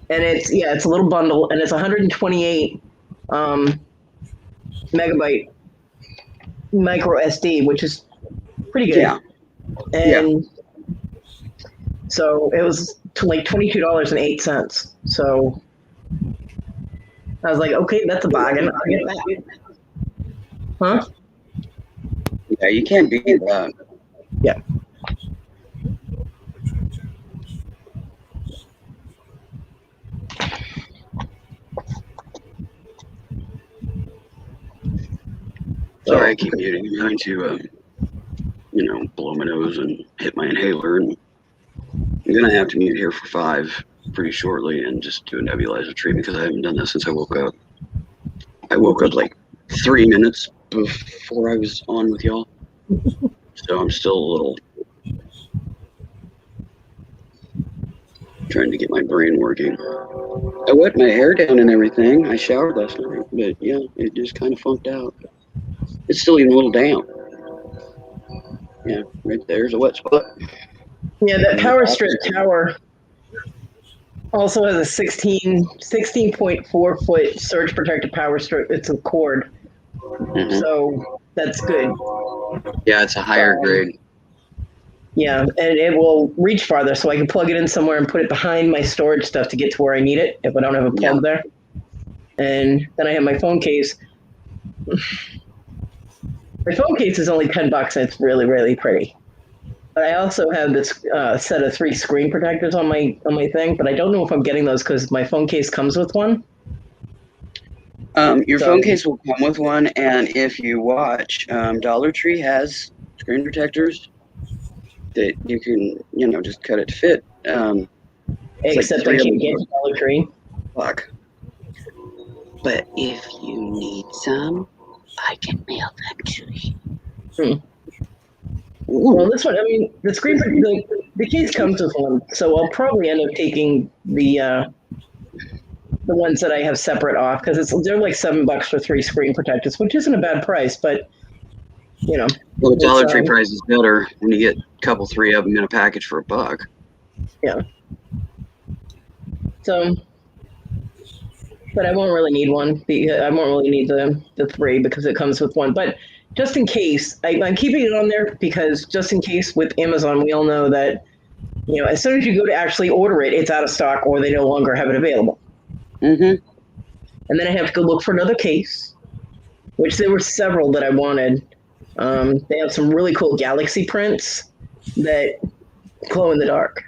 and it's a little bundle, and it's 128 megabyte micro SD, which is pretty good. Yeah. And so it was like $22.08. So I was like, okay, that's a bargain. I'll get that. Huh? Yeah, you can't beat that. Yeah. Sorry, I keep muting. I'm trying to, blow my nose and hit my inhaler, and I'm gonna have to mute here for 5 pretty shortly and just do a nebulizer treatment because I haven't done that since I woke up. I woke up like 3 minutes before I was on with y'all, so I'm still a little trying to get my brain working. I wet my hair down and everything. I showered last night, but yeah, it just kind of funked out. It's still even a little damp. Yeah, right there's a wet spot. Yeah, that power strip tower also has a 16.4 foot surge protected power strip. It's a cord. Mm-hmm. So that's good. Yeah, it's a higher grade. Yeah, and it will reach farther, so I can plug it in somewhere and put it behind my storage stuff to get to where I need it if I don't have a plug there. And then I have my phone case. My phone case is only $10 and it's really, really pretty. But I also have this set of 3 screen protectors on my thing, but I don't know if I'm getting those because my phone case comes with one. Your phone case will come with one, and if you watch, Dollar Tree has screen protectors that you can, just cut it to fit. Except I can't get Dollar Tree. Fuck. But if you need some, I can mail them to you. Well, this one, I mean, the case comes with one, so I'll probably end up taking the ones that I have separate off because they're like $7 for 3 screen protectors, which isn't a bad price, but Well, the Dollar Tree price is better when you get a couple, 3 of them in a package for $1. Yeah. So, but I won't really need one. I won't really need the 3 because it comes with one. But just in case, I'm keeping it on there because just in case with Amazon, we all know that, as soon as you go to actually order it, it's out of stock or they no longer have it available. Mm-hmm. And then I have to go look for another case, which there were several that I wanted. They have some really cool galaxy prints that glow in the dark.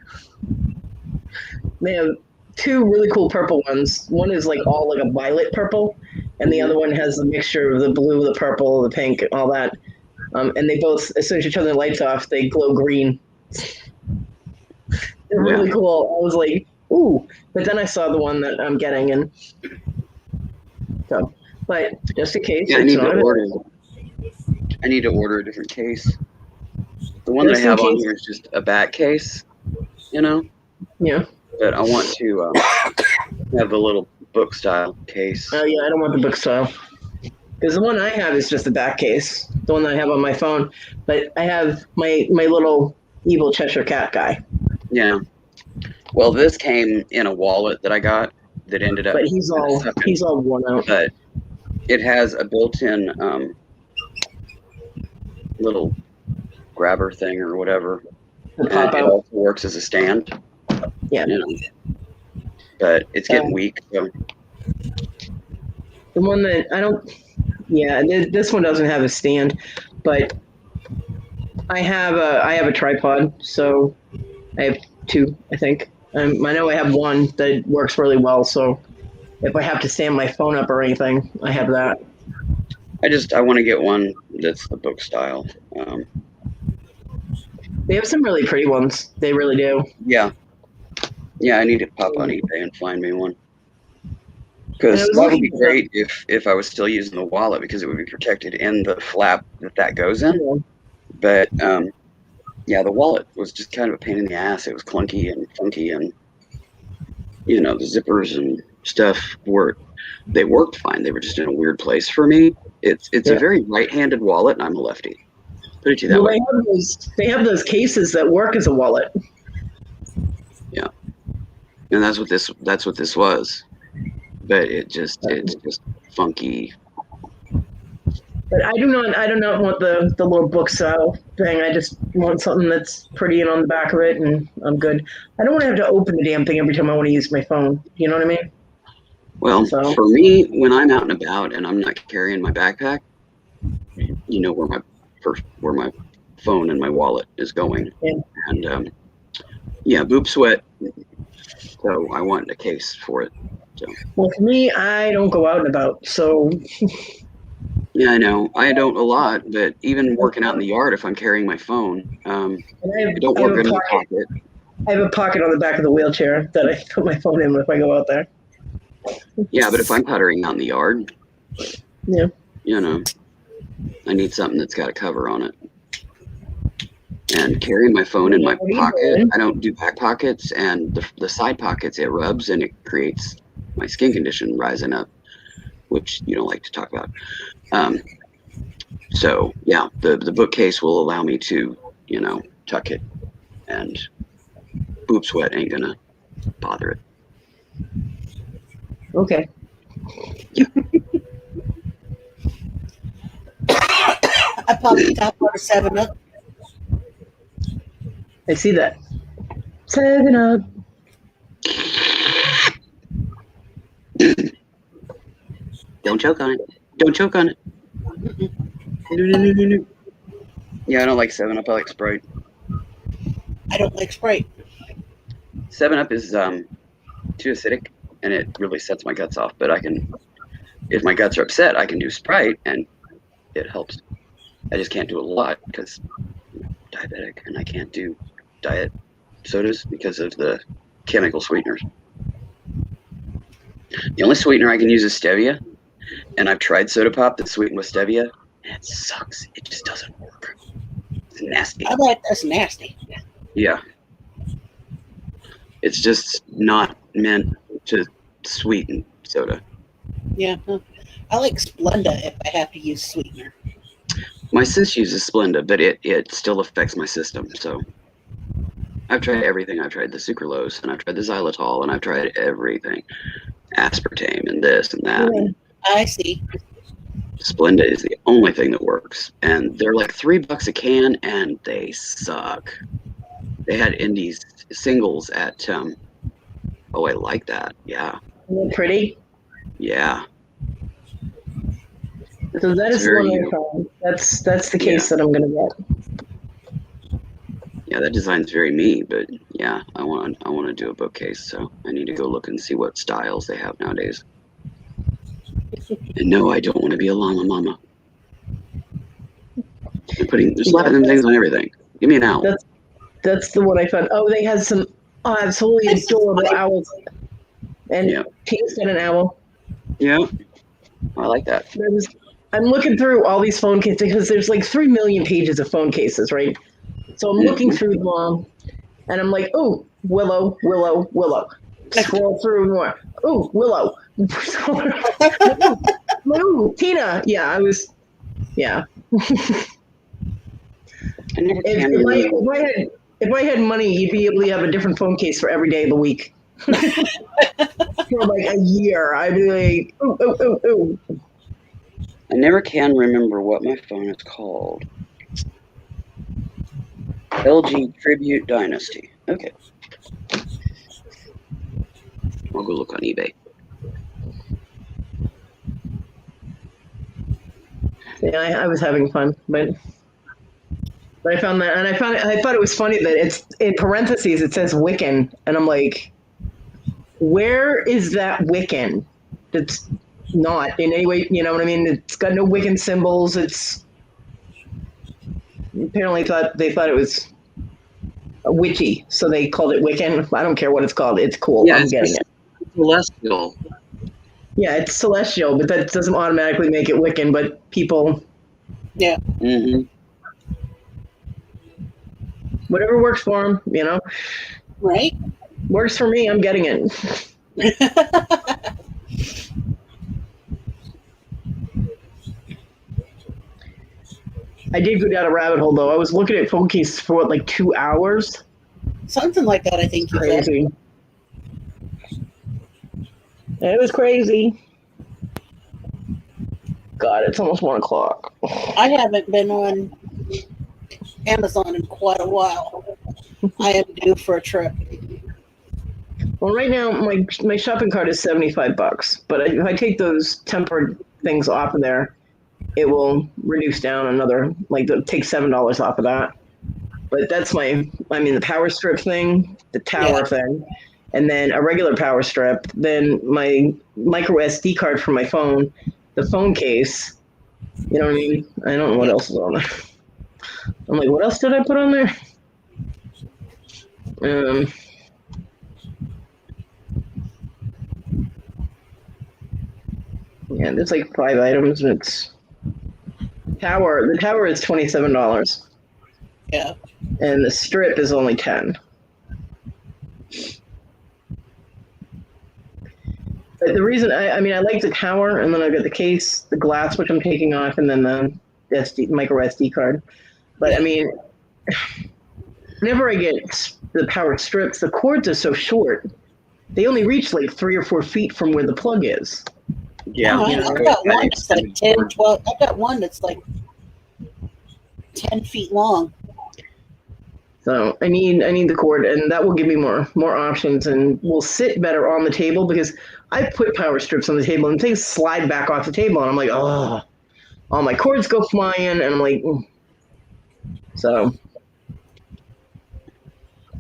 They have 2 really cool purple ones. One is like all like a violet purple, and the other one has a mixture of the blue, the purple, the pink, all that. And they both, as soon as you turn the lights off, they glow green. They're really cool. I was like, ooh. But then I saw the one that I'm getting, and so, but just in case. Yeah, I need to order a different case. The one that I have on here is just a back case, Yeah. But I want to have a little book style case. Oh yeah, I don't want the book style. Because the one I have is just the back case, the one that I have on my phone. But I have my little evil Cheshire Cat guy. Yeah. Well, this came in a wallet that I got that ended up. But he's all worn out. But it has a built-in little grabber thing or whatever. And it also works as a stand. Yeah. But it's getting weak. So. The one that I don't. Yeah, this one doesn't have a stand, but I have a tripod, so I have 2, I think. I know I have one that works really well, so if I have to stand my phone up or anything, I have that. I want to get one that's the book style. They have some really pretty ones. They really do. Yeah. Yeah, I need to pop on eBay and find me one. And Because I was that would looking be for- great if I was still using the wallet, because it would be protected in the flap that goes in. But yeah, the wallet was just kind of a pain in the ass. It was clunky and funky, and the zippers and stuff they worked fine. They were just in a weird place for me. It's a Yeah. very right-handed wallet, and I'm a lefty. Put it to you that Well, way. they have those cases that work as a wallet. Yeah, and that's what this was. But it's just funky. But I do not want the little book style thing. I just want something that's pretty and on the back of it, and I'm good. I don't want to have to open the damn thing every time I want to use my phone. You know what I mean? Well, So- for me, when I'm out and about and I'm not carrying my backpack, where my phone and my wallet is going. Yeah. And boob sweat. So I want a case for it. So Well, for me, I don't go out and about, so yeah, I know I don't a lot, but even working out in the yard, if I'm carrying my phone, I don't work in the pocket. I have a pocket on the back of the wheelchair that I put my phone in if I go out there. Yeah, but if I'm puttering out in the yard, Yeah. I need something that's got a cover on it. And carrying my phone in my What are you pocket, doing? I don't do back pockets, and the side pockets, it rubs and it creates my skin condition rising up, which you don't like to talk about. So yeah, the bookcase will allow me to, tuck it, and boob sweat ain't gonna bother it. Okay. I popped the top part of 7-Up. I see that. 7-Up. Don't choke on it. Don't choke on it. No. Yeah, I don't like 7-Up. I like Sprite. I don't like Sprite. 7-Up is too acidic, and it really sets my guts off. But if my guts are upset, I can do Sprite, and it helps. I just can't do a lot because I'm diabetic, and I can't do diet sodas because of the chemical sweeteners. The only sweetener I can use is stevia, and I've tried soda pop that's sweetened with stevia, and it sucks. It just doesn't work. It's nasty. That's nasty. Yeah. It's just not meant to sweeten soda. Yeah. I like Splenda if I have to use sweetener. My sis uses Splenda, but it still affects my system. So I've tried everything. I've tried the sucralose, and I've tried the xylitol, and I've tried everything. Aspartame and this and that. Yeah. I see. Splenda is the only thing that works. And they're like $3 a can, and they suck. They had indies singles at oh, I like that. Yeah. Isn't it pretty? Yeah. So that It's is very one I unique. found. That's the case that I'm gonna get. Yeah, that design's very me, but yeah, I want to do a bookcase, so I need to go look and see what styles they have nowadays. And no, I don't want to be a llama mama. They're slapping them things on everything. Give me an owl. That's the one I found. Oh, they had some absolutely adorable owls. And Yeah. Pete's got an owl. Yeah, I like that. I'm looking through all these phone cases because there's like 3 million pages of phone cases, right? So I'm looking through them all, and I'm like, oh, Willow. Scroll through more. Oh, Willow. Ooh, Tina. Yeah, yeah. I never can remember. If I had money, you'd be able to have a different phone case for every day of the week. For like a year, I'd be like, ooh. I never can remember what my phone is called. LG Tribute Dynasty. Okay. I'll go look on eBay. Yeah, I was having fun, but I found that, and I thought it was funny that it's in parentheses. It says Wiccan, and I'm like, where is that Wiccan? It's not in any way. You know what I mean? It's got no Wiccan symbols. It's apparently they thought it was witchy, so they called it Wiccan. I don't care what it's called. It's cool. Yeah, I'm it's getting just it. celestial. Yeah, it's celestial, but that doesn't automatically make it Wiccan. But people, Yeah. Mm-hmm. whatever works for them, Right. works for me. I'm getting it. I did go down a rabbit hole though. I was looking at phone cases for like 2 hours. Something like that, I think you said. Crazy. It was crazy. God, it's almost 1:00. I haven't been on Amazon in quite a while. I am due for a trip. Well, right now my shopping cart is $75, but if I take those tempered things off of there, it will reduce down another, like take $7 off of that. But that's the power strip thing, the tower thing, and then a regular power strip, then my micro SD card for my phone, the phone case. You know what I mean? I don't know what else is on there. I'm like, what else did I put on there? Yeah, there's like 5 items. It's tower. The tower is $27. Yeah. And the strip is only 10. But the reason I like the tower, and then I've got the case, the glass, which I'm taking off, and then the micro SD card. But whenever I get the powered strips, the cords are so short. They only reach like 3 or 4 feet from where the plug is. Yeah. I've got one that's like 10, 12. I've got one that's like 10 feet long. So I need the cord, and that will give me more options, and will sit better on the table, because I put power strips on the table and things slide back off the table, and I'm like, oh, all my cords go flying, and I'm like, so.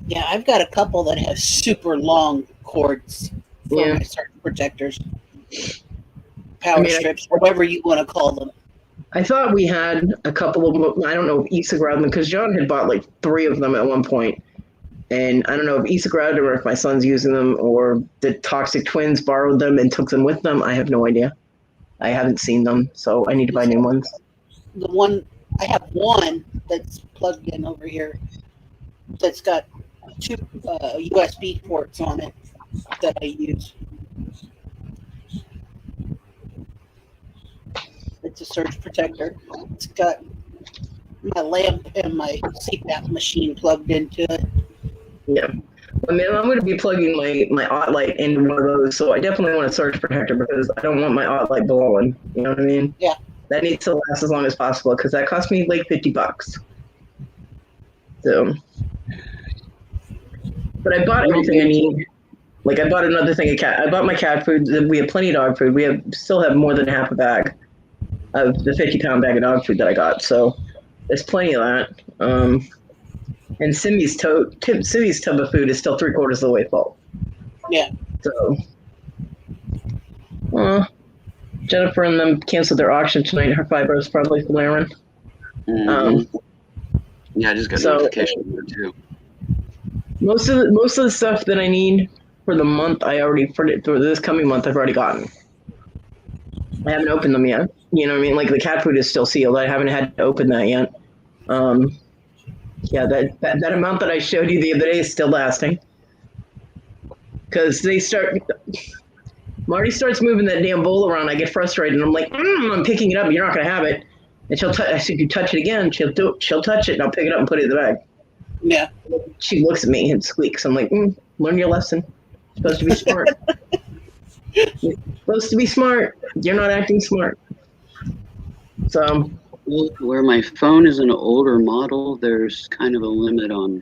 Yeah, I've got a couple that have super long cords for my certain projectors, power strips, whatever you want to call them. I thought we had a couple of them. I don't know if Issa grabbed them, because John had bought like 3 of them at one point. And I don't know if Issa grabbed them or if my son's using them, or the Toxic Twins borrowed them and took them with them. I have no idea. I haven't seen them, so I need to buy new ones. I have one that's plugged in over here that's got 2 USB ports on it that I use. It's a surge protector. It's got my lamp and my CPAP machine plugged into it. Yeah. I mean, I'm going to be plugging my OT light into one of those, so I definitely want a surge protector, because I don't want my OT light blowing. You know what I mean? Yeah. That needs to last as long as possible, because that cost me like $50. So, but I bought everything I need. Like, I bought another thing of cat. I bought my cat food. We have plenty of dog food. We still have more than half a bag of the 50-pound bag of dog food that I got. So there's plenty of that. And Simi's tub of food is still 3/4 of the way full. Yeah. So, Jennifer and them canceled their auction tonight. Her fibro's probably flaring. Mm-hmm. Yeah, I just got notification there too. Most of the stuff that I need for the month, for this coming month, I've already gotten. I haven't opened them yet. You know what I mean? Like, the cat food is still sealed. I haven't had to open that yet. Yeah, that amount that I showed you the other day is still lasting. Because Marty starts moving that damn bowl around. I get frustrated, and I'm like, I'm picking it up. You're not going to have it. And I said, if you touch it again, she'll touch it, and I'll pick it up and put it in the bag. Yeah. She looks at me and squeaks. I'm like, learn your lesson. You're supposed to be smart. You're supposed to be smart. You're not acting smart. So, where my phone is an older model, there's kind of a limit on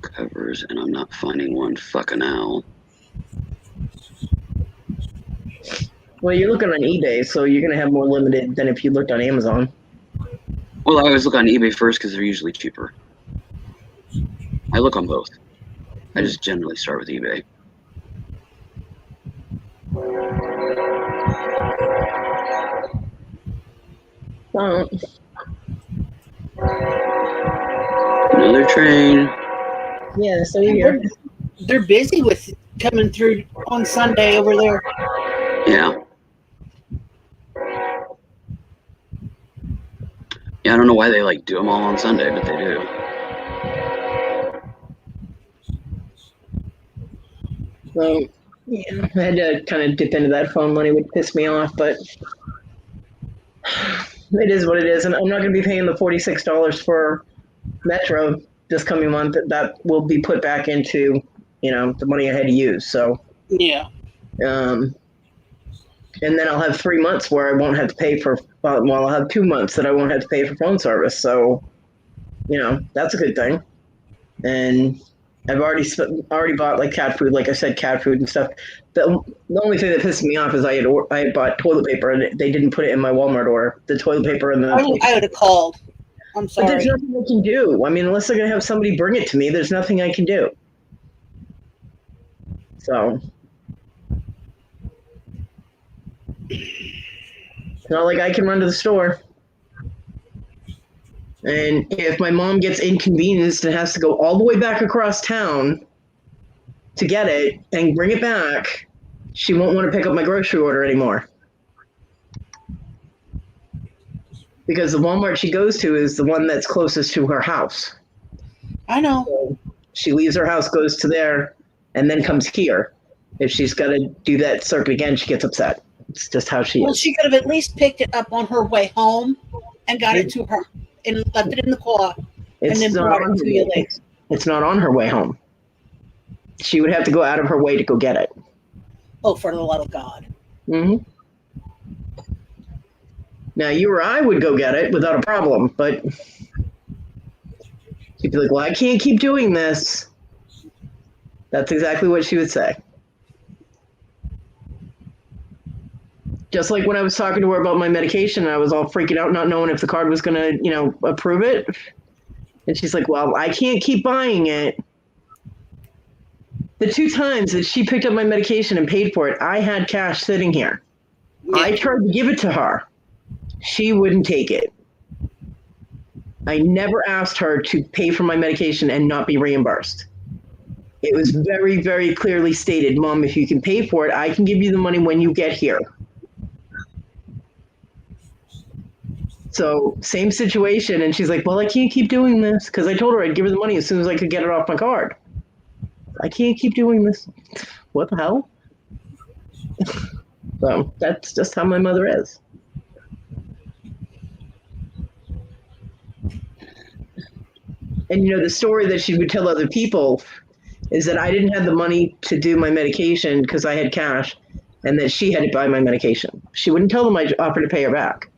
covers, and I'm not finding one fucking owl. well, you're looking on eBay, so you're going to have more limited than if you looked on Amazon. Well, I always look on eBay first because they're usually cheaper. I look on both. I just generally start with eBay. Oh. No, Another train. Yeah, so And here. they're busy with coming through on Sunday over there. Yeah. Yeah, I don't know why they like do them all on Sunday, but they do. So, yeah, I had to kind of dip into that phone money, would piss me off, but it is what it is. And I'm not going to be paying the $46 for Metro this coming month. That will be put back into, the money I had to use. So, Yeah. and then I'll have 3 months where I won't have to pay for, I'll have 2 months that I won't have to pay for phone service. So, that's a good thing. And I've already bought like cat food, like I said, cat food and stuff. The only thing that pissed me off is I had bought toilet paper and they didn't put it in my Walmart order. The toilet paper and the. I would have called. I'm But there's sorry. nothing I can do. I mean, unless they're gonna have somebody bring it to me, there's nothing I can do. So it's not like I can run to the store. And if my mom gets inconvenienced and has to go all the way back across town to get it and bring it back, she won't want to pick up my grocery order anymore. Because the Walmart she goes to is the one that's closest to her house. I know. So she leaves her house, goes to there, and then comes here. If she's got to do that circuit again, she gets upset. It's just how she Well, is. she could have at least picked it up on her way home and got it to her and left it in the car and then brought it to you later. It's not on her way home. She would have to go out of her way to go get it. Oh, for the love of God. Mm-hmm. Now, you or I would go get it without a problem, but she'd be like, well, I can't keep doing this. That's exactly what she would say. Just like when I was talking to her about my medication, I was all freaking out, not knowing if the card was going to, approve it. And she's like, well, I can't keep buying it. The 2 times that she picked up my medication and paid for it, I had cash sitting here. Yeah. I tried to give it to her. She wouldn't take it. I never asked her to pay for my medication and not be reimbursed. It was very, very clearly stated, Mom, if you can pay for it, I can give you the money when you get here. So same situation. And she's like, well, I can't keep doing this because I told her I'd give her the money as soon as I could get it off my card. I can't keep doing this. What the hell? So that's just how my mother is. And, the story that she would tell other people is that I didn't have the money to do my medication because I had cash and that she had to buy my medication. She wouldn't tell them I offered to pay her back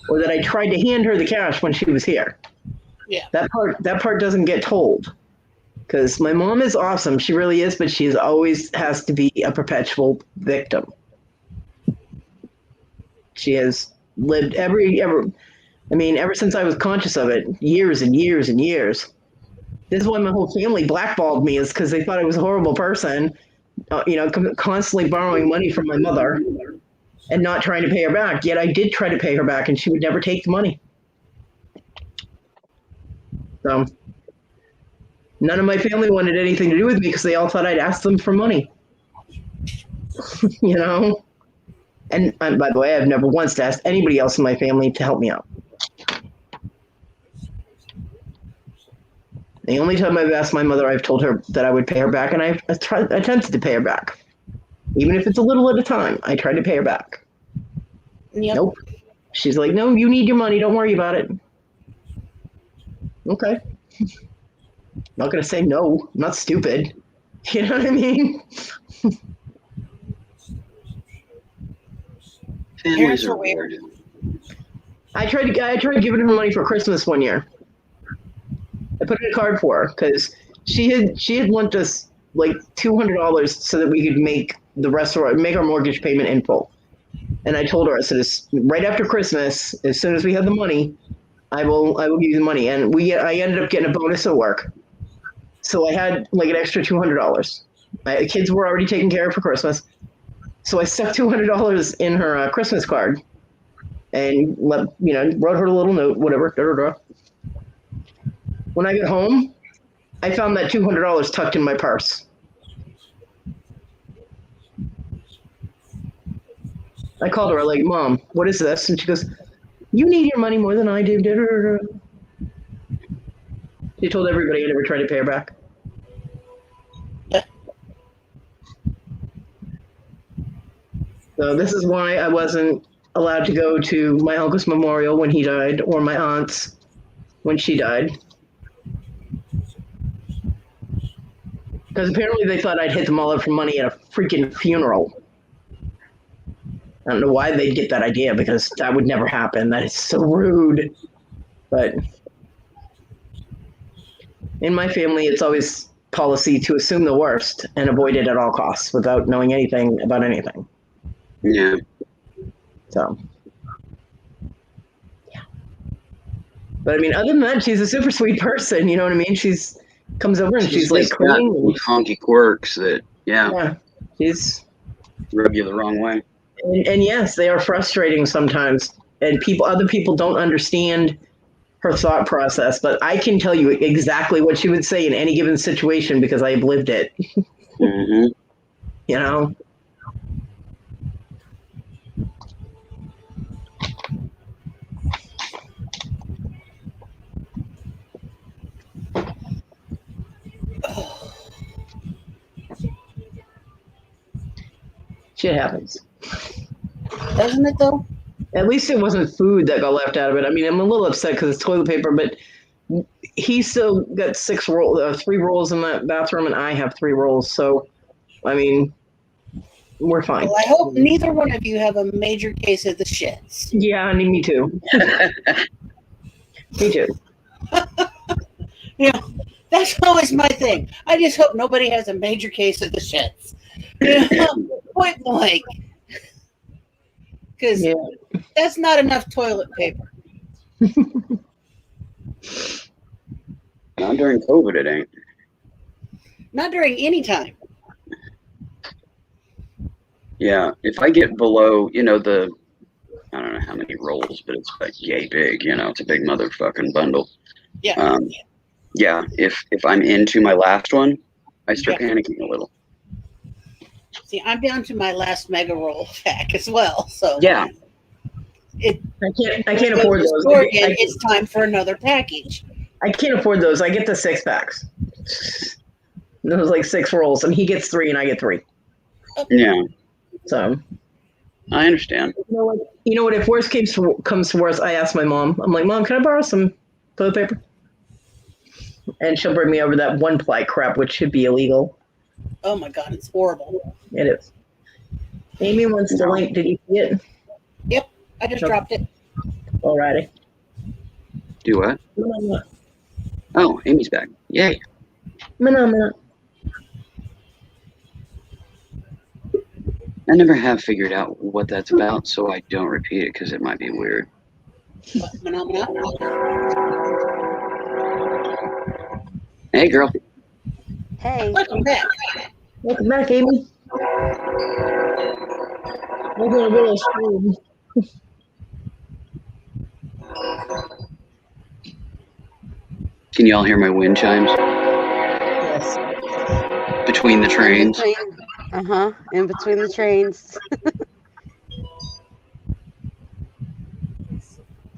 or that I tried to hand her the cash when she was here. Yeah. That part doesn't get told because my mom is awesome. She really is, but she always has to be a perpetual victim. She has lived ever since I was conscious of it, years and years and years. This is why my whole family blackballed me, is because they thought I was a horrible person, constantly borrowing money from my mother and not trying to pay her back. Yet I did try to pay her back, and she would never take the money. So none of my family wanted anything to do with me because they all thought I'd ask them for money. And by the way, I've never once asked anybody else in my family to help me out. The only time I've asked my mother, I've told her that I would pay her back, and I've attempted to pay her back. Even if it's a little at a time, I try to pay her back. Yep. Nope. She's like, no, you need your money. Don't worry about it. Okay. I'm not going to say no. I'm not stupid. You know what I mean? Families are weird. I tried giving her money for Christmas one year. I put in a card for her because she had lent us like $200 so that we could make our mortgage payment in full. And I told her, I said, right after Christmas, as soon as we have the money, I will give you the money. And I ended up getting a bonus at work, so I had like an extra $200. The kids were already taken care of for Christmas, so I stuck $200 in her Christmas card, and wrote her a little note, whatever. When I got home, I found that $200 tucked in my purse. I called her like, Mom, what is this? And she goes, you need your money more than I do. She told everybody I never tried to pay her back. So this is why I wasn't allowed to go to my uncle's memorial when he died, or my aunt's when she died. Because apparently they thought I'd hit them all up for money at a freaking funeral. I don't know why they'd get that idea, because that would never happen. That is so rude. But in my family, it's always policy to assume the worst and avoid it at all costs without knowing anything about anything. Yeah. So, yeah. But I mean, other than that, she's a super sweet person. You know what I mean? She's comes over and she's like just got clean. honky quirks that, Yeah, she's rub you the wrong way. and yes, they are frustrating sometimes, and other people don't understand her thought process. But I can tell you exactly what she would say in any given situation because I have lived it. Mm-hmm. You know. Shit happens. Doesn't it though? At least it wasn't food that got left out of it. I mean, I'm a little upset because it's toilet paper, but he still got 3 rolls in that bathroom, and I have 3 rolls. So, I mean, we're fine. Well, I hope neither one of you have a major case of the shits. Yeah, me too. Me too. You know, that's always my thing. I just hope nobody has a major case of the shits. You know, point blank. Because that's not enough toilet paper. Not during COVID, it ain't. Not during any time. Yeah, if I get below, I don't know how many rolls, but it's like yay big, it's a big motherfucking bundle. Yeah. Yeah, if I'm into my last one, I start panicking a little. See, I'm down to my last mega roll pack as well. So yeah, I can't afford those. It's time for another package. I can't afford those. I get the 6 packs. Those like 6 rolls, and he gets 3, and I get 3. Yeah. So I understand. You know what? If worst comes to worst, I ask my mom. I'm like, Mom, can I borrow some toilet paper? And she'll bring me over that 1-ply crap, which should be illegal. Oh my God, it's horrible. It is. Amy wants the link. Did you see it? Yep, I just dropped it. Alrighty. Do what? Oh, Amy's back. Yay. I never have figured out what that's about, so I don't repeat it because it might be weird. Hey, girl. Hey. Welcome back. Welcome back, Amy. We're going to go to stream. Can you all hear my wind chimes? Yes. Between the trains. In between the trains.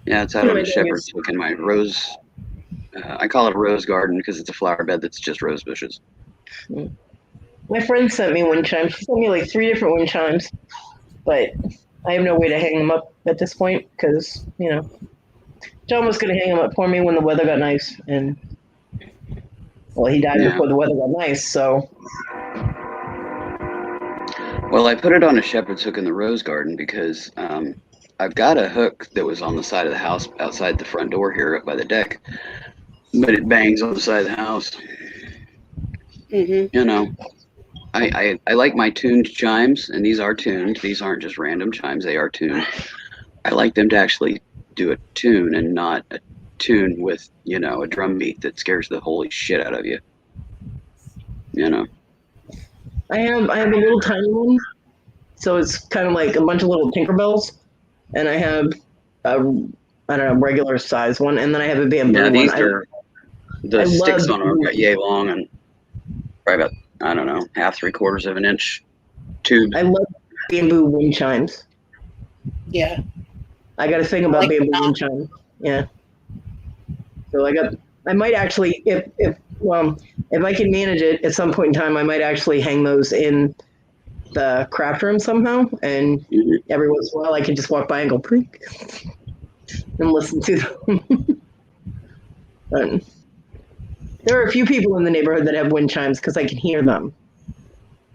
Yeah, it's out on a shepherd's hook in my rose. I call it a rose garden because it's a flower bed that's just rose bushes. My friend sent me wind chimes. She sent me like 3 different wind chimes, but I have no way to hang them up at this point because, John was going to hang them up for me when the weather got nice, and he died before the weather got nice, so. Well, I put it on a shepherd's hook in the rose garden because I've got a hook that was on the side of the house outside the front door here up by the deck, but it bangs on the side of the house. Mm-hmm. I like my tuned chimes, and these are tuned. These aren't just random chimes. They are tuned. I like them to actually do a tune and not a tune with, a drum beat that scares the holy shit out of you. I have a little tiny one, so it's kind of like a bunch of little Tinkerbells, and I have a regular size one, and then I have a bamboo one. The sticks love on them got yay long and probably about, I don't know, half, 3/4 of an inch tube. I love bamboo wind chimes. Yeah. I got a thing about Like bamboo that. wind chimes. Yeah. So I might actually, if I can manage it at some point in time, I might actually hang those in the craft room somehow, and Mhm. every once in a while I can just walk by and go preek and listen to them. But there are a few people in the neighborhood that have wind chimes because I can hear them.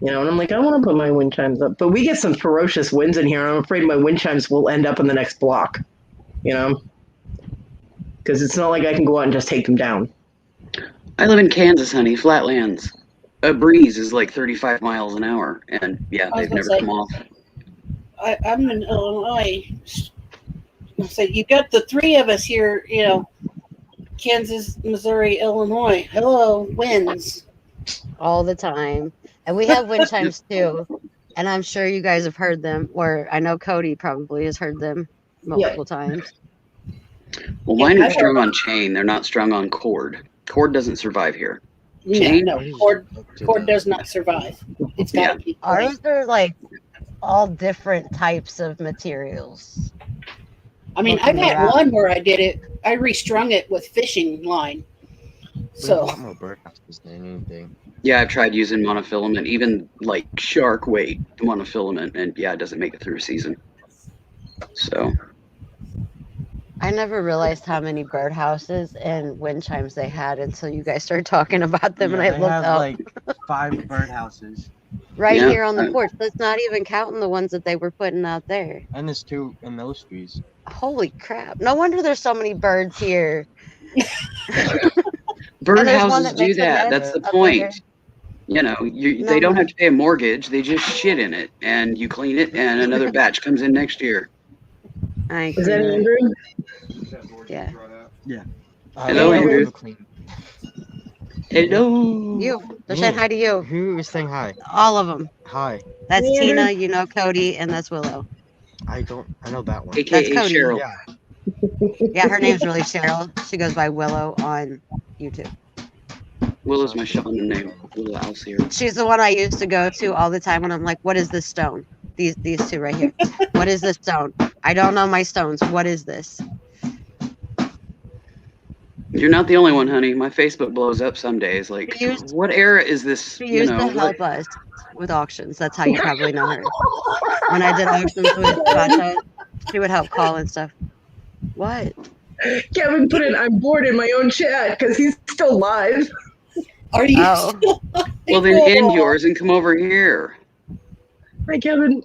You know, and I'm like, I want to put my wind chimes up. But we get some ferocious winds in here. I'm afraid my wind chimes will end up in the next block. You know? Because it's not like I can go out and just take them down. I live in Kansas, honey, flatlands. A breeze is like 35 miles an hour, and yeah, I was they've gonna never say- come off. I'm in Illinois. So you got the three of us here, you know, Kansas, Missouri, Illinois. Hello, winds. all the time. And we have wind chimes too. And I'm sure you guys have heard them, or I know Cody probably has heard them multiple times. Well, Yeah, mine are I've strung on chain. They're not strung on cord. Cord doesn't survive here. No, Chain? no, cord does not survive. It's got to be cord. Ours are like all different types of materials. I mean, looking I've had around. one where I did it. I restrung it with fishing line. We have a So lot more birdhouses than anything. Yeah, I've tried using monofilament, even like shark weight monofilament, and yeah, it doesn't make it through a season. So I never realized how many birdhouses and wind chimes they had until you guys started talking about them, and I they looked have up like 5 birdhouses, right Yeah, here on the porch. That's not even counting the ones that they were putting out there. and there's 2 in those trees. Holy crap! No wonder there's so many birds here. birdhouses that do makes a that. nest That's the up point. there. You know, No, they don't have to pay a mortgage. They just shit in it, and you clean it, and another batch comes in next year. I Is that agree. Andrew? Yeah. Hello, Yeah. Andrew. Hello. You. They're saying hi to you. Who is saying hi? All of them. Hi. That's Hey, Tina, Andrew. you know Cody, and that's Willow. I know that one. AKA That's Cody. Cheryl. Yeah. Yeah, her name's really Cheryl. She goes by Willow on YouTube. Willow's my shaman name. Willow Alcier. She's the one I used to go to all the time when I'm like, what is this stone? These two right here. What is this stone? I don't know my stones. What is this? You're not the only one, honey. My Facebook blows up some days. Like, She used- what era is this? She You used know, to help us with auctions. That's how you probably know her. When I did auctions with Gotcha, she would help call and stuff. What? Kevin put it, I'm bored in my own chat because he's still live. are you? Oh. still well, then end yours and come over here. Hi, Kevin.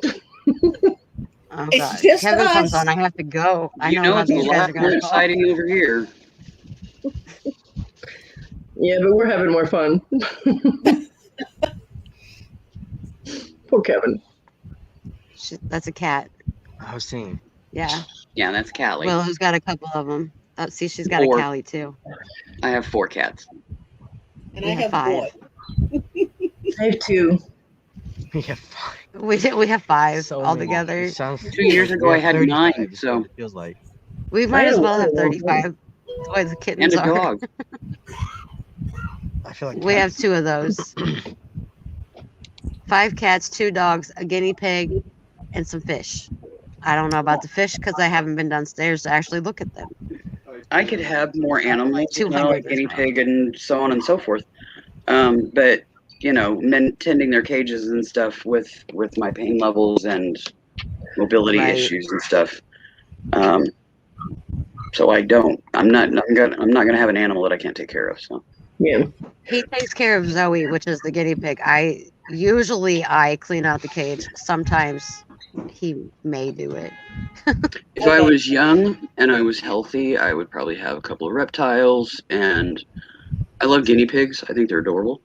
Oh It's god. just Kevin comes us. on. I have to go. I You know know how it's a these guys lot are more gonna call. exciting over here. Yeah, but we're having more fun. Poor Kevin. That's a cat. I was saying. Yeah. Yeah, that's Callie. Willow's got a couple of them. Oh, see, she's got Four. a Callie too. I have 4 cats. And We I have have 5. one. I have 2. We have 5. We have 5 So all many. together. It sounds 2 years ago, we I have had 9, 35 is so what it feels like. We might I as had well have one. 35. That's why the and kittens a are. dog. I feel like We have cats- 2 of those. 5 cats, 2 dogs, a guinea pig, and some fish. I don't know about the fish because I haven't been downstairs to actually look at them. I could have more animals, Like 200 like guinea pig and so on and so forth. But you know, men tending their cages and stuff with my pain levels and mobility Right. issues and stuff. So I don't. I'm not gonna have an animal that I can't take care of. So Yeah. He takes care of Zoe, which is the guinea pig. I usually clean out the cage. Sometimes he may do it. if I was young and I was healthy, I would probably have a couple of reptiles, and I love guinea pigs. I think they're adorable.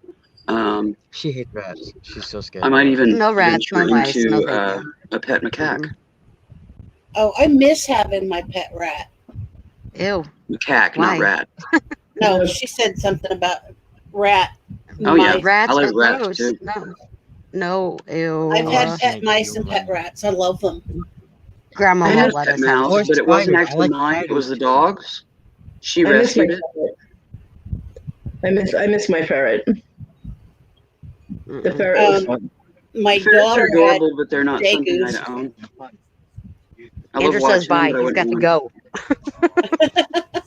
She hates rats. She's so scared. I might even No rats, venture no mice, into no thank you. a pet macaque. Mm. Oh, I miss having my pet rat. Ew. Macaque, Why? not rat. No, she said something about rat. Oh, yeah. mice. Rats I like are rats, gross. too. No, ew. I've had Snake, pet mice you and pet love- rats. I love them. Grandma I won't had let pet us have mouse, Or them. but it wasn't spiders. I actually like mine. It was the spiders. dog's. She I miss my rescued it. I miss my ferret. The ferret was fun. My Ferrets daughter are had adorable, but they're not something Degus. I'd own. I love Andrew says watching them, bye. but I He's wouldn't got to own them. go.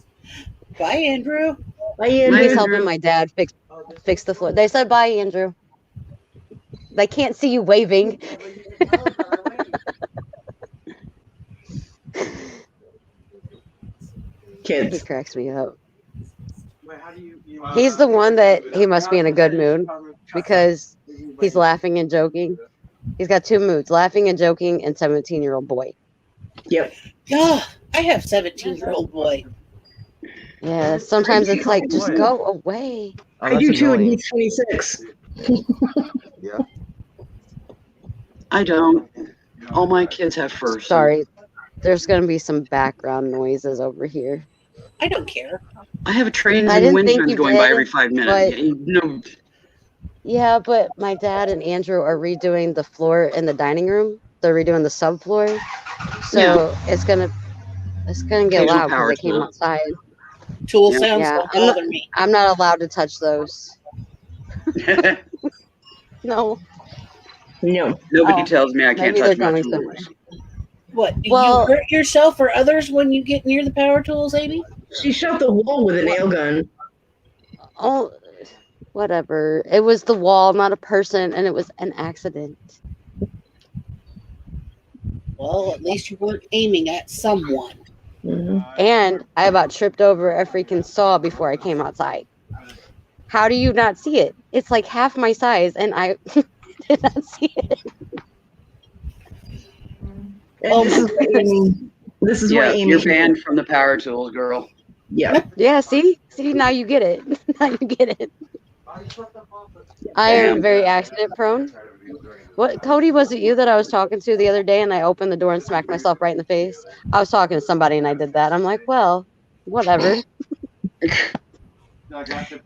Bye, Andrew. Bye, He's Andrew. helping my dad fix the floor. They said bye, Andrew. They can't see you waving. He Kids. cracks me up. He's the one that he must be in a good mood because he's laughing and joking. He's got two moods, laughing and joking, and 17-year-old boy. Yep. Yeah, I have 17-year-old boy. Yeah, sometimes it's like, just go away. Oh, I that's do too, and annoying. he's 26. Yeah. I don't. All my kids have fur. so- Sorry, there's going to be some background noises over here. I don't care. I have trains I and didn't wind think chimes you going by did, every 5 minutes. but- Yeah, no, Yeah, but my dad and Andrew are redoing the floor in the dining room. They're redoing the subfloor, so it's gonna get Occasional loud because power they came tool. outside. Tool Yeah. sounds Yeah, don't bother me. I'm not allowed to touch those. No. No. Nobody Oh, tells me I can't maybe touch they're my going somewhere. tools. What, do Well- you hurt yourself or others when you get near the power tools, Amy? She shot the wall with a nail gun. Oh, whatever. It was the wall, not a person, and it was an accident. Well, at least you weren't aiming at someone. Mhm. And I about tripped over a freaking saw before I came outside. How do you not see it? It's like half my size, and I did not see it. And Oh this my is why Amy. This is why Yeah, Amy. you're banned from the power tools, girl. Yeah. Yeah, see, now you get it. Now you get it. I am Damn. very accident prone. What, Cody? Was it you that I was talking to the other day, and I opened the door and smacked myself right in the face? I was talking to somebody, and I did that. I'm like, well, whatever.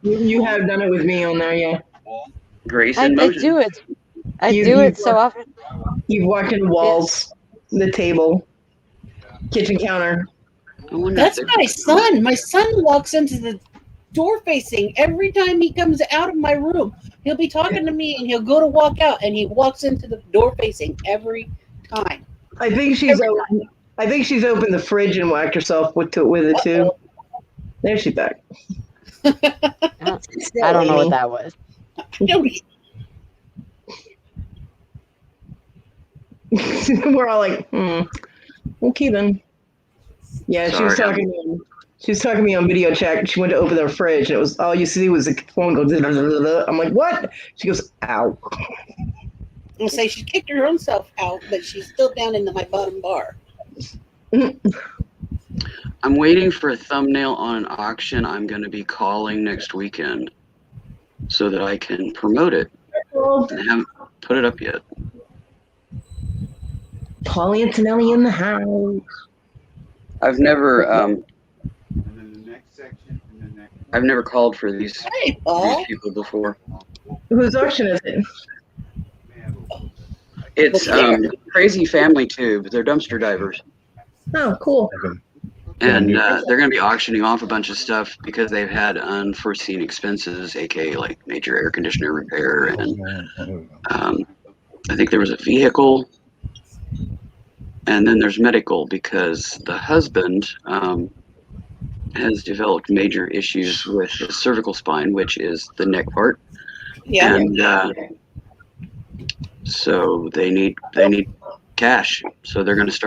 You have done it with me on there, yeah. Grace I in motion. do it. I You- do you- it so often. You've walked in walls, the table, kitchen counter. I wonder That's if they- my son. My son walks into the door facing every time he comes out of my room. He'll be talking to me and he'll go to walk out and he walks into the door facing every time. I think she's opened the fridge and whacked herself with it too. There she's back. I don't know what that was. We're all like, okay then. Yeah, she was Sorry, talking to me. She was talking to me on video chat. She went to open their fridge, and it was all you see was the phone go. I'm like, what? She goes, ow. I'll say she kicked her own self out, but she's still down into my bottom bar. I'm waiting for a thumbnail on an auction I'm going to be calling next weekend so that I can promote it. I haven't put it up yet. Polly Antonelli in the house. I've never I've never called for these Hey, Paul. people before. Whose auction is it? It's Crazy Family Tube. They're dumpster divers. Oh, cool. And they're going to be auctioning off a bunch of stuff because they've had unforeseen expenses, aka like major air conditioner repair, and I think there was a vehicle, and then there's medical because the husband has developed major issues with his cervical spine, which is the neck part, Yeah. and so they need cash. So they're going to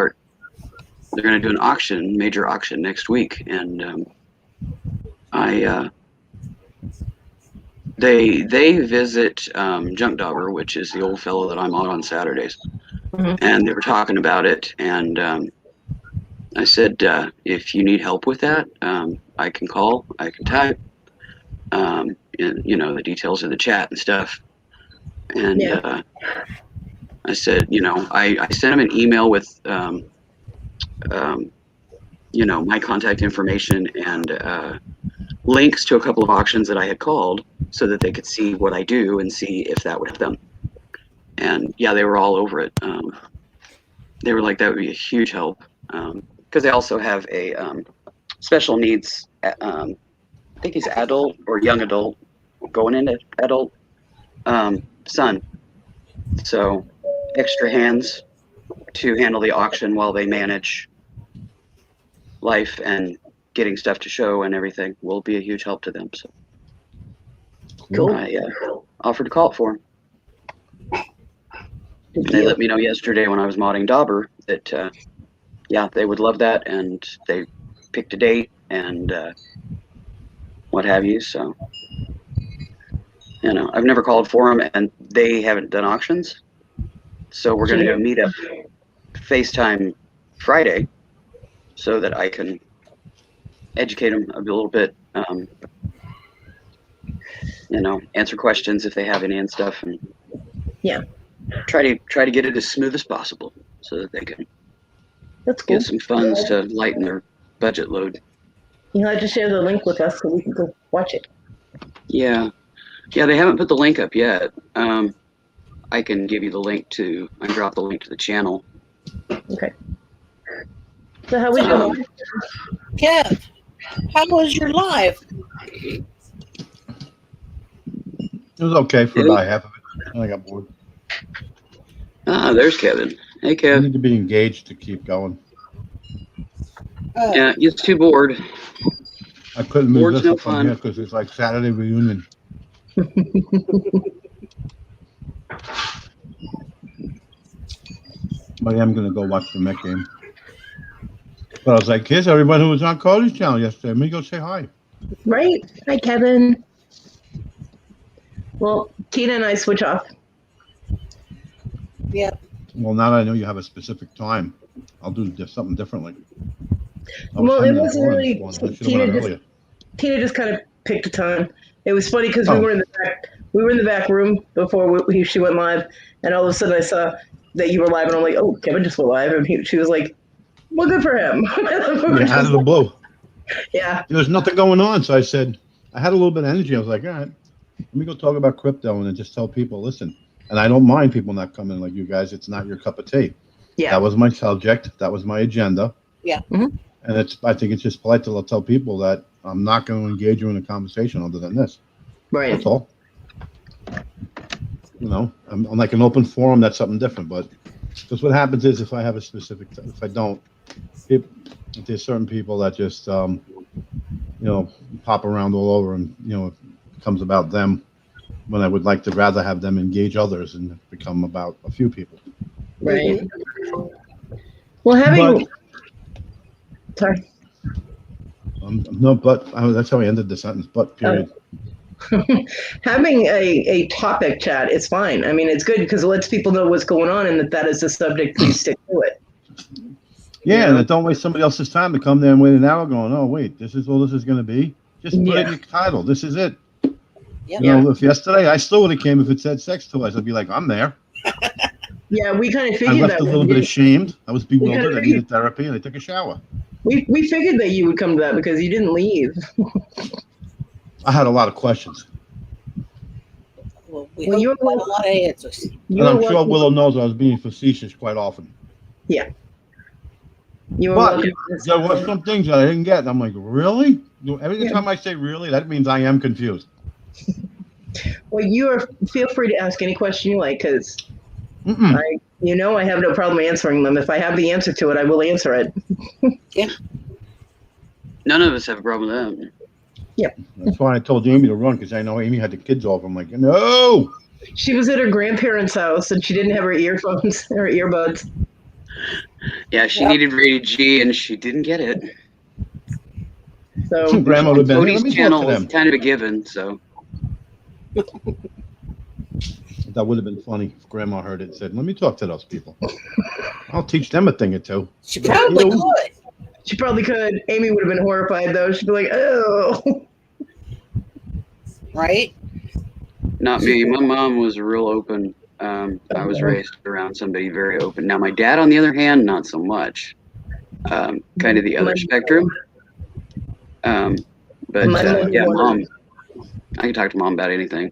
do an major auction next week, and they visit Junk Dauber, which is the old fellow that I'm on Saturdays, and they were talking about it, and I said, if you need help with that, I can call, I can type, and, the details of the chat and stuff, and I said, I sent him an email with my contact information and links to a couple of auctions that I had called so that they could see what I do and see if that would help them. And yeah, they were all over it. They were like, that would be a huge help. Because they also have a special needs I think he's adult or young adult, going into adult, son. So extra hands to handle the auction while they manage life and getting stuff to show and everything will be a huge help to them. So Cool. I offered to call it for them. They let me know yesterday when I was modding Dauber that, yeah, they would love that, and they picked a date and what have you. So, I've never called for them, and they haven't done auctions. So we're going to do a meetup FaceTime Friday so that I can educate them a little bit, answer questions if they have any and stuff, and Yeah. try to get it as smooth as possible so that they can That's cool. get some funds to lighten their budget load. You'll have to share the link with us so we can go watch it. Yeah, they haven't put the link up yet. I can give you the link and drop the link to the channel. Okay. So how was your live? Kev, how was your live? It was okay for about half of it. And I got bored. Ah, there's Kevin. Hey, You Kev. need to be engaged to keep going. Yeah, he's too bored. I couldn't move Bored's this no up from fun. here because it's like Saturday reunion. But I am going to go watch the Met game. But I was like, here's everyone who was on Cody's channel yesterday. Let me go say hi. Right? Hi, Kevin. Well, Tina and I switch off. Yeah. Well, now that I know you have a specific time, I'll do something differently. Well, it wasn't really. Earlier. Tina just kind of picked a time. It was funny because Oh. we were in the back. We were in the back room before she went live, and all of a sudden I saw that you were live, and I'm like, "Oh, Kevin just went live," and she was like, "Well, good for him." Yeah, out of the blue. Yeah. There was nothing going on, so I said, I had a little bit of energy. I was like, all right, let me go talk about crypto and then just tell people, listen. And I don't mind people not coming like you guys. It's not your cup of tea. Yeah. That was my subject. That was my agenda. Yeah. Mhm. And I think it's just polite to tell people that I'm not going to engage you in a conversation other than this. Right. That's all. I'm like an open forum. That's something different. But because what happens is if I have a specific, if I don't, if there's certain people that just, pop around all over and, it becomes about them when I would like to rather have them engage others and become about a few people. Right. Well, having. Sorry. No, but that's how I ended the sentence. But period. Having a topic chat is fine. I mean, it's good because it lets people know what's going on and that is the subject. Please stick to it. Yeah, and don't waste somebody else's time to come there and wait an hour going, oh, wait, this is all this is going to be? Just put it in your title. This is it. Yeah. If yesterday I still would have came if it said sex toys, I'd be like, I'm there. Yeah, we kind of I figured left that. a little bit ashamed. I was bewildered. I figured- needed therapy, and I took a shower. We figured that you would come to that because you didn't leave. I had a lot of questions. Well, we Well, hope you're you got a lot of answers. You And I'm were sure welcome- Willow knows I was being facetious quite often. You were But welcome. there were some things that I didn't get. And I'm like, really? Every time I say really, that means I am confused. Well, feel free to ask any question you like because Mm-mm. I have no problem answering them. If I have the answer to it, I will answer it. None of us have a problem with that. That's why I told Amy to run because I know Amy had the kids off. I'm like, no. She was at her grandparents' house and she didn't have her earphones or earbuds. Yeah, she needed rated G and she didn't get it. So Grandma would have been, hey, let Cody's me talk channel to was them. kind of a given, so. That would have been funny if Grandma heard it and said, let me talk to those people. I'll teach them a thing or two. She probably You know, could. she probably could. Amy would have been horrified though. She'd be like, "Oh." Right? Not me. My mom was real open. I was raised around somebody very open. Now, my dad, on the other hand, not so much. Kind of the other spectrum. But yeah, mom. I can talk to mom about anything.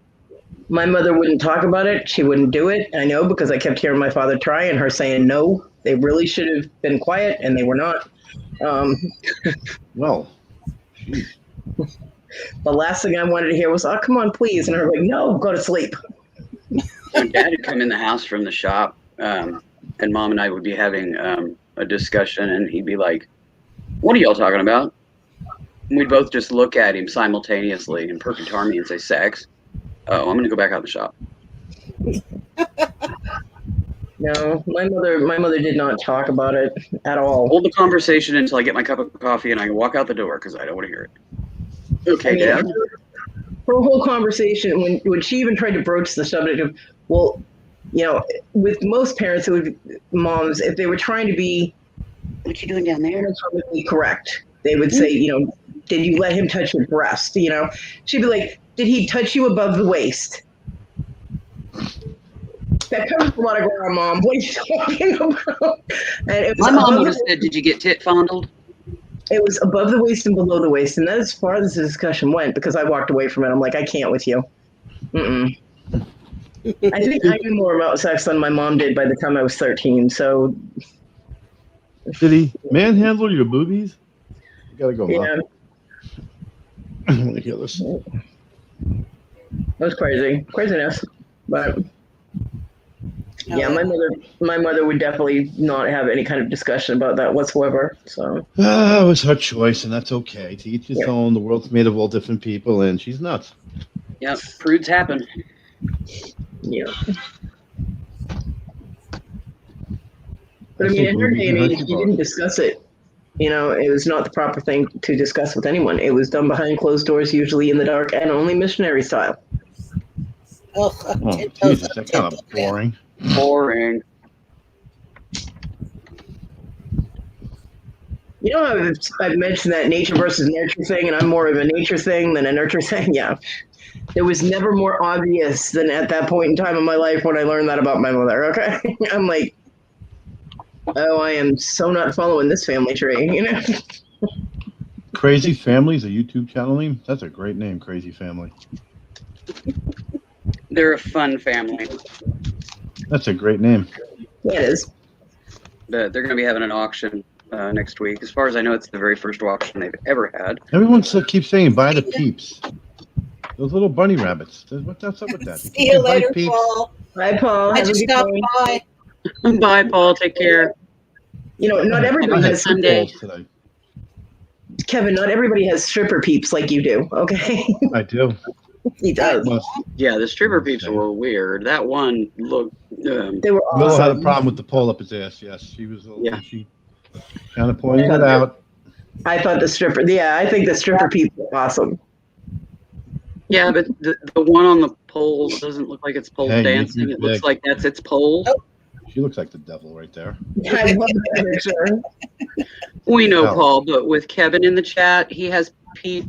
My mother wouldn't talk about it. She wouldn't do it. I know because I kept hearing my father try and her saying no. They really should have been quiet, and they were not. well, geez. The last thing I wanted to hear was, "Oh, come on, please," and I was like, "No, go to sleep." When Dad would come in the house from the shop, and Mom and I would be having a discussion, and he'd be like, "What are y'all talking about?" And we'd both just look at him simultaneously in perfect harmony and say, "Sex." Oh, I'm gonna go back out in the shop. No, my mother did not talk about it at all. Hold the conversation until I get my cup of coffee and I can walk out the door because I don't want to hear it. Okay, Dad. Her whole conversation, when she even tried to broach the subject of, well, you know, with most parents, moms, if they were trying to be, What you doing down there? anatomically correct, they would say, you know, did you let him touch your breast? You know, she'd be like, did he touch you above the waist? That covers a lot of ground, Mom. What are you talking about? And it was My mom would have said, "Did you get tit fondled?" It was above the waist and below the waist, and that's as far as the discussion went because I walked away from it. I'm like, I can't with you. Mm-mm. I think I knew more about sex than my mom did by the time I was 13. So, Did he manhandle your boobies? You gotta go, yeah, Mom. I want to hear this. that was craziness. But yeah, my mother would definitely not have any kind of discussion about that whatsoever. So It was her choice, and that's okay. To each his own. The world's made of all different people, and she's nuts. Yep, prudes happen. yeah. But I mean, in her day and age, you didn't discuss it. You know, it was not the proper thing to discuss with anyone. It was done behind closed doors, usually in the dark, and only missionary style. Oh, Jesus, that's kind of boring. Boring. You know, I've mentioned that nature versus nurture thing, and I'm more of a nature thing than a nurture thing. Yeah. It was never more obvious than at that point in time in my life when I learned that about my mother, okay? I'm like, oh, I am so not following this family tree, you know? Crazy Family is a YouTube channel name. That's a great name, Crazy Family. They're a fun family. That's a great name. Yeah, it is. They're going to be having an auction next week. As far as I know, it's the very first auction they've ever had. Everyone keeps saying, buy the peeps. Those little bunny rabbits. What's up with that? See you later, Paul. Bye, Paul. I just stopped by. Bye, Paul. Take care. You know, not everybody has Sunday. Today. Kevin, not everybody has stripper peeps like you do, okay? I do. He does. Yeah, the stripper peeps were weird. That one looked. They were Will awesome. had a problem with the pole up his ass. Yes, she was. She kind of pointed it out. I thought I think the stripper peeps were awesome. Yeah, but the one on the pole doesn't look like it's pole dancing. It looks like that's its pole. She looks like the devil right there. I love that picture. We know Paul, but with Kevin in the chat, he has peep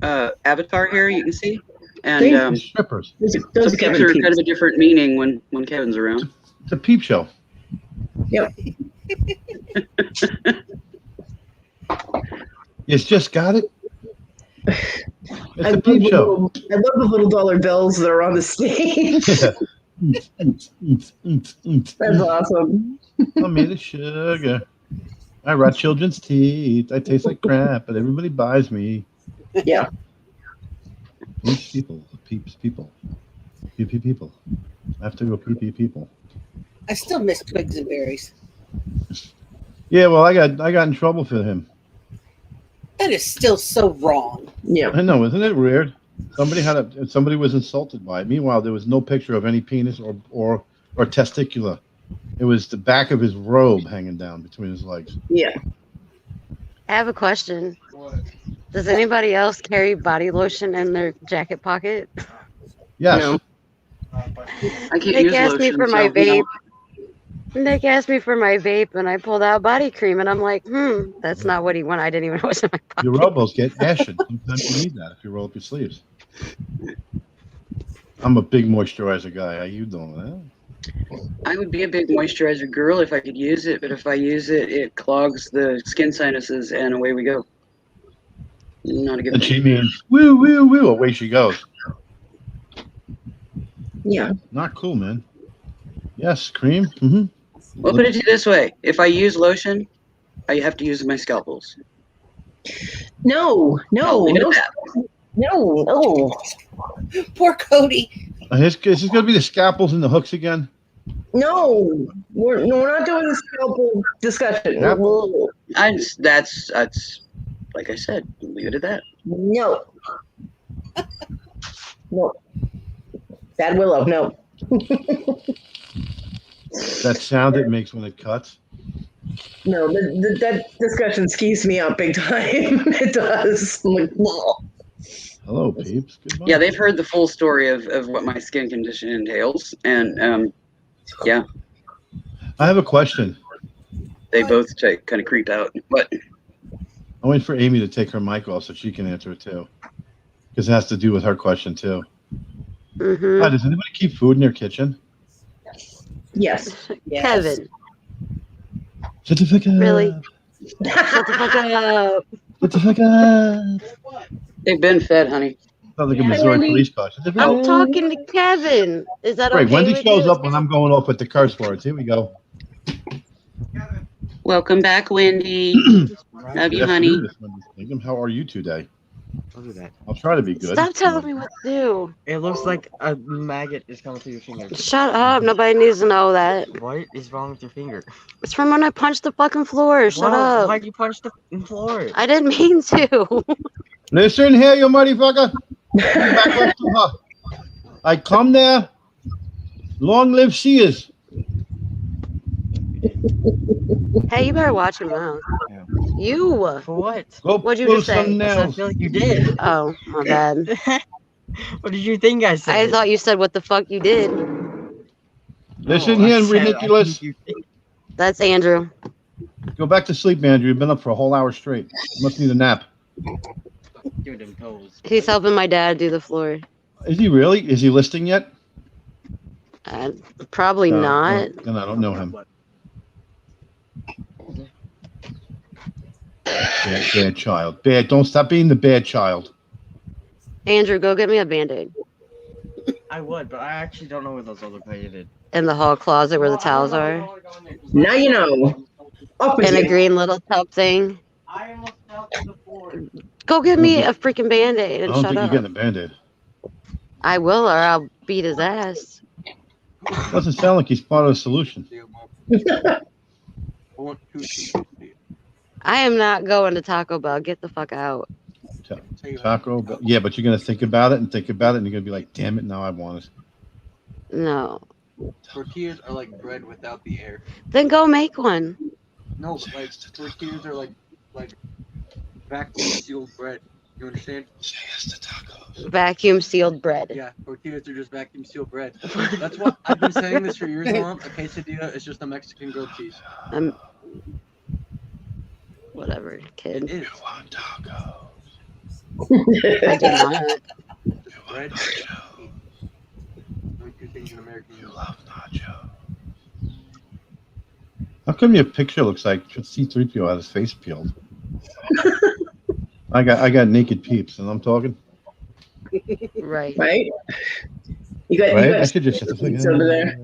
avatar here. You can see, and strippers. So peeps are kind of a different meaning when Kevin's around. It's a peep show. Yep. You just got it. It's a peep show. I love the little dollar bills that are on the stage. That's awesome. I'm made of sugar. I rot children's teeth. I taste like crap, but everybody buys me. Yeah. Peeps people. Peeps people. Pee people. I have to go pee people. I still miss Twigs and Berries. Yeah, well, I got in trouble for him. That is still so wrong. Yeah. I know, isn't it weird? Somebody was insulted by it. Meanwhile, there was no picture of any penis or testicular. It was the back of his robe hanging down between his legs. Yeah. I have a question. Does anybody else carry body lotion in their jacket pocket? Yes. No. I can't Nick use asked me lotion, for my so, vape. Nick asked me for my vape, and I pulled out body cream, and I'm like, that's not what he wanted. I didn't even know it was in my pocket. Your elbows get ashen. Sometimes you need that if you roll up your sleeves. I'm a big moisturizer guy. How you doing that? I would be a big moisturizer girl if I could use it, but if I use it, it clogs the skin sinuses, and away we go. Not a good And thing. she means woo woo woo. Away she goes. Yeah. Not cool, man. Yes, cream. Mm-hmm. Well, put it to you this way: if I use lotion, I have to use my scalpels. No. I'll leave it at that. No. Poor Cody. Is this going to be the scalpels and the hooks again? No. We're not doing the scalpel discussion. Yep. No. That's like I said, leave it at that. No. No. Bad Willow, no. That sound it makes when it cuts. No, that discussion skews me out big time. It does. I'm like, whoa. Hello, peeps. Goodbye. Yeah, they've heard the full story of what my skin condition entails, and yeah, I have a question. they both kind of creep out. But I'm waiting for Amy to take her mic off so she can answer it too. Because it has to do with her question too. Mm-hmm. Does anybody keep food in their kitchen? Yes. Yes. Kevin, Shut the fuck up. really? Shut the fuck up. Shut the fuck up. they've been fed, honey. Sounds like a Missouri Wendy. police car. Shut the fuck I'm up. talking to Kevin. Is that Right, okay? Wendy with shows you? up when I'm going off with the curse words. Here we go. Welcome back, Wendy. Love you, Yes, honey. it is, Wendy Stingham. How are you today? Look at that. I'll try to be good. Stop telling me what to do. It looks like a maggot is coming through your finger. Shut up. Nobody needs to know that. What is wrong with your finger? It's from when I punched the fucking floor. Shut up. Why'd you punch the floor? I didn't mean to. Listen here, you motherfucker. Back up to her. I come there. Long live Sears. Hey, you better watch your mouth. Yeah. You. For what? Go What'd you pull just say? some I nails. feel like you did. Oh, my bad. What did you think I said? I thought you said what the fuck you did. Listen No, I here, said, ridiculous. I think you did. That's Andrew. Go back to sleep, Andrew. You've been up for a whole hour straight. You must need a nap. Give them toes. He's helping my dad do the floor. Is he really? Is he listing yet? Probably No, not. Then I don't know him. Bad child. Bad. Don't stop being the bad child. Andrew, go get me a Band-Aid. I would, but I actually don't know where those other painted. In the hall closet where the towels are. Now you know. Up with And a you. green little tub thing. Go get me a freaking Band-Aid I and don't shut think up. you're getting a Band-Aid. I will, or I'll beat his ass. Doesn't sound like he's part of the solution. I am not going to Taco Bell. Get the fuck out. Taco Bell. Yeah, but you're going to think about it, and you're going to be like, damn it, now I want it. No. Tortillas are like bread without the air. Then go make one. No, but like tortillas are like vacuum sealed bread. You understand? Say yes to tacos. Vacuum sealed bread. Yeah, tortillas are just vacuum sealed bread. That's what I've been saying this for years, Mom. A quesadilla is just a Mexican grilled cheese. Whatever, kid. It is. You want tacos. I do not. Bread. Only two things in American. You love nachos. How come your picture looks like C-3PO had his face peeled? I got naked peeps, and I'm talking. Right. Right? You got, Right? you got I should just shut the fuck peeps over there.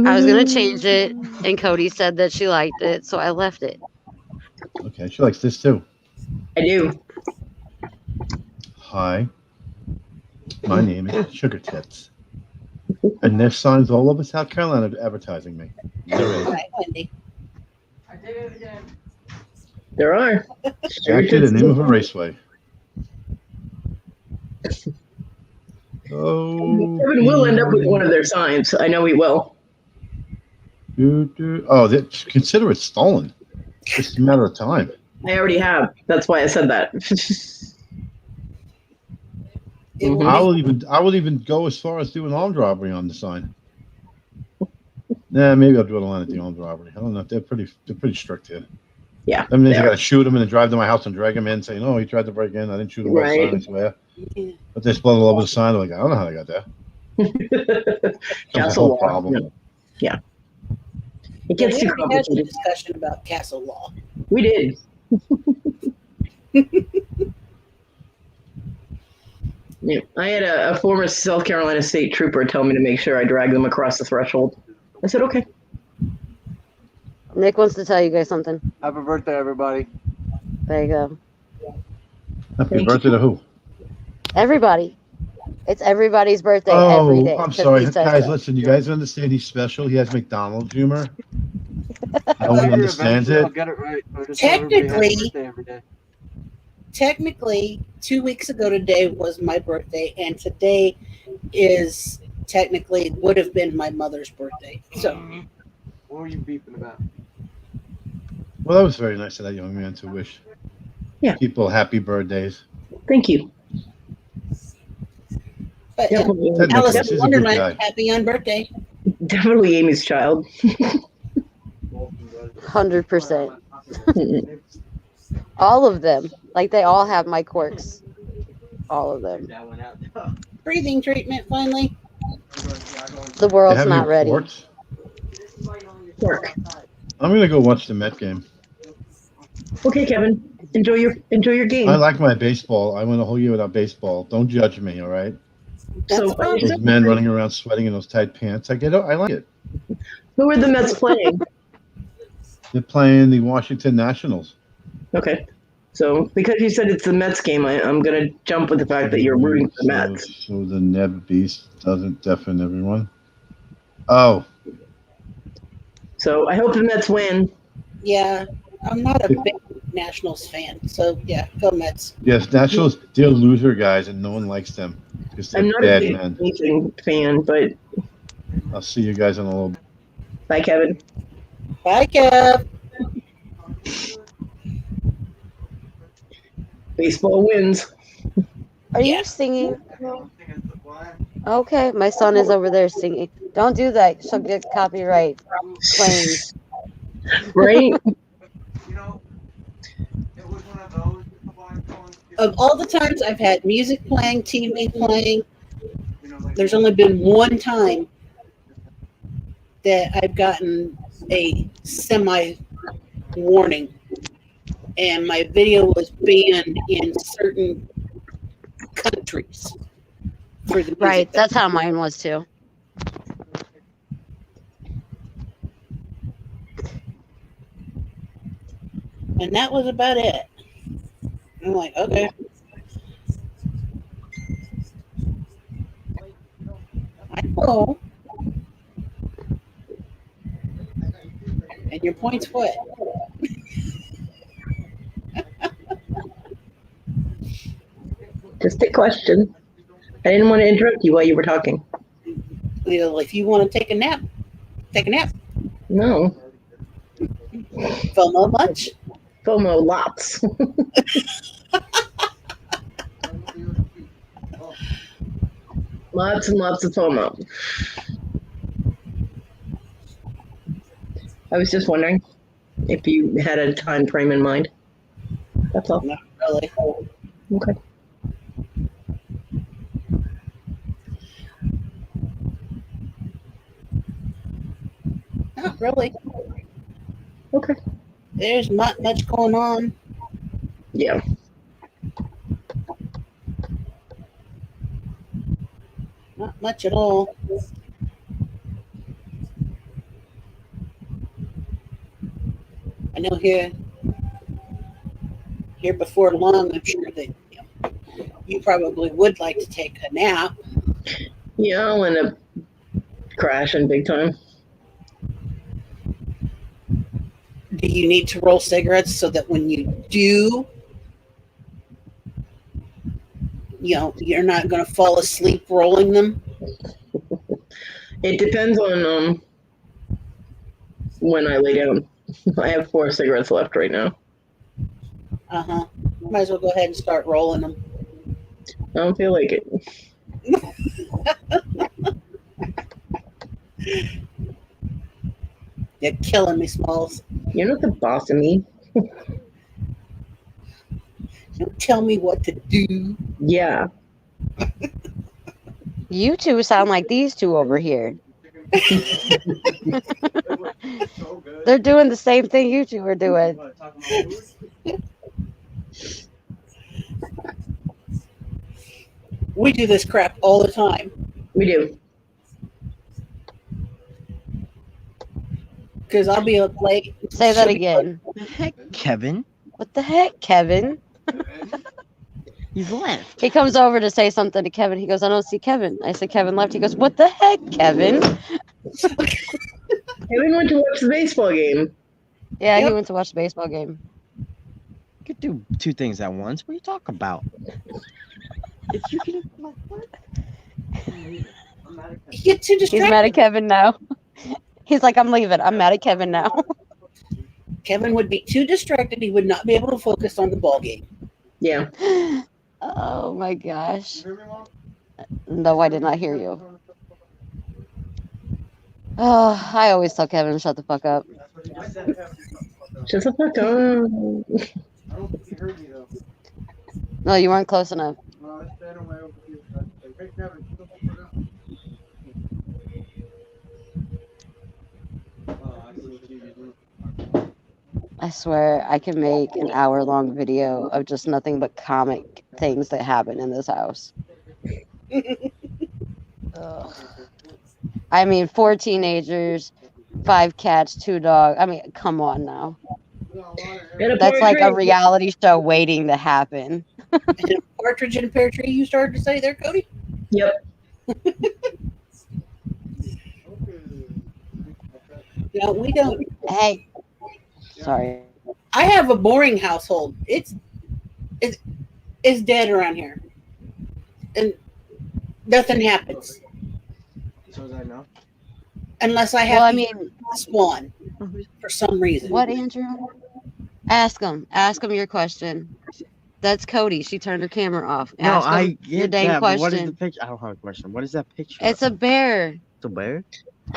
I was gonna change it, and Cody said that she liked it, so I left it. Okay, she likes this too. I do. Hi, my name is Sugar Tits, and there's signs all over South Carolina advertising me. There is. Right, Wendy. There are. Actually, the name of a raceway. Oh, Kevin will end up with one of their signs. I know he will. Oh, consider it stolen. It's a matter of time. I already have. That's why I said that. It will I will even go as far as doing armed robbery on the sign. Nah, maybe I'll draw the line at the armed robbery. I don't know. They're pretty strict here. Yeah. That means they I are. got to shoot him and then drive to my house and drag him in, saying, "No, he tried to break in. I didn't shoot him." Right. I swear. But they split all over the sign. They're like, I don't know how they got there. That's a Castle whole law. problem. Yeah. It gets we too already had the complicated. discussion about castle law. We did. Yeah, I had a former South Carolina state trooper tell me to make sure I drag them across the threshold. I said, okay. Nick wants to tell you guys something. Happy birthday, everybody. There you go. Happy Thank birthday to who? Everybody. It's everybody's birthday every day. Oh, I'm 'cause sorry, he says guys. so. Listen, you guys understand he's special. He has McDonald's humor. No one Maybe understands eventually it. I'll get it right. But just tell everybody happy birthday every day. Technically, 2 weeks ago today was my birthday, and today is technically would have been my mother's birthday. So What were you beeping about? Well, that was very nice of that young man to wish people happy birthdays. Thank you. but Yeah, Ted Alice Nicholas, in he's a good Wonderland, guy. happy on birthday. definitely Amy's child. 100%. All of them. Like, they all have my quirks. All of them. That went out. Breathing treatment finally. The They world's have not any ready. reports? Work. I'm gonna go watch the Met game. Okay, Kevin. Enjoy your game. I like my baseball. I went a whole year without baseball. Don't judge me, all right? So, Those men running around sweating in those tight pants. I get it. I like it. who are the Mets playing? They're playing the Washington Nationals. Okay. So, because you said it's the Mets game, I'm going to jump with the fact that you're rooting for the Mets. So the Neb Beast doesn't deafen everyone. Oh. So, I hope the Mets win. Yeah, I'm not a big Nationals fan, so yeah, go Mets. Yes, Nationals, they're loser guys, and no one likes them. Because they're I'm not bad a men. big fan, but I'll see you guys in a little bit. bye, Kevin. Bye, Kev. Baseball wins. Are you singing? Okay, my son is over there singing. Don't do that. She'll get copyright claims. Right? Of all the times I've had music playing, TV playing, there's only been one time that I've gotten a semi warning, and my video was banned in certain countries for the music. Right, that's how mine was too. And that was about it. I'm like, okay. I know. And your point's what? Just a question. I didn't want to interrupt you while you were talking. You know, if you want to take a nap, take a nap. No. FOMO much? FOMO lots. Lots and lots of FOMO. I was just wondering if you had a time frame in mind. That's all. Not really. Okay. Not really. Okay. There's not much going on. Yeah. Not much at all. I know here before long, I'm sure that you probably would like to take a nap. Yeah, I'll end up crashing big time. Do you need to roll cigarettes so that when you do, you're not going to fall asleep rolling them? It depends on when I lay down. I have 4 cigarettes left right now. Uh-huh. Might as well go ahead and start rolling them. I don't feel like it. You're killing me, Smalls. You're not the boss of me. Don't tell me what to do. Yeah. You two sound like these two over here. They're doing the same thing you two are doing. We do this crap all the time. We do. Because I'll be up late. Say that again. Heck, Kevin. What the heck, Kevin? He's left. He comes over to say something to Kevin. He goes, I don't see Kevin. I said, Kevin left. He goes, what the heck, Kevin? Kevin went to watch the baseball game. Yeah, he Yep. went to watch the baseball game. You could do two things at once. What are you talking about? If you can, You get too He's distracted. mad at Kevin now. He's like, I'm leaving. I'm mad at Kevin now. Kevin would be too distracted. He would not be able to focus on the ball game. Yeah. Oh my gosh. No, I did not hear you. Oh, I always tell Kevin to shut the fuck up. Shut the fuck up. No, you weren't close enough. I swear I can make an hour-long video of just nothing but comic things that happen in this house. Ugh. I mean, 4 teenagers, 5 cats, 2 dogs. I mean, come on now. And a That's like a partridge. reality show waiting to happen. And a partridge in a pear tree, you started to say there, Cody? Yep. No, we don't. Hey. Sorry. I have a boring household. It's dead around here. And nothing happens. so is that enough? Unless I have Well, I to mean, spawn for some reason. what, Andrew? Ask him. Ask him your question. That's Cody. She turned her camera off. No, Ask him I your get dang that. But what is question. the picture? I don't have a question. What is that picture? It's a bear. It's a bear.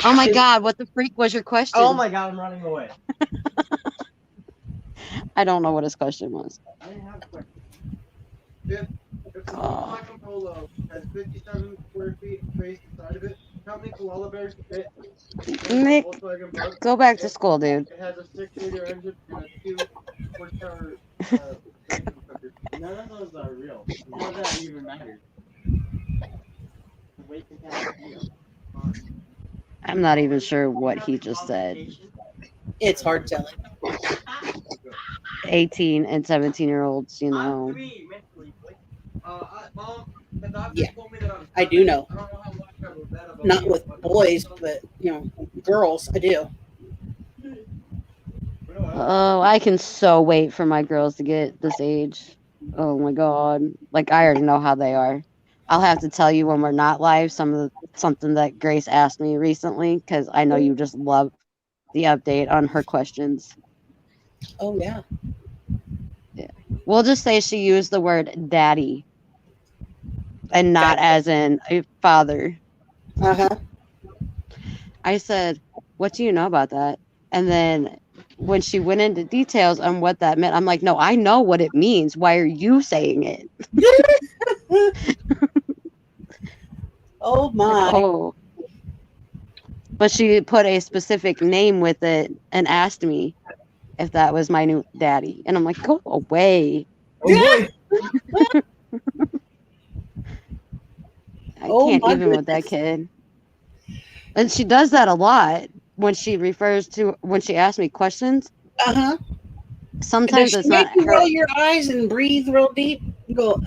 Oh my God! What the freak was your question? Oh my God! I'm running away. I don't know what his question was. I didn't have a question. If the Michael Polo has 57 square feet of space inside of it, how many koala bears fit? Nick, go back to school, dude. It has a 6-liter engine and a 2 horsepower. None of those are real. None of that even matters. The weight capacity. I'm not even sure what he just said. It's hard telling. 18 and 17-year-olds, you know. Yeah, I do know. Not with boys, but girls, I do. Oh, I can so wait for my girls to get this age. Oh my God. Like, I already know how they are. I'll have to tell you when we're not live something that Grace asked me recently, because I know you just love the update on her questions. Oh, yeah. Yeah. We'll just say she used the word daddy and not as in a father. Uh-huh. I said, what do you know about that? And then when she went into details on what that meant, I'm like, no, I know what it means. Why are you saying it? Oh, my. Oh. But she put a specific name with it and asked me if that was my new daddy. And I'm like, go away. Oh boy. I Oh, can't my even with that kid. And she does that a lot when she asks me questions. Uh-huh. Sometimes Does it's she make not you her. roll your eyes and breathe real deep and go,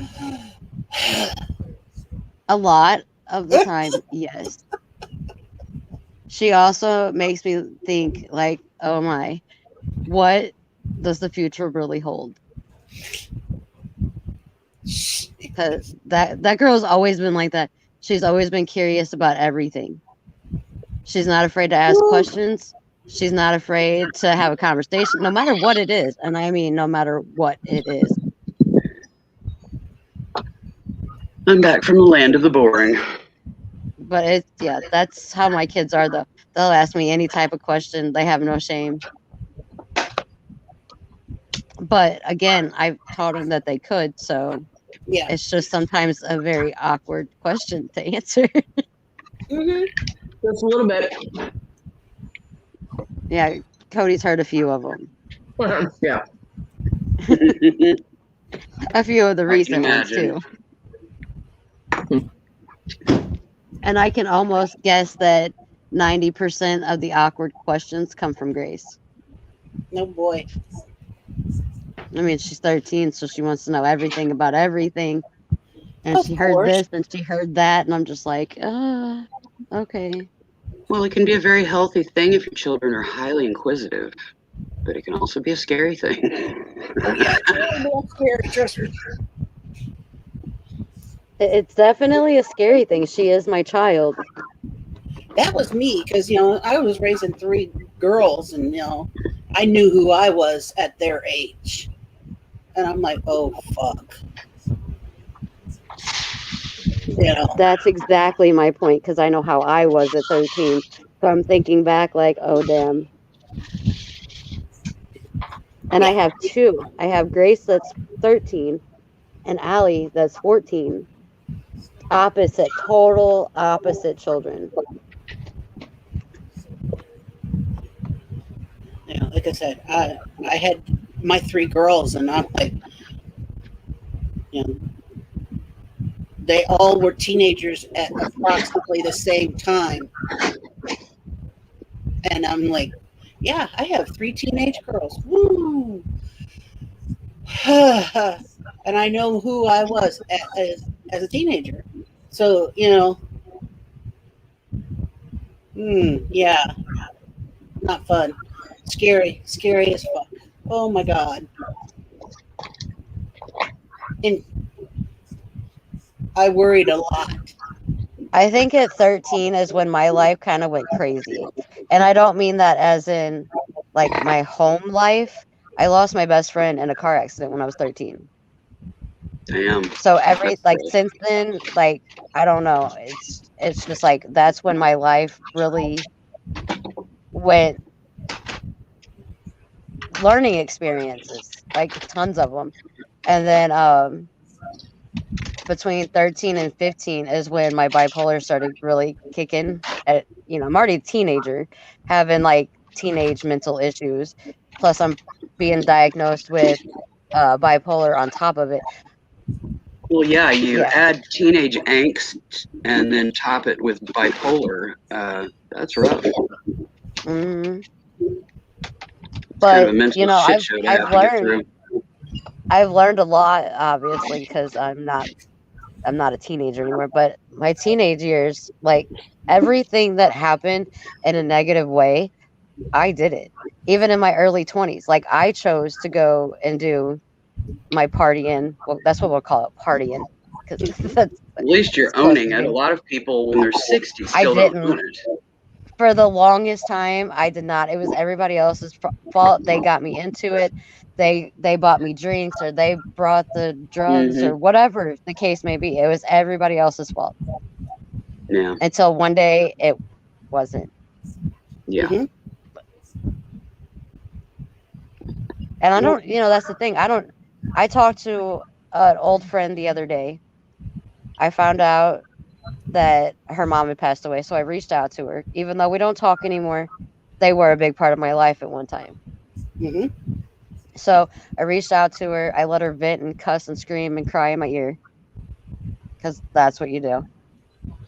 A lot of the time, yes. She also makes me think, like, oh my, what does the future really hold? Because that girl's always been like that. She's always been curious about everything. She's not afraid to ask questions. She's not afraid to have a conversation, no matter what it is. And I mean, no matter what it is. I'm back from the land of the boring. But that's how my kids are, though. They'll ask me any type of question. They have no shame. But again, I've taught them that they could. So yeah. it's just sometimes a very awkward question to answer. Mm-hmm. Just a little bit. Yeah, Cody's heard a few of them. Yeah. A few of the I can recent ones, imagine. too. And I can almost guess that 90% of the awkward questions come from Grace. No boy. I mean, she's 13, so she wants to know everything about everything. And Of she heard course. this and she heard that, and I'm just like, okay. Well, it can be a very healthy thing if your children are highly inquisitive, but it can also be a scary thing. Yeah, it's a little scary, trust me. It's definitely a scary thing. She is my child. That was me because I was raising 3 girls, and I knew who I was at their age, and I'm like, oh fuck, That's exactly my point, because I know how I was at 13. So I'm thinking back like, oh, damn. And I Yeah. have 2. I have Grace that's 13 and Allie that's 14. Opposite, total opposite children. Like I said, I had my 3 girls, and I'm like, they all were teenagers at approximately the same time, and I'm like, yeah, I have 3 teenage girls. Woo! And I know who I was as a teenager. So, yeah, not fun. Scary as fuck. Oh my God. And I worried a lot. I think at 13 is when my life kind of went crazy. And I don't mean that as in like my home life. I lost my best friend in a car accident when I was 13. Damn. So since then, like, I don't know. It's just like that's when my life really went, learning experiences, like tons of them. And then between 13 and 15 is when my bipolar started really kicking. I'm already a teenager, having like teenage mental issues. Plus, I'm being diagnosed with bipolar on top of it. Well, yeah, you Yeah. add teenage angst and then top it with bipolar. That's rough. hmm It's But kind of a mental shit I've show to I've have to get learned through. I've learned a lot, obviously, because I'm not a teenager anymore. But my teenage years, like everything that happened in a negative way, I did it. Even in my early 20s, like I chose to go and do my partying. Well, that's what we'll call it, partying, because that's At least it's you're close owning to it. A being. lot of people, when they're 60, I still don't own didn't. it. For the longest time, I did not. It was everybody else's fault. They got me into it. They bought me drinks, or they brought the drugs, Hmm. or whatever the case may be. It was everybody else's fault Yeah. until one day it wasn't. Yeah. Mhm. And I don't, that's the thing. I talked to an old friend the other day. I found out that her mom had passed away, so I reached out to her. Even though we don't talk anymore, they were a big part of my life at one time. Mhm. So I reached out to her. I let her vent and cuss and scream and cry in my ear, because that's what you do.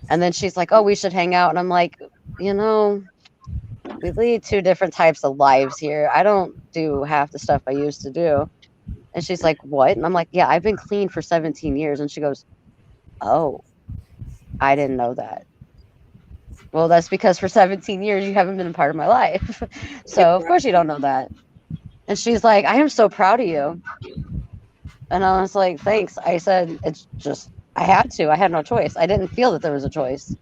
And then she's like, "Oh, we should hang out." And I'm like, you know, we lead 2 different types of lives here. I don't do half the stuff I used to do. And she's like, "What?" And I'm like, "Yeah, I've been clean for 17 years." And she goes, "Oh, I didn't know that." Well, that's because for 17 years you haven't been a part of my life. So, of course you don't know that. And she's like, "I am so proud of you." And I was like, "Thanks." I said, "It's just I had to. I had no choice. I didn't feel that there was a choice."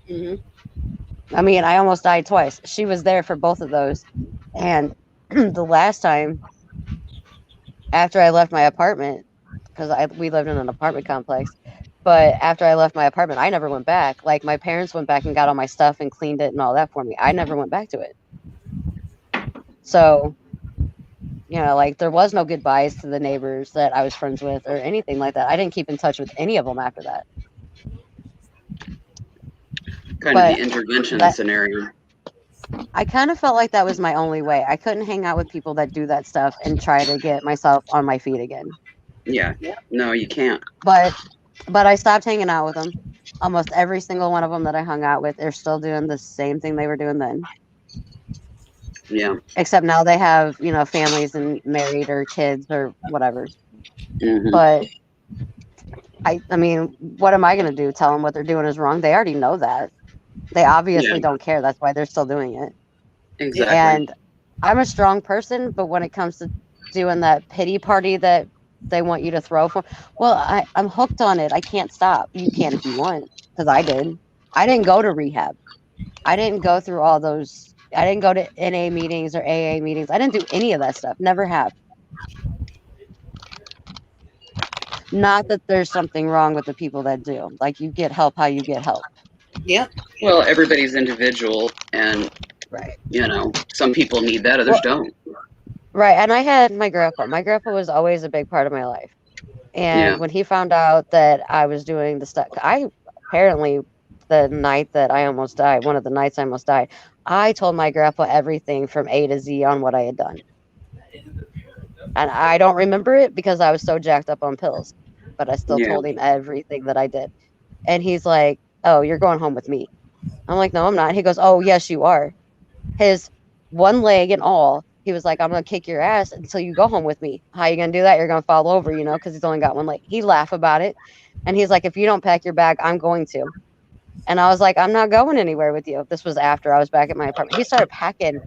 Mhm. I mean, I almost died twice. She was there for both of those. And the last time after I left my apartment, because we lived in an apartment complex, but after I left my apartment, I never went back. Like my parents went back and got all my stuff and cleaned it and all that for me. I never went back to it. So, like there was no goodbyes to the neighbors that I was friends with or anything like that. I didn't keep in touch with any of them after that. Kind of But the intervention that scenario. I kind of felt like that was my only way. I couldn't hang out with people that do that stuff and try to get myself on my feet again. Yeah. No, you can't. But I stopped hanging out with them. Almost every single one of them that I hung out with are still doing the same thing they were doing then. Yeah. Except now they have, you know, families and married or kids or whatever. Hmm. But I mean, what am I going to do? Tell them what they're doing is wrong? They already know that. They obviously Yeah. don't care. That's why they're still doing it. Exactly. And I'm a strong person, but when it comes to doing that pity party that they want you to throw for, well, I'm hooked on it. I can't stop. You can if you want, because I did. I didn't go to rehab. I didn't go through all those. I didn't go to NA meetings or AA meetings. I didn't do any of that stuff. Never have. Not that there's something wrong with the people that do. Like, you get help how you get help. Yep. Well, everybody's individual, and Right. you know, some people need that, others Well, don't. right. And I had my grandpa. My grandpa was always a big part of my life. Yeah. And when he found out that I was doing the stuff, I apparently, the night that I almost died, one of the nights I almost died, I told my grandpa everything from A to Z on what I had done. And I don't remember it because I was so jacked up on pills, but I still Yeah. told him everything that I did. And he's like, "Oh, you're going home with me." I'm like, "No, I'm not." He goes, "Oh, yes, you are." His one leg and all, he was like, "I'm gonna kick your ass until you go home with me. How you gonna do that? You're gonna fall over, you know, because he's only got one leg." He laughed about it, and he's like, "If you don't pack your bag, I'm going to." And I was like, "I'm not going anywhere with you." This was after I was back at my apartment. He started packing,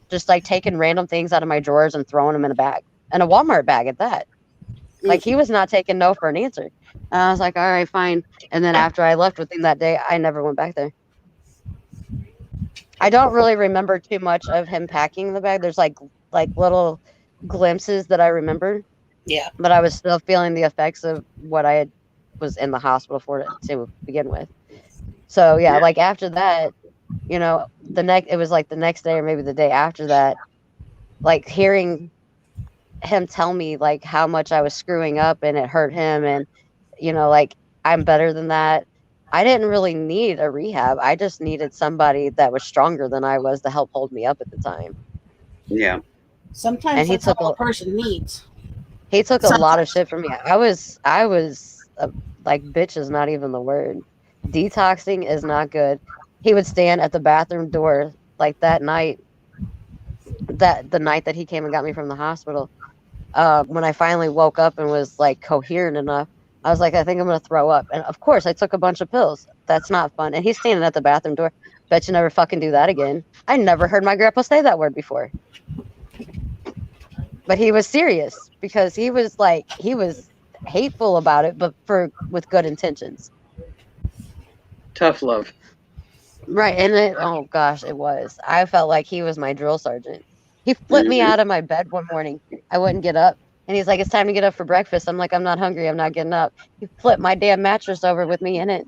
just like taking random things out of my drawers and throwing them in a bag, and a Walmart bag at that. Like, he was not taking no for an answer. And I was like, "All right, fine." And then after I left with him that day, I never went back there. I don't really remember too much of him packing the bag. There's like little glimpses that I remember, Yeah. but I was still feeling the effects of what I had was in the hospital for to begin with. So yeah, Yeah. like after that, you know, it was like the next day or maybe the day after that, like hearing him tell me like how much I was screwing up and it hurt him, and you know, like, I'm better than that. I didn't really need a rehab. I just needed somebody that was stronger than I was to help hold me up at the time. Yeah. Sometimes And that's all a person needs. he took a lot of Sometimes. shit from me. I was like, bitch is not even the word. Detoxing is not good. He would stand at the bathroom door like that night, that the night that he came and got me from the hospital. When I finally woke up and was like coherent enough, I was like, I think I'm gonna throw up. And of course, I took a bunch of pills. That's not fun. And he's standing at the bathroom door. Bet you never fucking do that again. I never heard my grandpa say that word before. But he was serious because he was hateful about it, but with good intentions. Tough love. Right. And oh gosh, it was. I felt like he was my drill sergeant. He flipped me Hmm. out of my bed one morning. I wouldn't get up. And he's like, "It's time to get up for breakfast." I'm like, "I'm not hungry. I'm not getting up." He flipped my damn mattress over with me in it.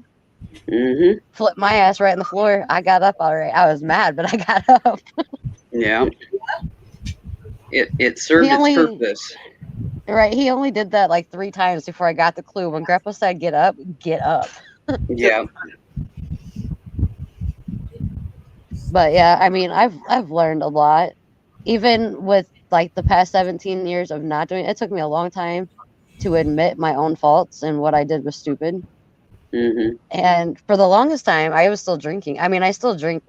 Hmm. Flipped my ass right on the floor. I got up all right. I was mad, but I got up. Yeah. It served its purpose. Right. He only did that like 3 times before I got the clue. When Grandpa said, "Get up, get up." Yeah. But yeah, I mean, I've learned a lot, even with like the past 17 years of not doing it. It took me a long time to admit my own faults and what I did was stupid. Hmm. And for the longest time, I was still drinking. I mean, I still drink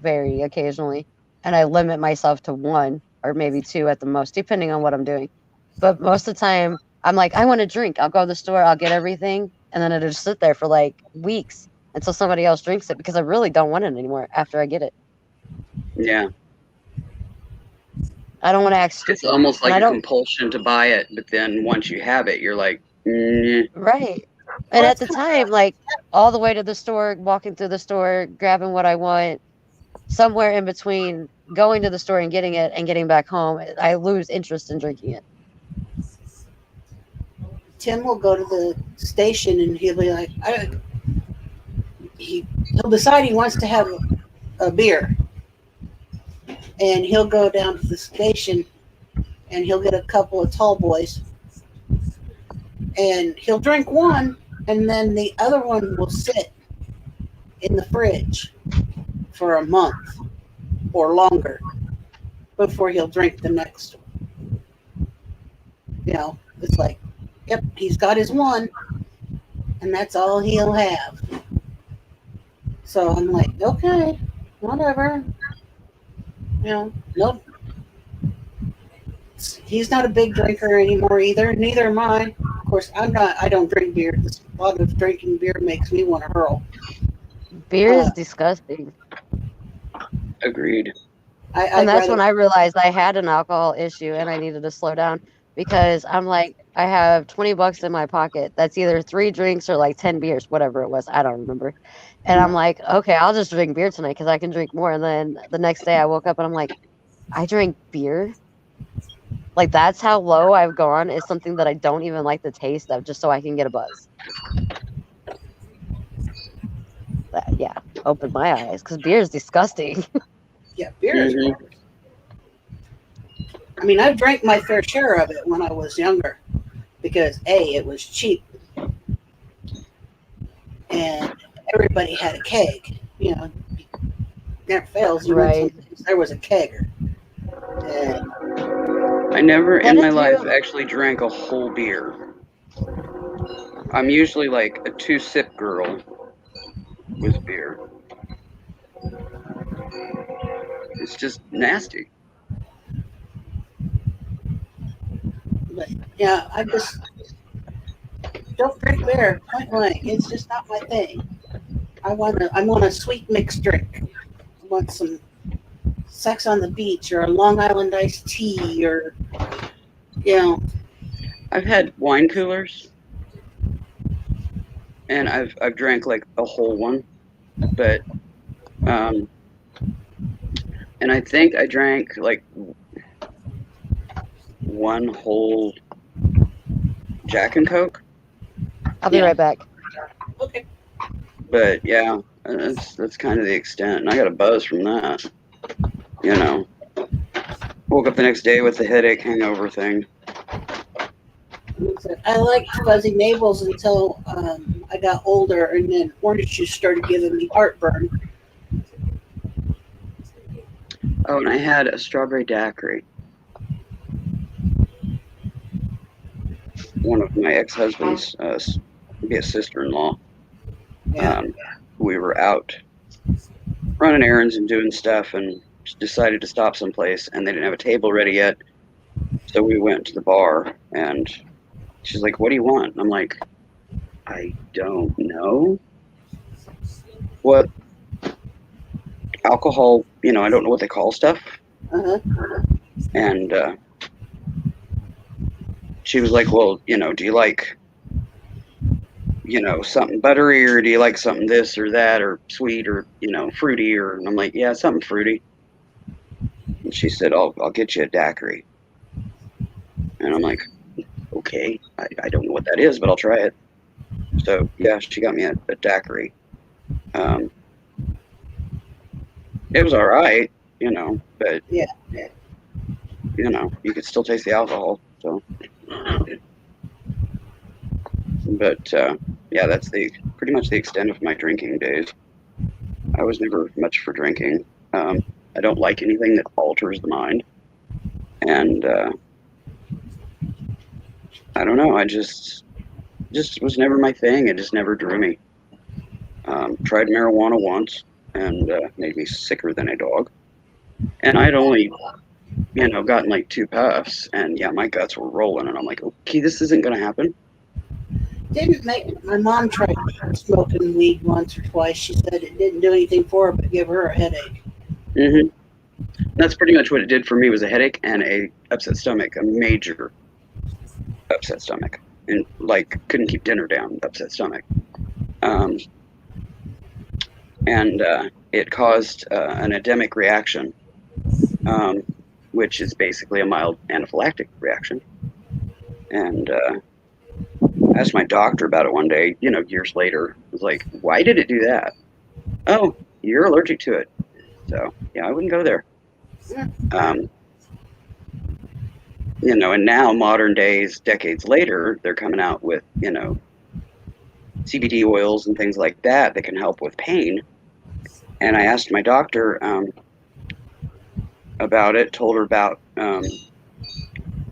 very occasionally, and I limit myself to one or maybe two at the most, depending on what I'm doing. But most of the time, I'm like, I want to drink. I'll go to the store, I'll get everything, and then it'll just sit there for like weeks until somebody else drinks it because I really don't want it anymore after I get it. Yeah. I don't want to act It's stupid. almost And like I a don't, compulsion to buy it, but then once you have it, you're like, mm, right. And Well, at it's the kind time, like all the way to the store, walking through the store, grabbing what I want, somewhere in between going to the store and getting it and getting back home, I lose interest in drinking it. Tim will go to the station and he'll be like, he'll decide he wants to have a beer, and he'll go down to the station and he'll get a couple of tall boys, and he'll drink one, and then the other one will sit in the fridge for a month or longer before he'll drink the next one. You know, it's like, yep, he's got his one, and that's all he'll have. So I'm like, okay, whatever. You know, nope. He's not a big drinker anymore either. Neither am I. Of course, I'm not. I don't drink beer. The thought of drinking beer makes me want to hurl. Beer is disgusting. Agreed. And I'd that's rather. when I realized I had an alcohol issue and I needed to slow down because I'm like, I have $20 in my pocket. That's either 3 drinks or like 10 beers, whatever it was. I don't remember. And I'm like, okay, I'll just drink beer tonight because I can drink more. And then the next day I woke up and I'm like, I drank beer. Like that's how low I've gone is something that I don't even like the taste of just so I can get a buzz. That, yeah, opened my eyes because beer is disgusting. Yeah, beer is gross. I mean, I've drank my fair share of it when I was younger because A, it was cheap, and everybody had a keg. You know, never fails. You went Right. someplace, there was a kegger. And I never What in my if life you? actually drank a whole beer. I'm usually like a 2-sip girl with beer. It's just nasty. but yeah, I just don't drink beer. Point blank, it's just not my thing. I want a sweet mixed drink. I want some sex on the beach or a Long Island iced tea or you know. I've had wine coolers, and I've drank like a whole one, but and I think I drank like one whole Jack and Coke. I'll be right back. Okay. But yeah, that's kind of the extent. And I got a buzz from that. You know, woke up the next day with the headache hangover thing. I liked fuzzy navels until I got older, and then orange juice started giving me heartburn. Oh, and I had a strawberry daiquiri. One of my ex-husband's, be a sister-in-law. Yeah. We were out running errands and doing stuff, and decided to stop someplace, and they didn't have a table ready yet. So we went to the bar, and she's like, "What do you want?" And I'm like, "I don't know. What alcohol? You know, I don't know what they call stuff." Uh-huh. And she was like, "Well, you know, do you like, you know, something buttery, or do you like something this or that, or sweet, or, you know, fruity?" Or, and I'm like, "Yeah, something fruity." And she said, I'll get you a daiquiri." And I'm like, "Okay, I don't know what that is, but I'll try it." So yeah, she got me a daiquiri. It was all right, you know, but Yeah. you know, you could still taste the alcohol. So, but yeah, that's pretty much the extent of my drinking days. I was never much for drinking. I don't like anything that alters the mind, and I don't know. I just was never my thing. It just never drew me. Tried marijuana once, and made me sicker than a dog. And I'd only, you know, gotten like 2 puffs, and yeah, my guts were rolling, and I'm like, okay, this isn't gonna happen. Didn't make my mom tried smoking weed once or twice. She said it didn't do anything for her but give her a headache. Mm-hmm. That's pretty much what it did for me, was a headache and a upset stomach, a major upset stomach, and like couldn't keep dinner down, upset stomach. And it caused an edemic reaction, which is basically a mild anaphylactic reaction. And I asked my doctor about it one day, you know, years later. I was like, "Why did it do that?" "Oh, you're allergic to it." So yeah, I wouldn't go there. You know, and now modern days, decades later, they're coming out with, you know, CBD oils and things like that that can help with pain. And I asked my doctor about it, told her about,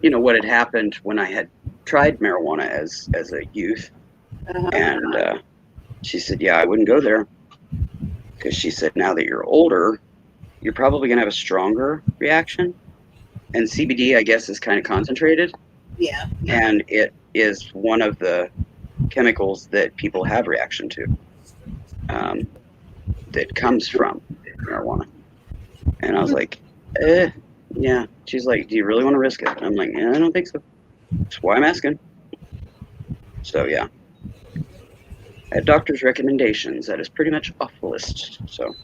you know, what had happened when I had tried marijuana as a youth. Uh-huh. And she said, "Yeah, I wouldn't go there." Because she said, now that you're older, you're probably going to have a stronger reaction. And CBD, I guess, is kind of concentrated. Yeah. And it is one of the chemicals that people have reaction to that comes from marijuana. And I was like, yeah. She's like, do you really want to risk it? And I'm like, yeah, I don't think so. That's why I'm asking. So, yeah. I had doctor's recommendations. That is pretty much off the list. So